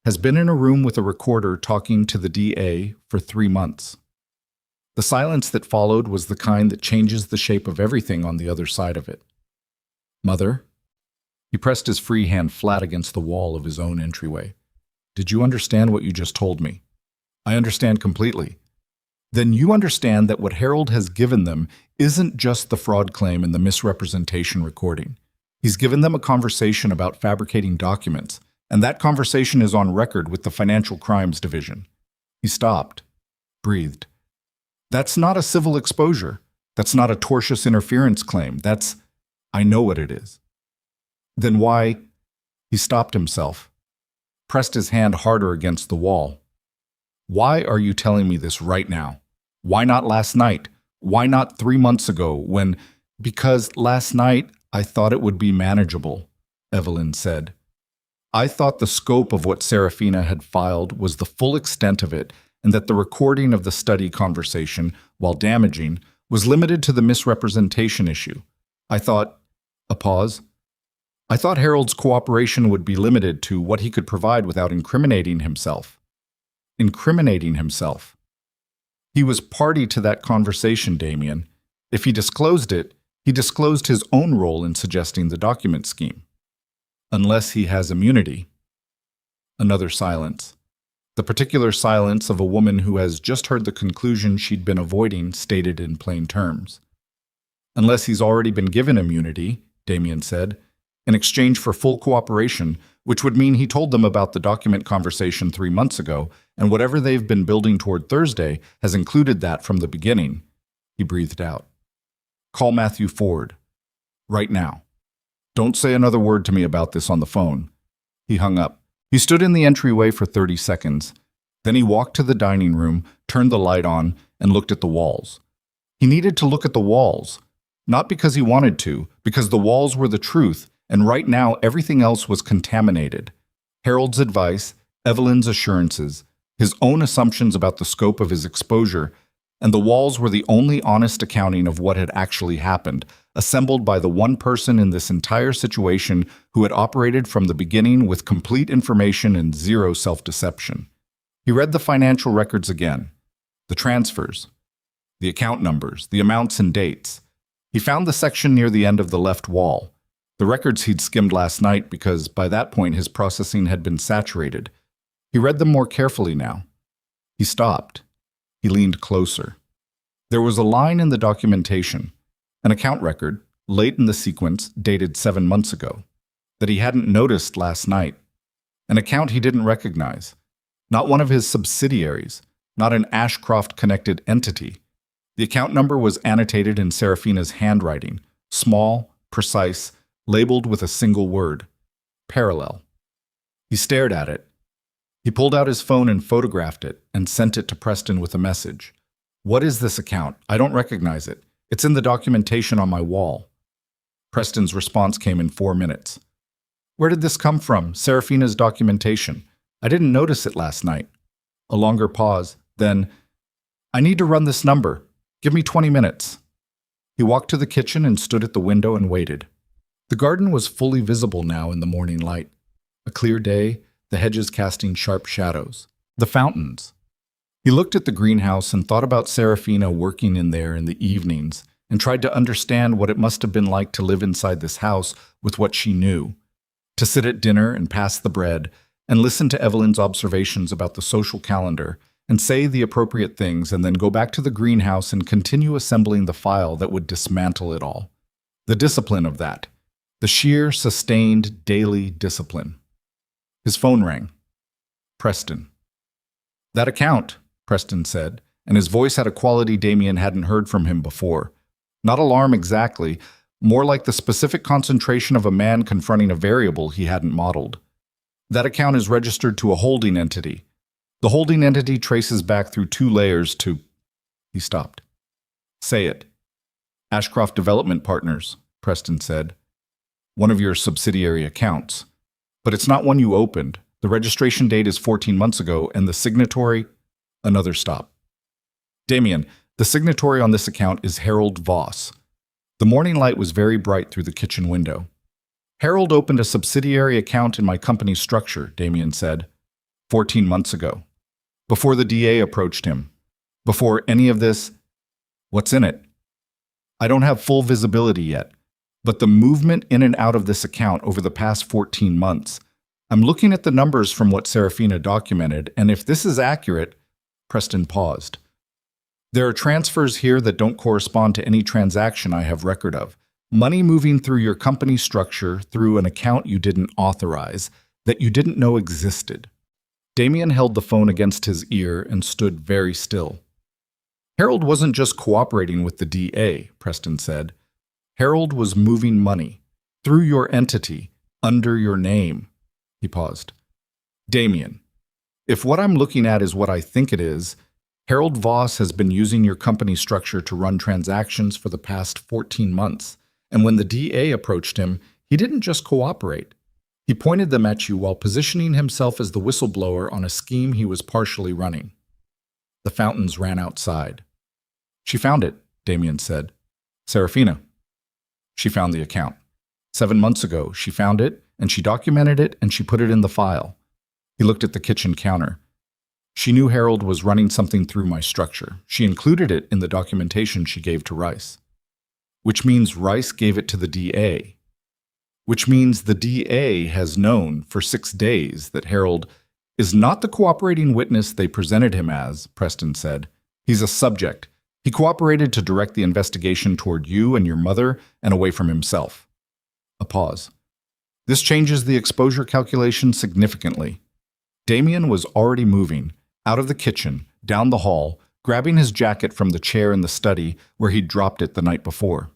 Speaker 1: "has been in a room with a recorder talking to the DA for 3 months." The silence that followed was the kind that changes the shape of everything on the other side of it. "Mother?" He pressed his free hand flat against the wall of his own entryway. "Did you understand what you just told me?" "I understand completely." "Then you understand that what Harold has given them isn't just the fraud claim and the misrepresentation recording. He's given them a conversation about fabricating documents, and that conversation is on record with the Financial Crimes Division." He stopped, breathed. "That's not a civil exposure. That's not a tortious interference claim. That's— I know what it is." "Then why—" He stopped himself, pressed his hand harder against the wall. "Why are you telling me this right now? Why not last night? Why not 3 months ago when—" "Because last night I thought it would be manageable," Evelyn said. "I thought the scope of what Serafina had filed was the full extent of it, and that the recording of the study conversation, while damaging, was limited to the misrepresentation issue. I thought—" A pause. "I thought Harold's cooperation would be limited to what he could provide without incriminating himself." Incriminating himself. He was party to that conversation, Damien. If he disclosed it, He disclosed his own role in suggesting the document scheme. Unless he has immunity. Another silence. The particular silence of a woman who has just heard the conclusion she'd been avoiding stated in plain terms. Unless he's already been given immunity, Damien said, in exchange for full cooperation, which would mean he told them about the document conversation 3 months ago, and whatever they've been building toward Thursday has included that from the beginning. He breathed out. Call Matthew Ford. Right now. Don't say another word to me about this on the phone. He hung up. He stood in the entryway for 30 seconds. Then he walked to the dining room, turned the light on, and looked at the walls. He needed to look at the walls. Not because he wanted to, because the walls were the truth, and right now everything else was contaminated. Harold's advice, Evelyn's assurances, his own assumptions about the scope of his exposure, and the walls were the only honest accounting of what had actually happened, assembled by the one person in this entire situation who had operated from the beginning with complete information and zero self-deception. He read the financial records again, the transfers, the account numbers, the amounts and dates. He found the section near the end of the left wall, the records he'd skimmed last night because by that point his processing had been saturated. He read them more carefully now. He stopped. He leaned closer. There was a line in the documentation, an account record, late in the sequence, dated 7 months ago, that he hadn't noticed last night. An account he didn't recognize. Not one of his subsidiaries, not an Ashcroft-connected entity. The account number was annotated in Serafina's handwriting, small, precise, labeled with a single word, parallel. He stared at it. He pulled out his phone and photographed it and sent it to Preston with a message. What is this account? I don't recognize it. It's in the documentation on my wall. Preston's response came in 4 minutes. Where did this come from? Serafina's documentation. I didn't notice it last night. A longer pause. Then, I need to run this number. Give me 20 minutes. He walked to the kitchen and stood at the window and waited. The garden was fully visible now in the morning light. A clear day, the hedges casting sharp shadows. The fountains. He looked at the greenhouse and thought about Serafina working in there in the evenings and tried to understand what it must have been like to live inside this house with what she knew. To sit at dinner and pass the bread and listen to Evelyn's observations about the social calendar and say the appropriate things and then go back to the greenhouse and continue assembling the file that would dismantle it all. The discipline of that. The sheer, sustained, daily discipline. His phone rang. Preston. That account, Preston said, and his voice had a quality Damien hadn't heard from him before. Not alarm exactly, more like the specific concentration of a man confronting a variable he hadn't modeled. That account is registered to a holding entity. The holding entity traces back through 2 layers to... He stopped. Say it. Ashcroft Development Partners, Preston said. One of your subsidiary accounts. But it's not one you opened. The registration date is 14 months ago, and the signatory... Another stop. Damien, the signatory on this account is Harold Voss. The morning light was very bright through the kitchen window. Harold opened a subsidiary account in my company's structure, Damien said. 14 months ago. Before the DA approached him. Before any of this... What's in it? I don't have full visibility yet, but the movement in and out of this account over the past 14 months... I'm looking at the numbers from what Serafina documented, and if this is accurate... Preston paused. There are transfers here that don't correspond to any transaction I have record of. Money moving through your company structure through an account you didn't authorize, that you didn't know existed. Damien held the phone against his ear and stood very still. Harold wasn't just cooperating with the DA, Preston said. Harold was moving money. Through your entity. Under your name. He paused. Damien, if what I'm looking at is what I think it is, Harold Voss has been using your company structure to run transactions for the past 14 months, and when the DA approached him, he didn't just cooperate. He pointed them at you while positioning himself as the whistleblower on a scheme he was partially running. The fountains ran outside. She found it, Damien said. Serafina. She found the account. 7 months ago, she found it, and she documented it, and she put it in the file. He looked at the kitchen counter. She knew Harold was running something through my structure. She included it in the documentation she gave to Rice. which means Rice gave it to the DA, which means the DA has known for 6 days that Harold is not the cooperating witness they presented him as, Preston said. He's a subject. He cooperated to direct the investigation toward you and your mother and away from himself. A pause. This changes the exposure calculation significantly. Damien was already moving, out of the kitchen, down the hall, grabbing his jacket from the chair in the study where he'd dropped it the night before.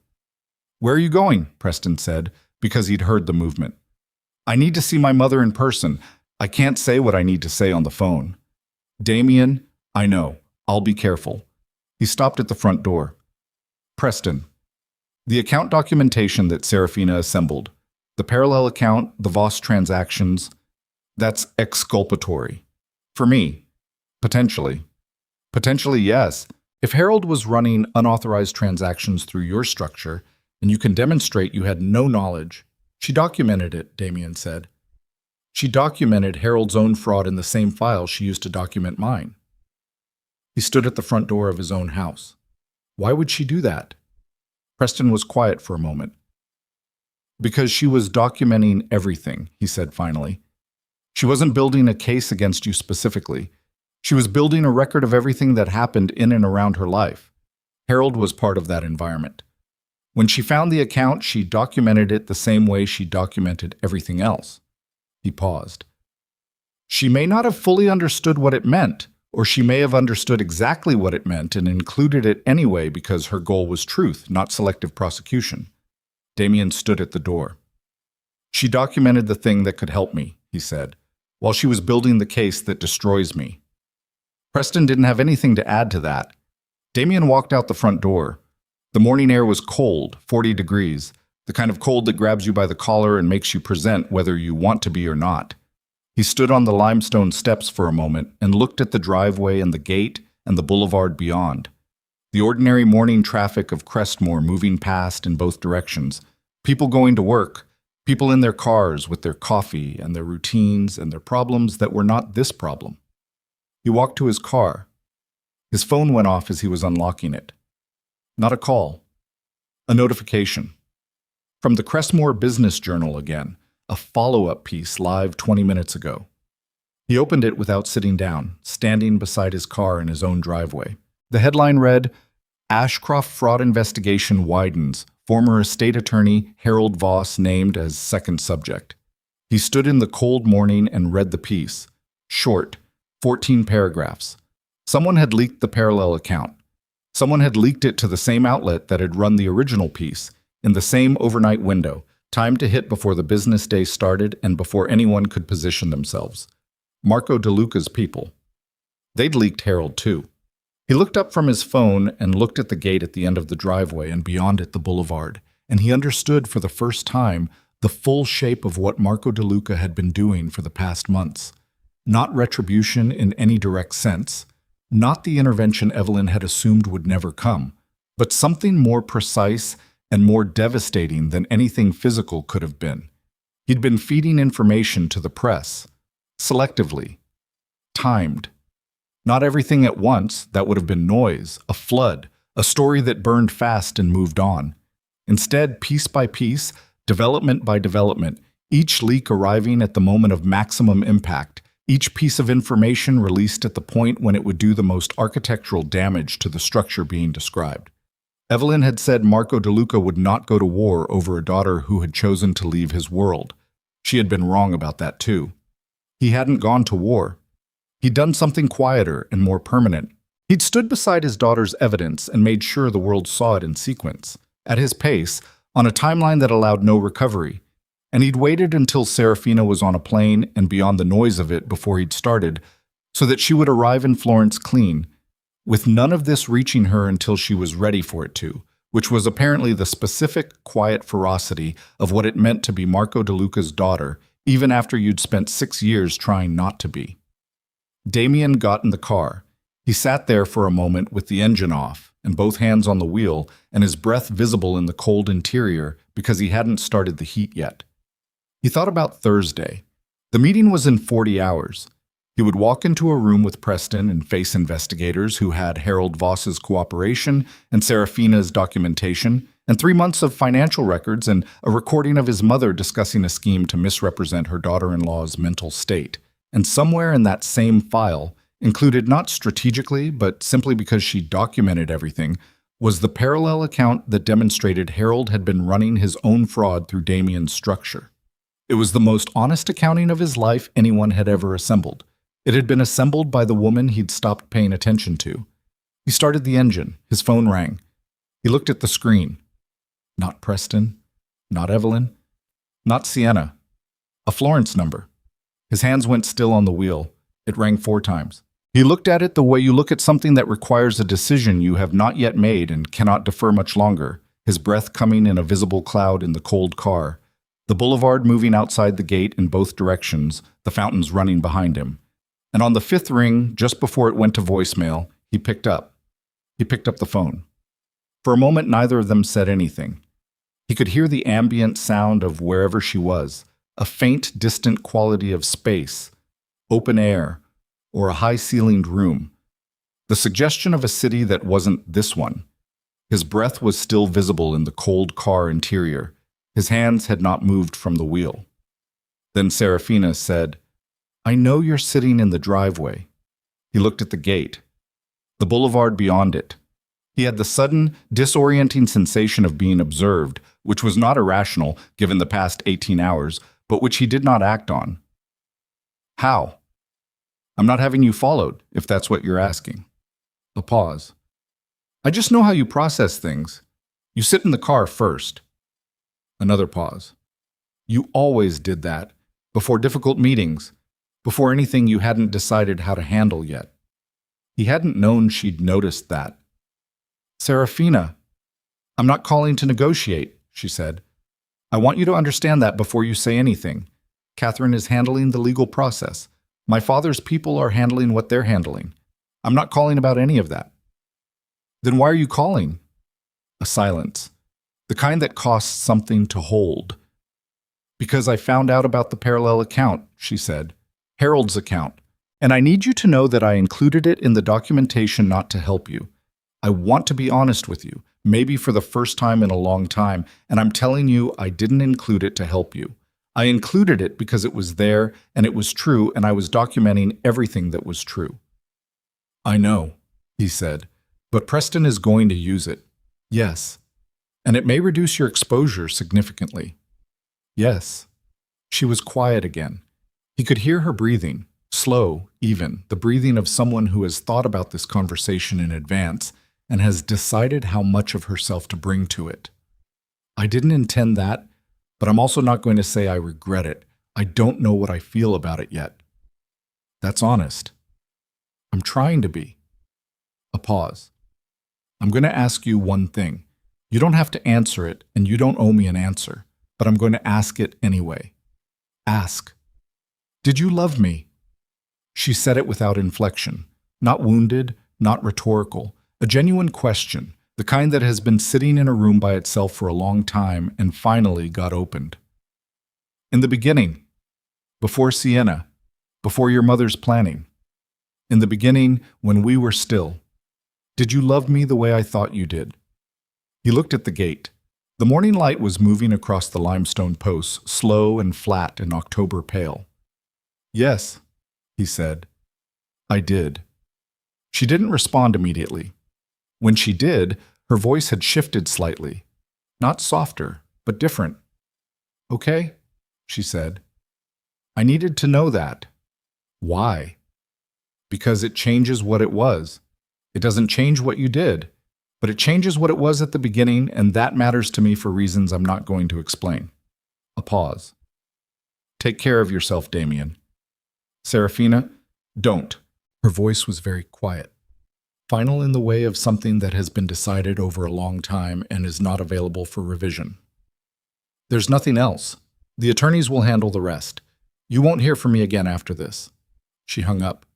Speaker 1: "Where are you going?" Preston said, because he'd heard the movement. "I need to see my mother in person. I can't say what I need to say on the phone." "Damien, I know. I'll be careful." He stopped at the front door. "Preston, the account documentation that Serafina assembled, the parallel account, the Voss transactions, that's exculpatory. For me, potentially. Potentially, yes. If Harold was running unauthorized transactions through your structure, and you can demonstrate you had no knowledge." "She documented it," Damien said. "She documented Harold's own fraud in the same file she used to document mine." He stood at the front door of his own house. Why would she do that? Preston was quiet for a moment. "Because she was documenting everything," he said finally. "She wasn't building a case against you specifically. She was building a record of everything that happened in and around her life. Harold was part of that environment. When she found the account, she documented it the same way she documented everything else." He paused. "She may not have fully understood what it meant, or she may have understood exactly what it meant and included it anyway because her goal was truth, not selective prosecution." Damien stood at the door. "She documented the thing that could help me," he said, "while she was building the case that destroys me." Preston didn't have anything to add to that. Damien walked out the front door. The morning air was cold, 40 degrees, the kind of cold that grabs you by the collar and makes you present whether you want to be or not. He stood on the limestone steps for a moment and looked at the driveway and the gate and the boulevard beyond. The ordinary morning traffic of Crestmore moving past in both directions, people going to work, people in their cars with their coffee and their routines and their problems that were not this problem. He walked to his car. His phone went off as he was unlocking it. Not a call. A notification. From the Crestmore Business Journal again, a follow-up piece live 20 minutes ago. He opened it without sitting down, standing beside his car in his own driveway. The headline read, "Ashcroft Fraud Investigation Widens. Former estate attorney Harold Voss named as second subject." He stood in the cold morning and read the piece. Short, 14 paragraphs. Someone had leaked the parallel account. Someone had leaked it to the same outlet that had run the original piece, in the same overnight window, timed to hit before the business day started and before anyone could position themselves. Marco DeLuca's people. They'd leaked Harold too. He looked up from his phone and looked at the gate at the end of the driveway and beyond it the boulevard, and he understood for the first time the full shape of what Marco DeLuca had been doing for the past months. Not retribution in any direct sense, not the intervention Evelyn had assumed would never come, but something more precise and more devastating than anything physical could have been. He'd been feeding information to the press, selectively, timed. Not everything at once, that would have been noise, a flood, a story that burned fast and moved on. Instead, piece by piece, development by development, each leak arriving at the moment of maximum impact, each piece of information released at the point when it would do the most architectural damage to the structure being described. Evelyn had said Marco DeLuca would not go to war over a daughter who had chosen to leave his world. She had been wrong about that too. He hadn't gone to war. He'd done something quieter and more permanent. He'd stood beside his daughter's evidence and made sure the world saw it in sequence, at his pace, on a timeline that allowed no recovery. And he'd waited until Serafina was on a plane and beyond the noise of it before he'd started, so that she would arrive in Florence clean, with none of this reaching her until she was ready for it to, which was apparently the specific, quiet ferocity of what it meant to be Marco DeLuca's daughter, even after you'd spent 6 years trying not to be. Damien got in the car. He sat there for a moment with the engine off and both hands on the wheel and his breath visible in the cold interior because he hadn't started the heat yet. He thought about Thursday. The meeting was in 40 hours. He would walk into a room with Preston and face investigators who had Harold Voss's cooperation and Serafina's documentation and 3 months of financial records and a recording of his mother discussing a scheme to misrepresent her daughter-in-law's mental state. And somewhere in that same file, included not strategically, but simply because she documented everything, was the parallel account that demonstrated Harold had been running his own fraud through Damien's structure. It was the most honest accounting of his life anyone had ever assembled. It had been assembled by the woman he'd stopped paying attention to. He started the engine. His phone rang. He looked at the screen. Not Preston. Not Evelyn. Not Sienna. A Florence number. His hands went still on the wheel. It rang 4 times. He looked at it the way you look at something that requires a decision you have not yet made and cannot defer much longer, his breath coming in a visible cloud in the cold car. The boulevard moving outside the gate in both directions, the fountains running behind him. And on the 5th ring, just before it went to voicemail, he picked up. He picked up the phone. For a moment, neither of them said anything. He could hear the ambient sound of wherever she was, a faint, distant quality of space, open air, or a high-ceilinged room. The suggestion of a city that wasn't this one. His breath was still visible in the cold car interior. His hands had not moved from the wheel. Then Serafina said, "I know you're sitting in the driveway." He looked at the gate, the boulevard beyond it. He had the sudden, disorienting sensation of being observed, which was not irrational given the past 18 hours, but which he did not act on. How? I'm not having you followed, if that's what you're asking. A pause. I just know how you process things. You sit in the car first. Another pause. You always did that, before difficult meetings, before anything you hadn't decided how to handle yet. He hadn't known she'd noticed that. Serafina, I'm not calling to negotiate, she said. I want you to understand that before you say anything. Catherine is handling the legal process. My father's people are handling what they're handling. I'm not calling about any of that. Then why are you calling? A silence. The kind that costs something to hold. Because I found out about the parallel account, she said. Harold's account. And I need you to know that I included it in the documentation not to help you. I want to be honest with you, maybe for the first time in a long time, and I'm telling you I didn't include it to help you. I included it because it was there, and it was true, and I was documenting everything that was true. I know, he said, but Preston is going to use it. Yes. And it may reduce your exposure significantly. Yes. She was quiet again. He could hear her breathing, slow, even, the breathing of someone who has thought about this conversation in advance and has decided how much of herself to bring to it. I didn't intend that, but I'm also not going to say I regret it. I don't know what I feel about it yet. That's honest. I'm trying to be. A pause. I'm going to ask you one thing. You don't have to answer it, and you don't owe me an answer, but I'm going to ask it anyway. Ask. Did you love me? She said it without inflection, not wounded, not rhetorical, a genuine question, the kind that has been sitting in a room by itself for a long time and finally got opened. In the beginning, before Sienna, before your mother's planning, in the beginning when we were still, did you love me the way I thought you did? He looked at the gate. The morning light was moving across the limestone posts, slow and flat in October pale. Yes, he said. I did. She didn't respond immediately. When she did, her voice had shifted slightly. Not softer, but different. Okay, she said. I needed to know that. Why? Because it changes what it was. It doesn't change what you did, but it changes what it was at the beginning, and that matters to me for reasons I'm not going to explain. A pause. Take care of yourself, Damien. Serafina, don't. Her voice was very quiet. Final in the way of something that has been decided over a long time and is not available for revision. There's nothing else. The attorneys will handle the rest. You won't hear from me again after this. She hung up.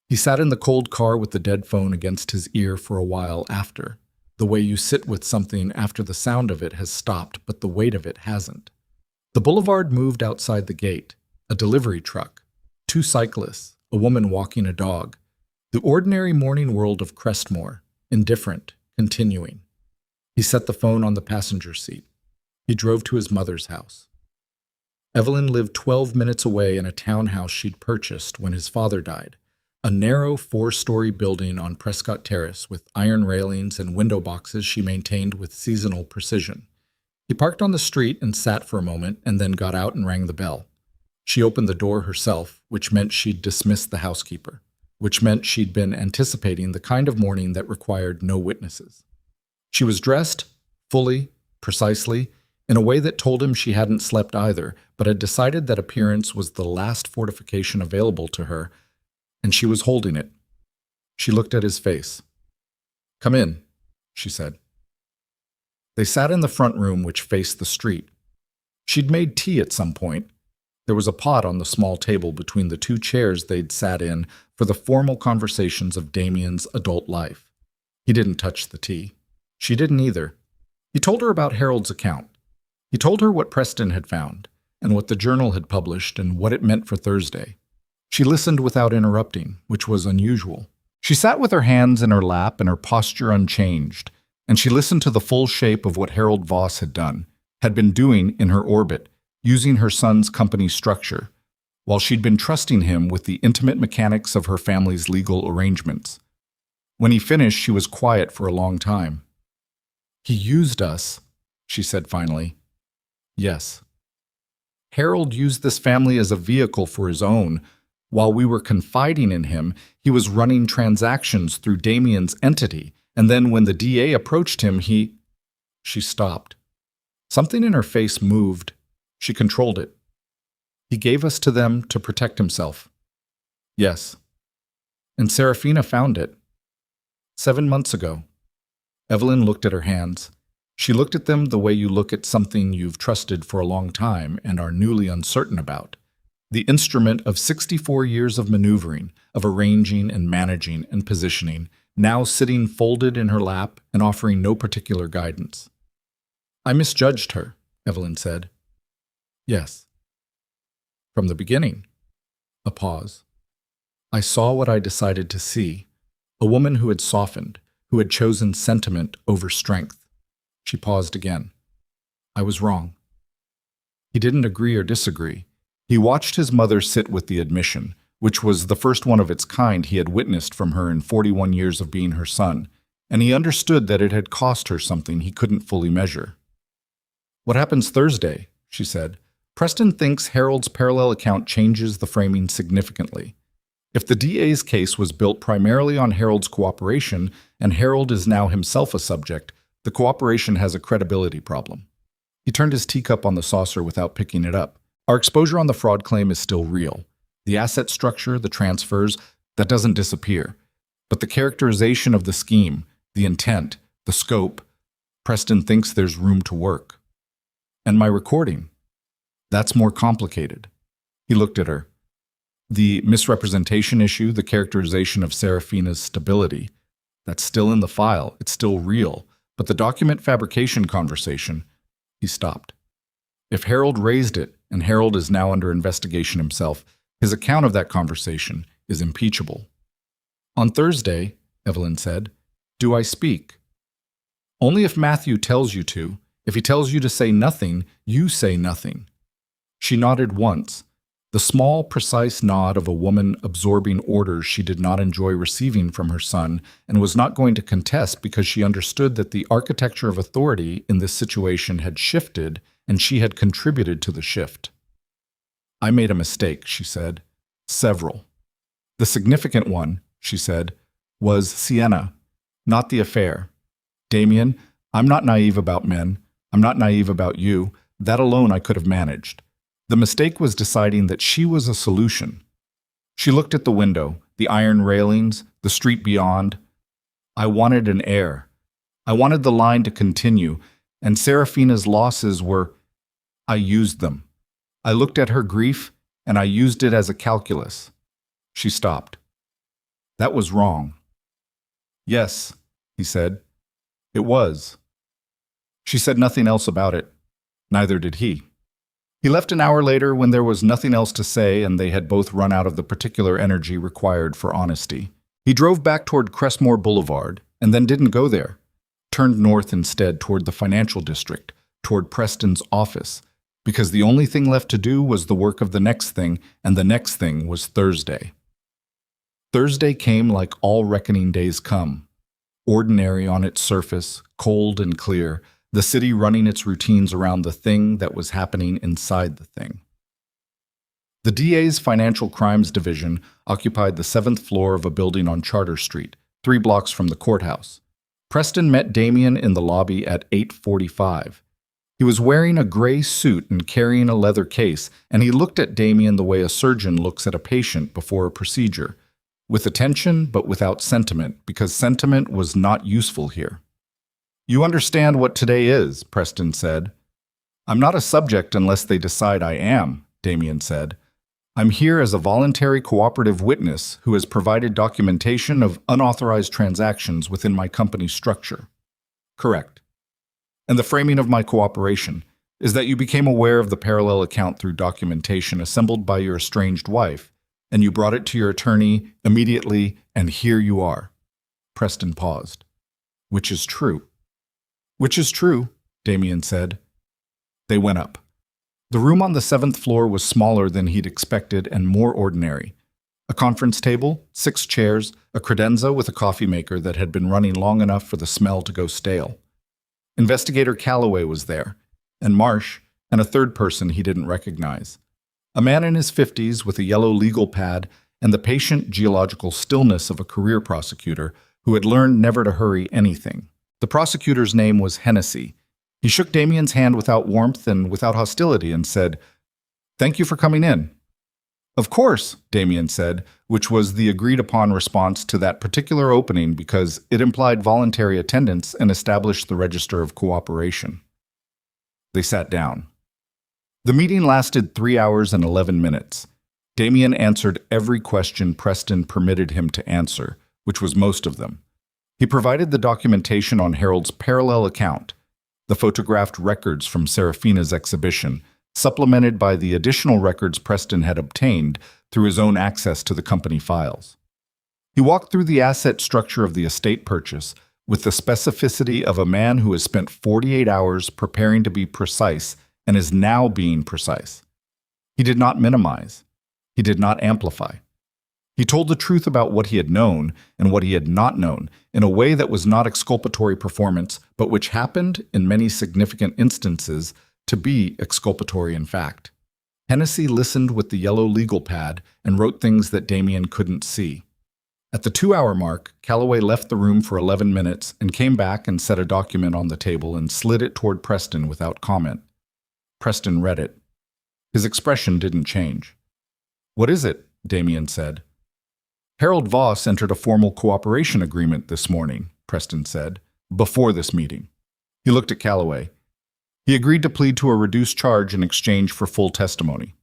Speaker 1: He sat in the cold car with the dead phone against his ear for a while after, the way you sit with something after the sound of it has stopped but the weight of it hasn't. The boulevard moved outside the gate, a delivery truck, 2 cyclists, a woman walking a dog. The ordinary morning world of Crestmore, indifferent, continuing. He set the phone on the passenger seat. He drove to his mother's house. Evelyn lived 12 minutes away in a townhouse she'd purchased when his father died, a narrow 4-story building on Prescott Terrace with iron railings and window boxes she maintained with seasonal precision. He parked on the street and sat for a moment and then got out and rang the bell. She opened the door herself, which meant she'd dismissed the housekeeper, which meant she'd been anticipating the kind of morning that required no witnesses. She was dressed, fully, precisely, in a way that told him she hadn't slept either, but had decided that appearance was the last fortification available to her, and she was holding it. She looked at his face. "Come in," she said. They sat in the front room, which faced the street. She'd made tea at some point. There was a pot on the small table between the 2 chairs they'd sat in for the formal conversations of Damien's adult life. He didn't touch the tea. She didn't either. He told her about Harold's account. He told her what Preston had found, and what the journal had published, and what it meant for Thursday. She listened without interrupting, which was unusual. She sat with her hands in her lap and her posture unchanged, and she listened to the full shape of what Harold Voss had done, had been doing in her orbit, using her son's company structure, while she'd been trusting him with the intimate mechanics of her family's legal arrangements. When he finished, she was quiet for a long time. "He used us," she said finally. "Yes. Harold used this family as a vehicle for his own. While we were confiding in him, he was running transactions through Damien's entity, and then when the DA approached him, he—" She stopped. Something in her face moved. She controlled it. "He gave us to them to protect himself." "Yes. And Serafina found it. 7 months ago." Evelyn looked at her hands. She looked at them the way you look at something you've trusted for a long time and are newly uncertain about. The instrument of 64 years of maneuvering, of arranging and managing and positioning, now sitting folded in her lap and offering no particular guidance. "I misjudged her," Evelyn said. "Yes." "From the beginning." A pause. "I saw what I decided to see, a woman who had softened, who had chosen sentiment over strength." She paused again. "I was wrong." He didn't agree or disagree. He watched his mother sit with the admission, which was the first one of its kind he had witnessed from her in 41 years of being her son, and he understood that it had cost her something he couldn't fully measure. "What happens Thursday?" she said. "Preston thinks Harold's parallel account changes the framing significantly. If the DA's case was built primarily on Harold's cooperation, and Harold is now himself a subject, the cooperation has a credibility problem." He turned his teacup on the saucer without picking it up. "Our exposure on the fraud claim is still real. The asset structure, the transfers, that doesn't disappear. But the characterization of the scheme, the intent, the scope, Preston thinks there's room to work. And my recording, that's more complicated." He looked at her. "The misrepresentation issue, the characterization of Serafina's stability, that's still in the file, it's still real. But the document fabrication conversation," he stopped. "If Harold raised it, and Harold is now under investigation himself, his account of that conversation is impeachable." "On Thursday," Evelyn said, "do I speak?" "Only if Matthew tells you to. If he tells you to say nothing, you say nothing." She nodded once, the small, precise nod of a woman absorbing orders she did not enjoy receiving from her son and was not going to contest because she understood that the architecture of authority in this situation had shifted and she had contributed to the shift. "I made a mistake," she said. "Several. The significant one," she said, "was Sienna, not the affair. Damien, I'm not naive about men. I'm not naive about you. That alone I could have managed. The mistake was deciding that she was a solution." She looked at the window, the iron railings, the street beyond. "I wanted an heir. I wanted the line to continue, and Serafina's losses were— I used them. I looked at her grief, and I used it as a calculus." She stopped. "That was wrong." "Yes," he said. "It was." She said nothing else about it. Neither did he. He left an hour later when there was nothing else to say and they had both run out of the particular energy required for honesty. He drove back toward Crestmore Boulevard and then didn't go there. turned north instead toward the financial district, toward Preston's office, because the only thing left to do was the work of the next thing, and the next thing was Thursday. Thursday came like all reckoning days come. Ordinary on its surface, cold and clear, the city running its routines around the thing that was happening inside the thing. The DA's Financial Crimes Division occupied the 7th floor of a building on Charter Street, 3 blocks from the courthouse. Preston met Damien in the lobby at 8:45. He was wearing a gray suit and carrying a leather case, and he looked at Damien the way a surgeon looks at a patient before a procedure, with attention but without sentiment, because sentiment was not useful here. "You understand what today is," Preston said. "I'm not a subject unless they decide I am," Damien said. "I'm here as a voluntary cooperative witness who has provided documentation of unauthorized transactions within my company's structure." "Correct. And the framing of my cooperation is that you became aware of the parallel account through documentation assembled by your estranged wife, and you brought it to your attorney immediately, and here you are." Preston paused. "Which is true." "Which is true," Damien said. They went up. The room on the 7th floor was smaller than he'd expected and more ordinary. A conference table, 6 chairs, a credenza with a coffee maker that had been running long enough for the smell to go stale. Investigator Calloway was there, and Marsh, and a third person he didn't recognize. A man in his 50s with a yellow legal pad and the patient geological stillness of a career prosecutor who had learned never to hurry anything. The prosecutor's name was Hennessy. He shook Damien's hand without warmth and without hostility and said, "Thank you for coming in." "Of course," Damien said, which was the agreed-upon response to that particular opening because it implied voluntary attendance and established the register of cooperation. They sat down. The meeting lasted 3 hours and 11 minutes. Damien answered every question Preston permitted him to answer, which was most of them. He provided the documentation on Harold's parallel account, the photographed records from Serafina's exhibition, supplemented by the additional records Preston had obtained through his own access to the company files. He walked through the asset structure of the estate purchase with the specificity of a man who has spent 48 hours preparing to be precise and is now being precise. He did not minimize. He did not amplify. He told the truth about what he had known and what he had not known in a way that was not exculpatory performance, but which happened, in many significant instances, to be exculpatory in fact. Hennessy listened with the yellow legal pad and wrote things that Damien couldn't see. At the 2-hour mark, Calloway left the room for 11 minutes and came back and set a document on the table and slid it toward Preston without comment. Preston read it. His expression didn't change. "What is it?" Damien said. "Harold Voss entered a formal cooperation agreement this morning," Preston said, "before this meeting." He looked at Calloway. "He agreed to plead to a reduced charge in exchange for full testimony."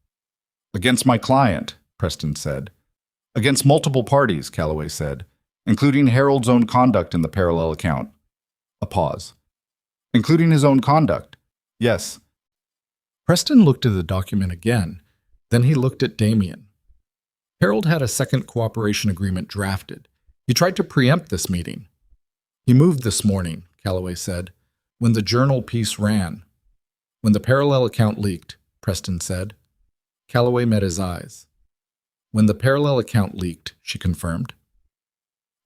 Speaker 1: "Against my client," Preston said. "Against multiple parties," Calloway said, "including Harold's own conduct in the parallel account." A pause. "Including his own conduct?" "Yes." Preston looked at the document again. Then he looked at Damien. Harold had a second cooperation agreement drafted. He tried to preempt this meeting. "He moved this morning," Calloway said, "when the journal piece ran." "When the parallel account leaked," Preston said. Calloway met his eyes. "When the parallel account leaked," she confirmed.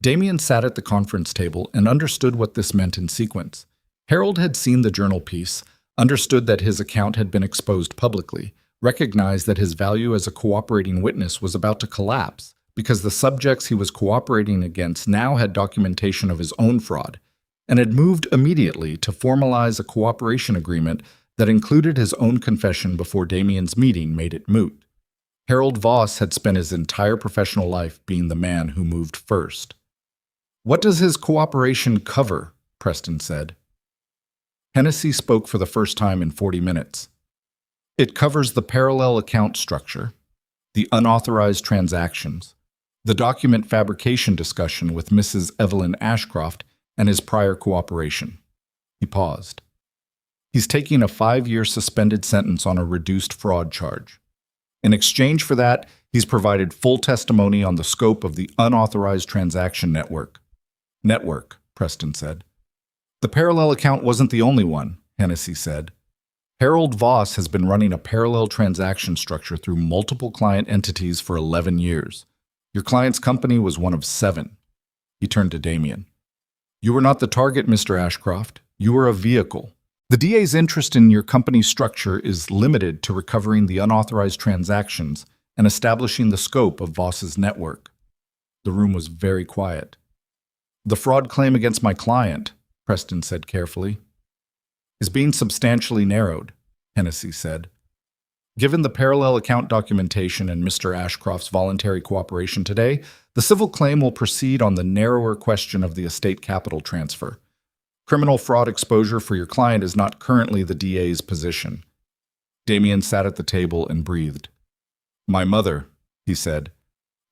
Speaker 1: Damien sat at the conference table and understood what this meant in sequence. Harold had seen the journal piece, understood that his account had been exposed publicly, recognized that his value as a cooperating witness was about to collapse because the subjects he was cooperating against now had documentation of his own fraud, and had moved immediately to formalize a cooperation agreement that included his own confession before Damien's meeting made it moot. Harold Voss had spent his entire professional life being the man who moved first. "What does his cooperation cover?" Preston said. Hennessy spoke for the first time in 40 minutes. "It covers the parallel account structure, the unauthorized transactions, the document fabrication discussion with Mrs. Evelyn Ashcroft, and his prior cooperation." He paused. "He's taking a 5-year suspended sentence on a reduced fraud charge. In exchange for that, he's provided full testimony on the scope of the unauthorized transaction network." "Network," Preston said. The parallel account wasn't the only one, Hennessy said. Harold Voss has been running a parallel transaction structure through multiple client entities for 11 years. Your client's company was one of 7. He turned to Damien. You were not the target, Mr. Ashcroft. You were a vehicle. The DA's interest in your company's structure is limited to recovering the unauthorized transactions and establishing the scope of Voss's network. The room was very quiet. The fraud claim against my client, Preston said carefully, is being substantially narrowed, Hennessy said. Given the parallel account documentation and Mr. Ashcroft's voluntary cooperation today, the civil claim will proceed on the narrower question of the estate capital transfer. Criminal fraud exposure for your client is not currently the DA's position. Damien sat at the table and breathed. My mother, he said.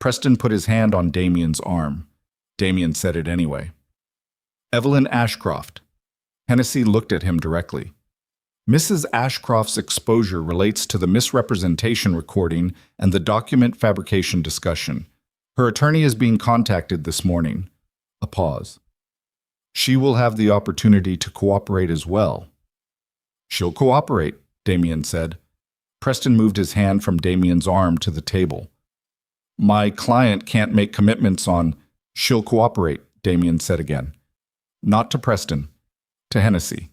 Speaker 1: Preston put his hand on Damien's arm. Damien said it anyway. Evelyn Ashcroft. Hennessy looked at him directly. Mrs. Ashcroft's exposure relates to the misrepresentation recording and the document fabrication discussion. Her attorney is being contacted this morning. A pause. She will have the opportunity to cooperate as well. She'll cooperate, Damien said. Preston moved his hand from Damien's arm to the table. My client can't make commitments on she'll cooperate, Damien said again. Not to Preston, to Hennessy.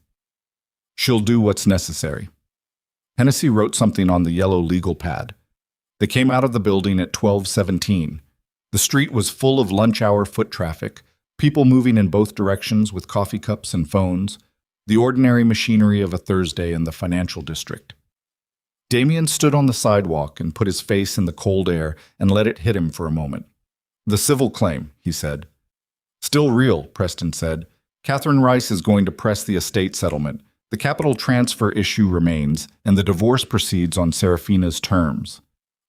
Speaker 1: She'll do what's necessary. Hennessy wrote something on the yellow legal pad. They came out of the building at 12:17. The street was full of lunch-hour foot traffic, people moving in both directions with coffee cups and phones, the ordinary machinery of a Thursday in the financial district. Damien stood on the sidewalk and put his face in the cold air and let it hit him for a moment. The civil claim, he said. Still real, Preston said. Catherine Rice is going to press the estate settlement. The capital transfer issue remains, and the divorce proceeds on Serafina's terms.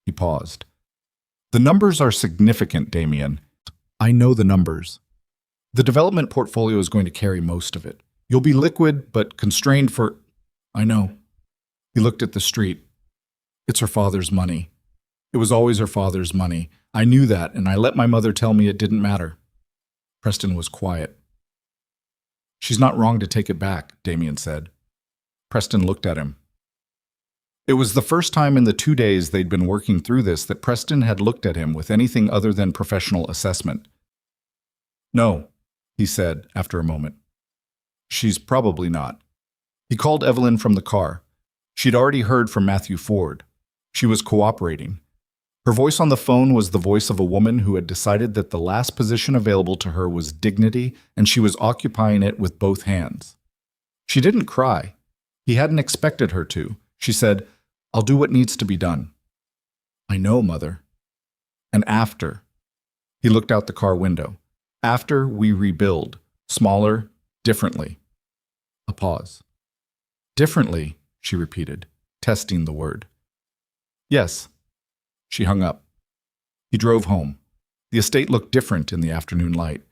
Speaker 1: He paused. The numbers are significant, Damien. I know the numbers. The development portfolio is going to carry most of it. You'll be liquid, but constrained for... I know. He looked at the street. It's her father's money. It was always her father's money. I knew that, and I let my mother tell me it didn't matter. Preston was quiet. She's not wrong to take it back, Damien said. Preston looked at him. It was the first time in the 2 days they'd been working through this that Preston had looked at him with anything other than professional assessment. No, he said after a moment. She's probably not. He called Evelyn from the car. She'd already heard from Matthew Ford. She was cooperating. Her voice on the phone was the voice of a woman who had decided that the last position available to her was dignity, and she was occupying it with both hands. She didn't cry. He hadn't expected her to. She said, I'll do what needs to be done. I know, Mother. And after, he looked out the car window. After we rebuild, smaller, differently. A pause. Differently, she repeated, testing the word. Yes. She hung up. He drove home. The estate looked different in the afternoon light.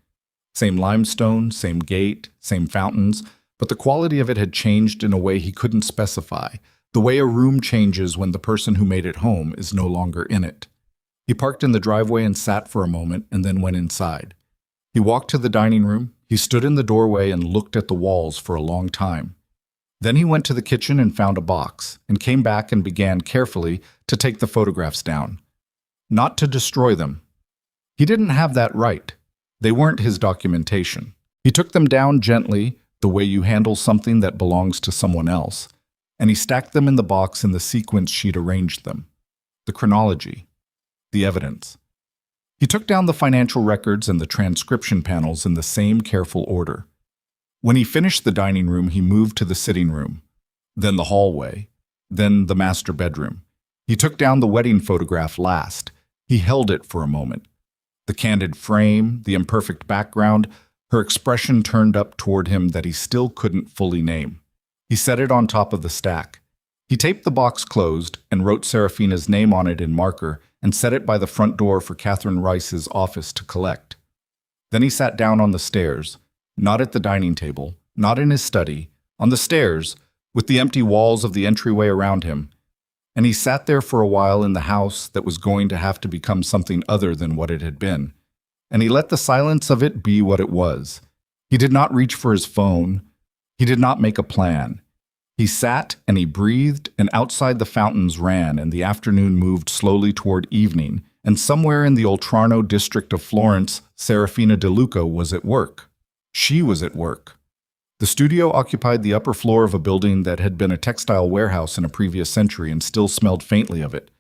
Speaker 1: Same limestone, same gate, same fountains, but the quality of it had changed in a way he couldn't specify, the way a room changes when the person who made it home is no longer in it. He parked in the driveway and sat for a moment and then went inside. He walked to the dining room. He stood in the doorway and looked at the walls for a long time. Then he went to the kitchen and found a box, and came back and began carefully to take the photographs down. Not to destroy them. He didn't have that right. They weren't his documentation. He took them down gently, the way you handle something that belongs to someone else, and he stacked them in the box in the sequence she'd arranged them. The chronology. The evidence. He took down the financial records and the transcription panels in the same careful order. When he finished the dining room, he moved to the sitting room, then the hallway, then the master bedroom. He took down the wedding photograph last. He held it for a moment. The candid frame, the imperfect background, her expression turned up toward him that he still couldn't fully name. He set it on top of the stack. He taped the box closed and wrote Serafina's name on it in marker and set it by the front door for Catherine Rice's office to collect. Then he sat down on the stairs, not at the dining table, not in his study, on the stairs, with the empty walls of the entryway around him, and he sat there for a while in the house that was going to have to become something other than what it had been, and he let the silence of it be what it was. He did not reach for his phone, He did not make a plan. He sat and he breathed, and outside the fountains ran, and the afternoon moved slowly toward evening, and somewhere in the Oltrarno district of Florence, Serafina De Luca was at work. She was at work. The studio occupied the upper floor of a building that had been a textile warehouse in a previous century and still smelled faintly of it.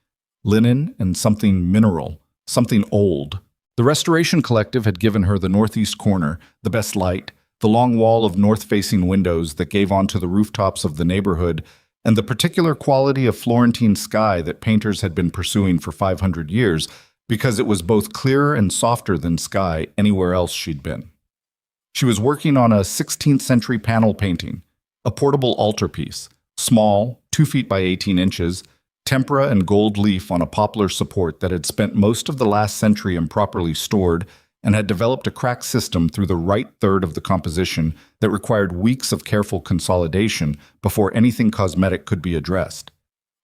Speaker 1: Linen and something mineral, something old. The Restoration Collective had given her the northeast corner, the best light, the long wall of north-facing windows that gave onto the rooftops of the neighborhood, and the particular quality of Florentine sky that painters had been pursuing for 500 years, because it was both clearer and softer than sky anywhere else she'd been. She was working on a 16th century panel painting, a portable altarpiece, small, 2 feet by 18 inches, tempera and gold leaf on a poplar support that had spent most of the last century improperly stored and had developed a crack system through the right third of the composition that required weeks of careful consolidation before anything cosmetic could be addressed.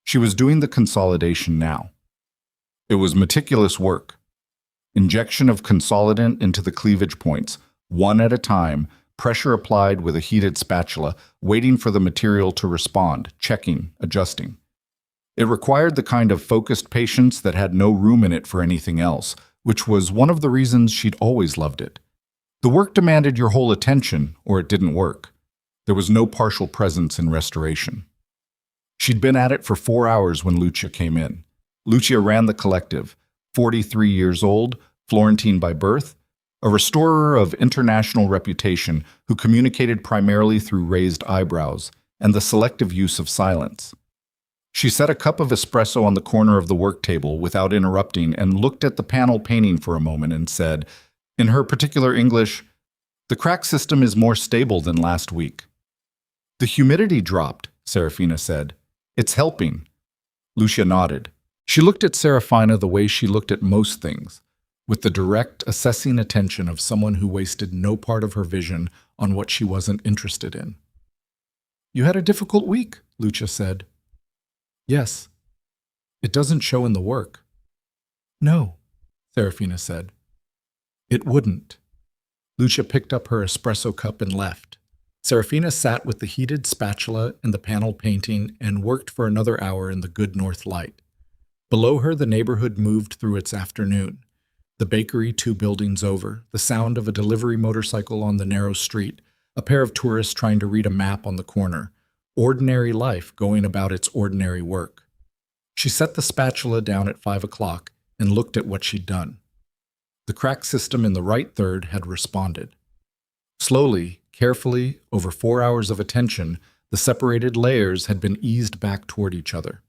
Speaker 1: She was doing the consolidation now. It was meticulous work. Injection of consolidant into the cleavage points, one at a time, pressure applied with a heated spatula, waiting for the material to respond, checking, adjusting. It required the kind of focused patience that had no room in it for anything else, which was one of the reasons she'd always loved it. The work demanded your whole attention, or it didn't work. There was no partial presence in restoration. She'd been at it for 4 hours when Lucia came in. Lucia ran the collective, 43 years old, Florentine by birth, a restorer of international reputation who communicated primarily through raised eyebrows and the selective use of silence. She set a cup of espresso on the corner of the work table without interrupting and looked at the panel painting for a moment and said, in her particular English, "The crack system is more stable than last week." "The humidity dropped," Serafina said. "It's helping." Lucia nodded. She looked at Serafina the way she looked at most things, with the direct, assessing attention of someone who wasted no part of her vision on what she wasn't interested in. "You had a difficult week," Lucia said. "Yes. It doesn't show in the work." "No," Serafina said. "It wouldn't." Lucia picked up her espresso cup and left. Serafina sat with the heated spatula and the panel painting and worked for another hour in the good north light. Below her, the neighborhood moved through its afternoon. The bakery 2 buildings over, the sound of a delivery motorcycle on the narrow street, a pair of tourists trying to read a map on the corner. Ordinary life going about its ordinary work. She set the spatula down at 5 o'clock and looked at what she'd done. The crack system in the right third had responded. Slowly, carefully, over 4 hours of attention, the separated layers had been eased back toward each other.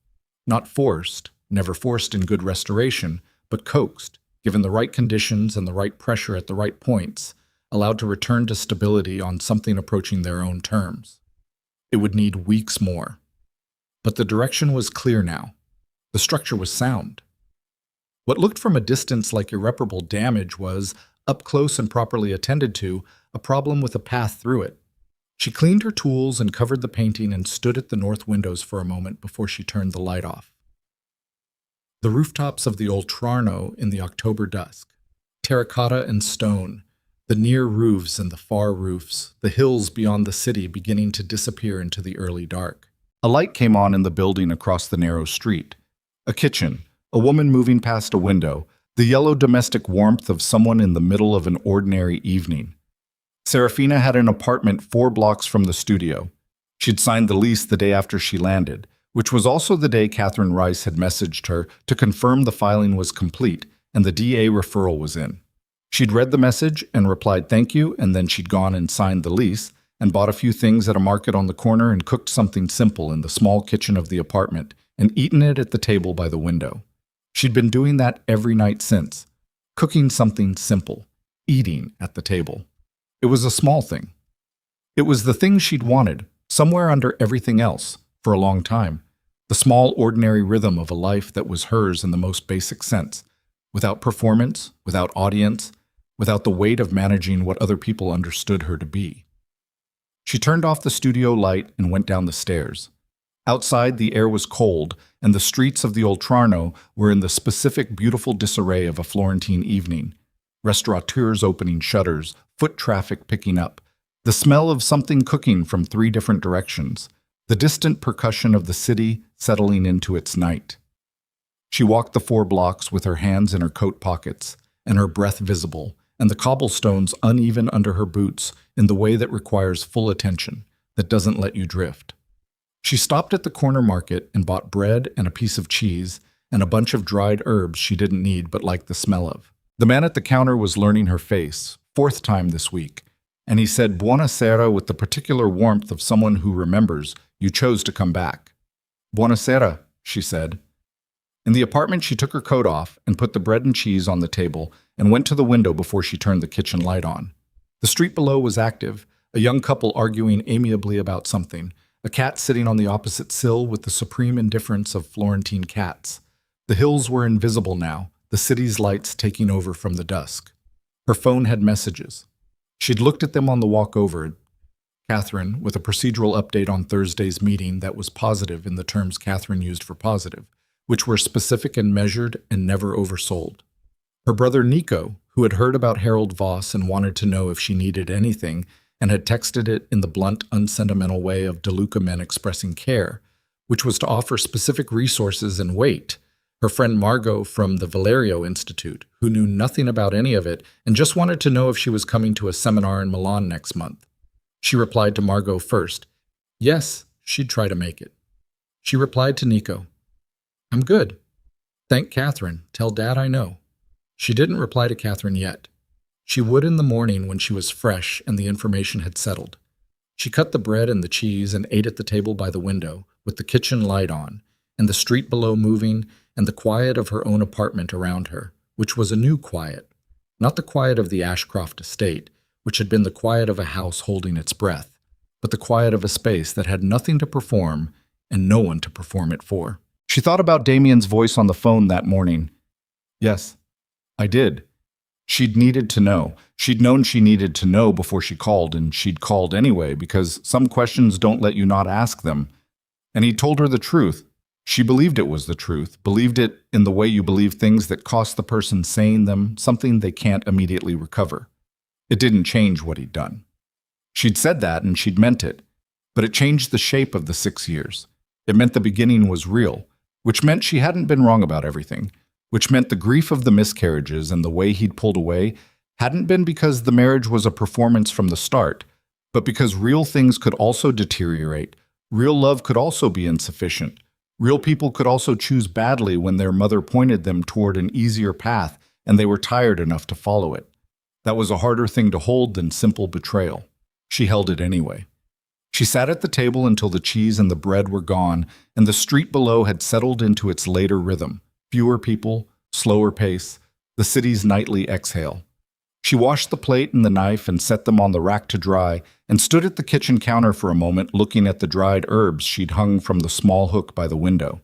Speaker 1: Not forced, never forced in good restoration, but coaxed, given the right conditions and the right pressure at the right points, allowed to return to stability on something approaching their own terms. It would need weeks more. But the direction was clear now. The structure was sound. What looked from a distance like irreparable damage was, up close and properly attended to, a problem with a path through it. She cleaned her tools and covered the painting and stood at the north windows for a moment before she turned the light off. The rooftops of the Oltrarno in the October dusk, terracotta and stone, the near roofs and the far roofs, the hills beyond the city beginning to disappear into the early dark. A light came on in the building across the narrow street. A kitchen, a woman moving past a window, the yellow domestic warmth of someone in the middle of an ordinary evening. Serafina had an apartment 4 blocks from the studio. She'd signed the lease the day after she landed, which was also the day Catherine Rice had messaged her to confirm the filing was complete and the DA referral was in. She'd read the message and replied thank you, and then she'd gone and signed the lease and bought a few things at a market on the corner and cooked something simple in the small kitchen of the apartment and eaten it at the table by the window. She'd been doing that every night since, cooking something simple, eating at the table. It was a small thing. It was the thing she'd wanted, somewhere under everything else, for a long time. The small, ordinary rhythm of a life that was hers in the most basic sense, without performance, without audience, without the weight of managing what other people understood her to be. She turned off the studio light and went down the stairs. Outside, the air was cold, and the streets of the Oltrarno were in the specific beautiful disarray of a Florentine evening. Restaurateurs opening shutters, foot traffic picking up, The smell of something cooking from 3 different directions, the distant percussion of the city settling into its night. She walked the 4 blocks with her hands in her coat pockets and her breath visible, and the cobblestones uneven under her boots in the way that requires full attention, that doesn't let you drift. She stopped at the corner market and bought bread and a piece of cheese and a bunch of dried herbs she didn't need but liked the smell of. The man at the counter was learning her face, 4th time this week, and he said "Buonasera" with the particular warmth of someone who remembers you chose to come back. "Buonasera," she said. In the apartment, she took her coat off and put the bread and cheese on the table and went to the window before she turned the kitchen light on. The street below was active, a young couple arguing amiably about something, a cat sitting on the opposite sill with the supreme indifference of Florentine cats. The hills were invisible now, the city's lights taking over from the dusk. Her phone had messages. She'd looked at them on the walk over. Catherine, with a procedural update on Thursday's meeting that was positive in the terms Catherine used for positive, which were specific and measured and never oversold. Her brother Nico, who had heard about Harold Voss and wanted to know if she needed anything, and had texted it in the blunt, unsentimental way of DeLuca men expressing care, which was to offer specific resources and wait. Her friend Margot from the Valerio Institute, who knew nothing about any of it and just wanted to know if she was coming to a seminar in Milan next month. She replied to Margot first. Yes, she'd try to make it. She replied to Nico. I'm good. Thank Catherine. Tell Dad I know. She didn't reply to Catherine yet. She would in the morning when she was fresh and the information had settled. She cut the bread and the cheese and ate at the table by the window, with the kitchen light on, and the street below moving, and the quiet of her own apartment around her, which was a new quiet, not the quiet of the Ashcroft estate, which had been the quiet of a house holding its breath, but the quiet of a space that had nothing to perform and no one to perform it for. She thought about Damien's voice on the phone that morning. Yes, I did. She'd needed to know. She'd known she needed to know before she called, and she'd called anyway because some questions don't let you not ask them. And he told her the truth. She believed it was the truth, believed it in the way you believe things that cost the person saying them something they can't immediately recover. It didn't change what he'd done. She'd said that and she'd meant it, but it changed the shape of the 6 years. It meant the beginning was real, which meant she hadn't been wrong about everything, which meant the grief of the miscarriages and the way he'd pulled away hadn't been because the marriage was a performance from the start, but because real things could also deteriorate, real love could also be insufficient, real people could also choose badly when their mother pointed them toward an easier path and they were tired enough to follow it. That was a harder thing to hold than simple betrayal. She held it anyway. She sat at the table until the cheese and the bread were gone and the street below had settled into its later rhythm. Fewer people, slower pace, the city's nightly exhale. She washed the plate and the knife and set them on the rack to dry and stood at the kitchen counter for a moment looking at the dried herbs she'd hung from the small hook by the window.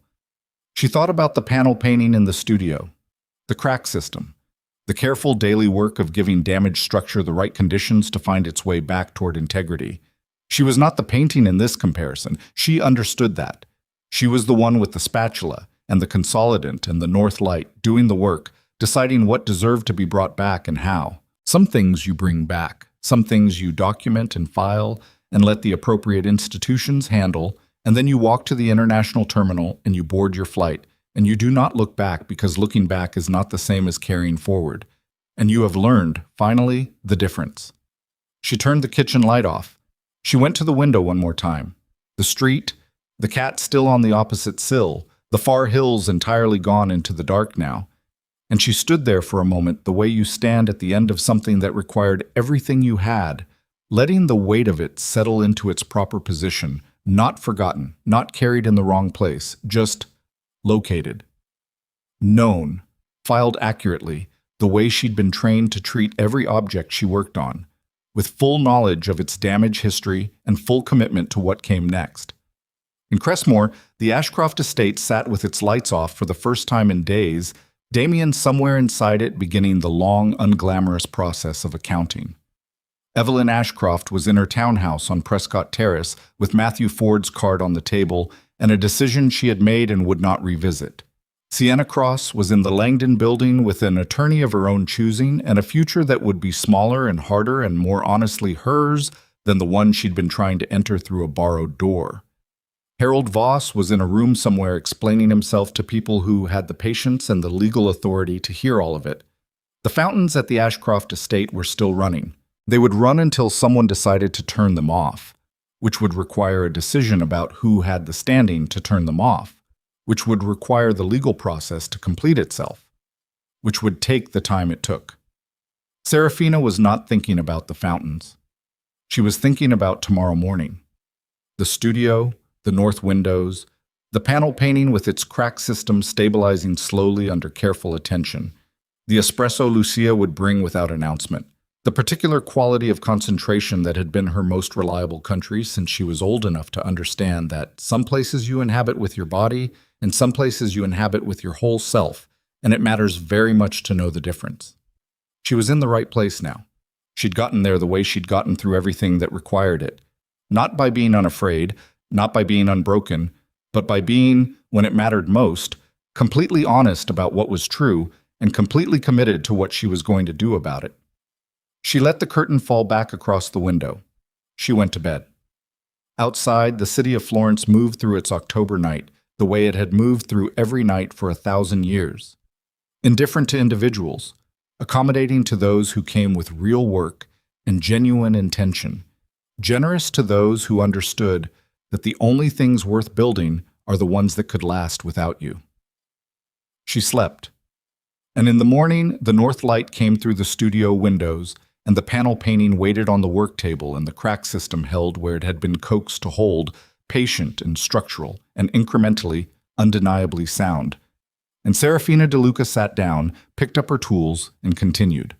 Speaker 1: She thought about the panel painting in the studio, the crack system, the careful daily work of giving damaged structure the right conditions to find its way back toward integrity. She was not the painting in this comparison. She understood that. She was the one with the spatula and the consolidant and the north light, doing the work, deciding what deserved to be brought back and how. Some things you bring back, some things you document and file and let the appropriate institutions handle, and then you walk to the international terminal and you board your flight, and you do not look back because looking back is not the same as carrying forward. And you have learned, finally, the difference. She turned the kitchen light off. She went to the window one more time. The street, the cat still on the opposite sill, the far hills entirely gone into the dark now. And she stood there for a moment the way you stand at the end of something that required everything you had, letting the weight of it settle into its proper position, not forgotten, not carried in the wrong place, just located. Known, filed accurately, the way she'd been trained to treat every object she worked on, with full knowledge of its damage history and full commitment to what came next. In Crestmore, the Ashcroft estate sat with its lights off for the first time in days, Damien somewhere inside it beginning the long, unglamorous process of accounting. Evelyn Ashcroft was in her townhouse on Prescott Terrace with Matthew Ford's card on the table and a decision she had made and would not revisit. Sienna Cross was in the Langdon building with an attorney of her own choosing and a future that would be smaller and harder and more honestly hers, than the one she'd been trying to enter through a borrowed door. Harold Voss was in a room somewhere explaining himself to people who had the patience and the legal authority to hear all of it. The fountains at the Ashcroft estate were still running. They would run until someone decided to turn them off, which would require a decision about who had the standing to turn them off, which would require the legal process to complete itself, which would take the time it took. Serafina was not thinking about the fountains. She was thinking about tomorrow morning. The studio, the north windows, the panel painting with its crack system stabilizing slowly under careful attention, the espresso Lucia would bring without announcement, the particular quality of concentration that had been her most reliable country since she was old enough to understand that some places you inhabit with your body and some places you inhabit with your whole self, and it matters very much to know the difference. She was in the right place now. She'd gotten there the way she'd gotten through everything that required it, not by being unafraid, not by being unbroken, but by being, when it mattered most, completely honest about what was true and completely committed to what she was going to do about it. She let the curtain fall back across the window. She went to bed. Outside, the city of Florence moved through its October night the way it had moved through every night for 1,000 years. Indifferent to individuals, accommodating to those who came with real work and genuine intention, generous to those who understood that the only things worth building are the ones that could last without you. She slept. And in the morning, the north light came through the studio windows, and the panel painting waited on the work table, and the crack system held where it had been coaxed to hold, patient and structural, and incrementally, undeniably sound. And Serafina De Luca sat down, picked up her tools, and continued.